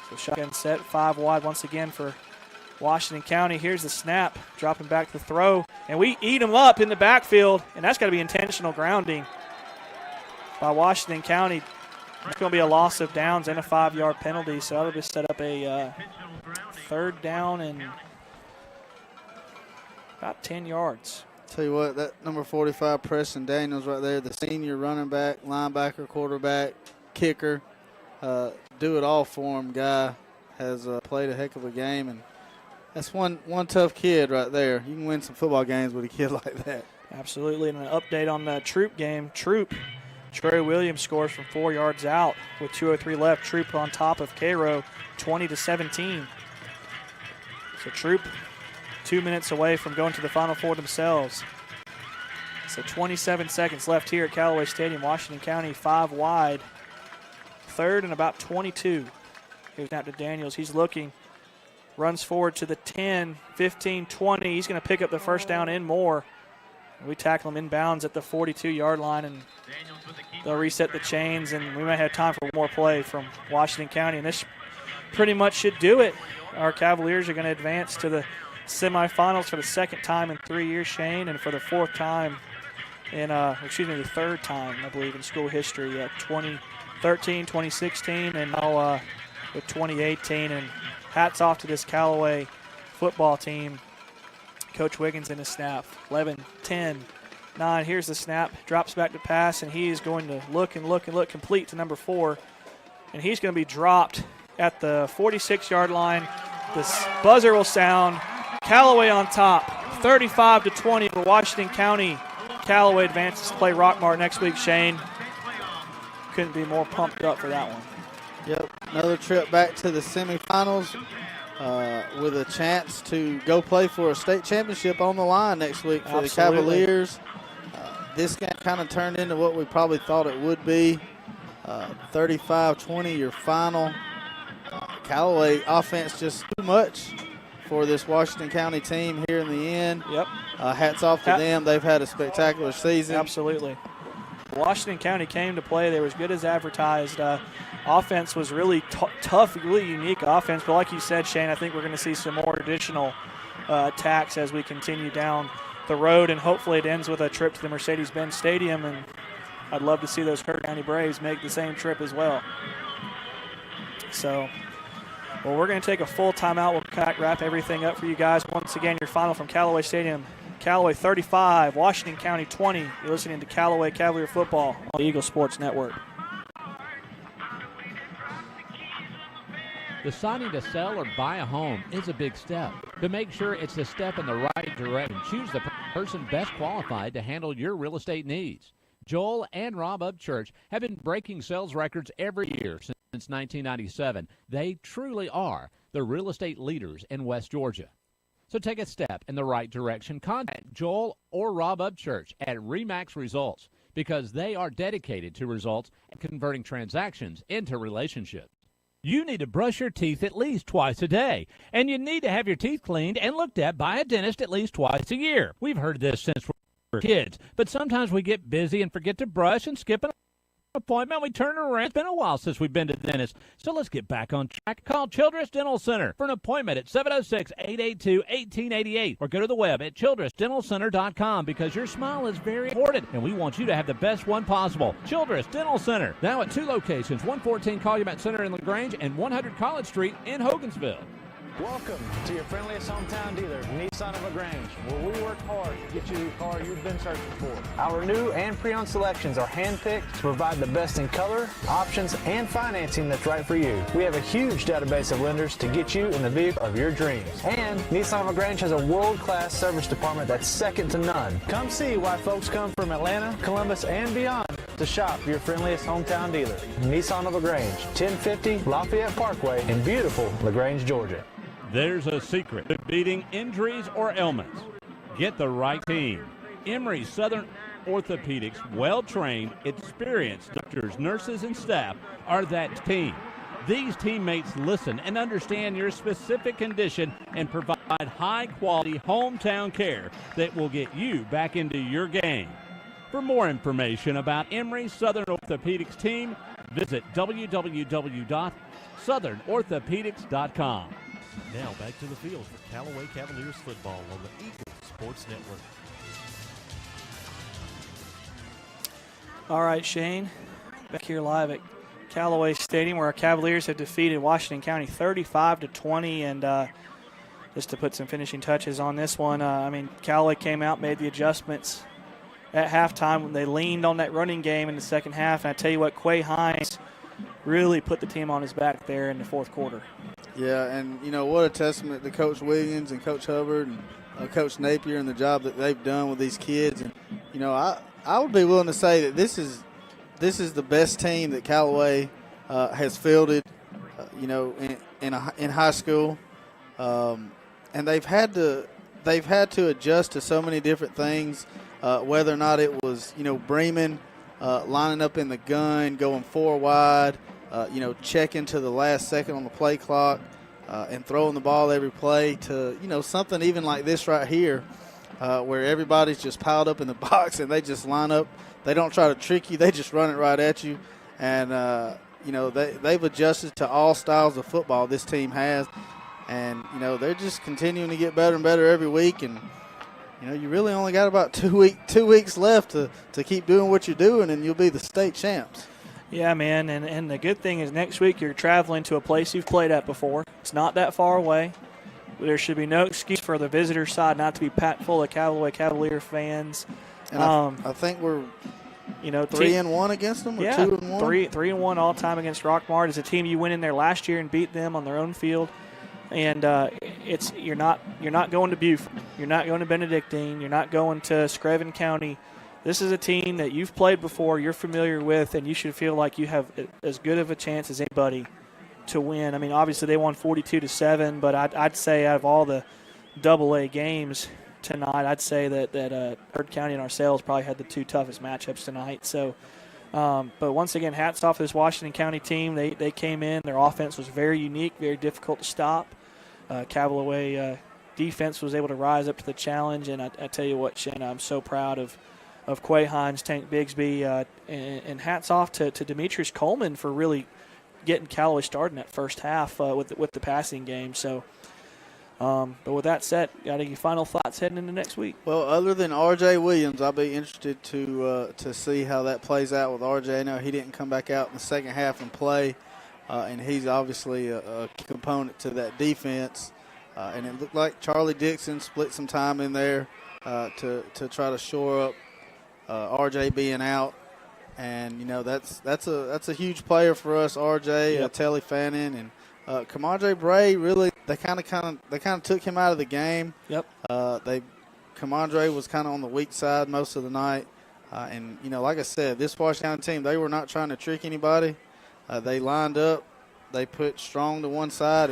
Speaker 4: So shotgun set, 5 wide once again for Washington County. Here's the snap, dropping back the throw, and we eat them up in the backfield, and that's got to be intentional grounding by Washington County. It's going to be a loss of downs and a 5-yard penalty, so that'll just set up a 3rd down and about 10 yards.
Speaker 2: Tell you what, that number 45, Preston Daniels right there, the senior running back, linebacker, quarterback, kicker, do it all for him guy, has played a heck of a game, and that's one tough kid right there. You can win some football games with a kid like that.
Speaker 4: Absolutely, and an update on the Troop game. Trey Williams scores from 4 yards out with 2:03 left. Troop on top of Cairo, 20-17. So Troop 2 minutes away from going to the Final Four themselves. So 27 seconds left here at Callaway Stadium. Washington County 5 wide. 3rd and about 22. Here's now to Daniels. He's looking. Runs forward to the 10, 15, 20. He's going to pick up the first down and more. We tackle him inbounds at the 42-yard line, and they'll reset the chains, and we might have time for more play from Washington County, and this pretty much should do it. Our Cavaliers are going to advance to the semifinals for the 2nd time in 3 years, Shane, and for the 4th time in, the 3rd time, I believe, in school history, 2013, 2016, and now with 2018, and hats off to this Callaway football team. Coach Wiggins in his snap. 11, 10, 9. Here's the snap. Drops back to pass, and he is going to look and look and look, complete to number 4. And he's going to be dropped at the 46-yard line. This buzzer will sound. Callaway on top. 35-20 for Washington County. Callaway advances to play Rockmart next week, Shane. Couldn't be more pumped up for that one.
Speaker 2: Yep, another trip back to the semifinals. With a chance to go play for a state championship on the line next week for the Cavaliers. This game kind of turned into what we probably thought it would be. 35-20, your final. Callaway offense just too much for this Washington County team here in the end.
Speaker 4: Yep.
Speaker 2: Hats off to them. They've had a spectacular season.
Speaker 4: Absolutely. Washington County came to play. They were as good as advertised. Offense was really tough, really unique offense. But like you said, Shane, I think we're going to see some more additional attacks as we continue down the road. And hopefully it ends with a trip to the Mercedes-Benz Stadium. And I'd love to see those Kirk County Braves make the same trip as well. So, well, we're going to take a full timeout. We'll wrap everything up for you guys. Once again, your final from Callaway Stadium. Callaway 35, Washington County 20. You're listening to Callaway Cavalier Football on the Eagle Sports Network.
Speaker 5: Deciding to sell or buy a home is a big step. To make sure it's the step in the right direction, choose the person best qualified to handle your real estate needs. Joel and Rob Upchurch have been breaking sales records every year since 1997. They truly are the real estate leaders in West Georgia. So take a step in the right direction. Contact Joel or Rob Upchurch at RE/MAX Results because they are dedicated to results and converting transactions into relationships. You need to brush your teeth at least twice a day, and you need to have your teeth cleaned and looked at by a dentist at least twice a year. We've heard this since we're kids, but sometimes we get busy and forget to brush and skip an appointment. We turn around. It's been a while since we've been to the dentist, so let's get back on track. Call Childress Dental Center for an appointment at 706-882-1888 or go to the web at childressdentalcenter.com because your smile is very important, and we want you to have the best one possible. Childress Dental Center, now at 2 locations, 114 Calumet Center in LaGrange and 100 College Street in Hogansville.
Speaker 6: Welcome to your friendliest hometown dealer, Nissan of LaGrange, where we work hard to get you the car you've been searching for. Our new and pre-owned selections are handpicked to provide the best in color, options, and financing that's right for you. We have a huge database of lenders to get you in the vehicle of your dreams. And Nissan of LaGrange has a world-class service department that's second to none. Come see why folks come from Atlanta, Columbus, and beyond to shop your friendliest hometown dealer, Nissan of LaGrange, 1050 Lafayette Parkway in beautiful LaGrange, Georgia.
Speaker 14: There's a secret to beating injuries or ailments. Get the right team. Emory Southern Orthopedics, well-trained, experienced doctors, nurses, and staff are that team. These teammates listen and understand your specific condition and provide high-quality hometown care that will get you back into your game. For more information about Emory Southern Orthopedics team, visit www.southernorthopedics.com.
Speaker 3: Now back to the field for Callaway Cavaliers football on the Eagle Sports Network.
Speaker 4: All right, Shane, back here live at Callaway Stadium, where our Cavaliers have defeated Washington County 35-20, and just to put some finishing touches on this one, Callaway came out, made the adjustments at halftime when they leaned on that running game in the second half, and I tell you what, Quay Hines really put the team on his back there in the fourth quarter.
Speaker 2: Yeah, and what a testament to Coach Wiggins and Coach Hubbard and Coach Napier and the job that they've done with these kids. And I would be willing to say that this is the best team that Callaway has fielded, in high school, and they've had to adjust to so many different things, whether or not it was Bremen lining up in the gun, going 4 wide, checking to the last second on the play clock, and throwing the ball every play, to something even like this right here, where everybody's just piled up in the box and they just line up. They don't try to trick you. They just run it right at you. And, they've adjusted to all styles of football this team has. And, they're just continuing to get better and better every week. And, you really only got about 2 weeks left to keep doing what you're doing, and you'll be the state champs.
Speaker 4: Yeah, man, and the good thing is next week you're traveling to a place you've played at before. It's not that far away. There should be no excuse for the visitor side not to be packed full of Callaway Cavalier fans.
Speaker 2: And I think we're 3-1 against them, or 2-1?
Speaker 4: 3-1 all time against Rockmart. It's a team you went in there last year and beat them on their own field. And you're not going to Buford, you're not going to Benedictine, you're not going to Screven County. This is a team that you've played before, you're familiar with, and you should feel like you have as good of a chance as anybody to win. I mean, obviously they won 42-7, but I'd say out of all the AA games tonight, I'd say that Heard County and ourselves probably had the two toughest matchups tonight. So, but once again, hats off to this Washington County team. They came in. Their offense was very unique, very difficult to stop. Callaway defense was able to rise up to the challenge, and I tell you what, Shane, I'm so proud of Quay Hines, Tank Bigsby, and hats off to Demetrius Coleman for really getting Callaway started in that first half with the passing game. So, but with that said, got any final thoughts heading into next week?
Speaker 2: Well, other than R.J. Williams, I'll be interested to see how that plays out with R.J. I know he didn't come back out in the second half and play, and he's obviously a component to that defense. And it looked like Charlie Dixon split some time in there to try to shore up R.J. being out. And that's a huge player for us. R.J.,
Speaker 4: Yep.
Speaker 2: Telly Fannin, and Kamandre Bray. Really, they kind of took him out of the game.
Speaker 4: Yep.
Speaker 2: Kamandre was kind of on the weak side most of the night. And like I said, this Washington team, they were not trying to trick anybody. They lined up. They put Strong to one side.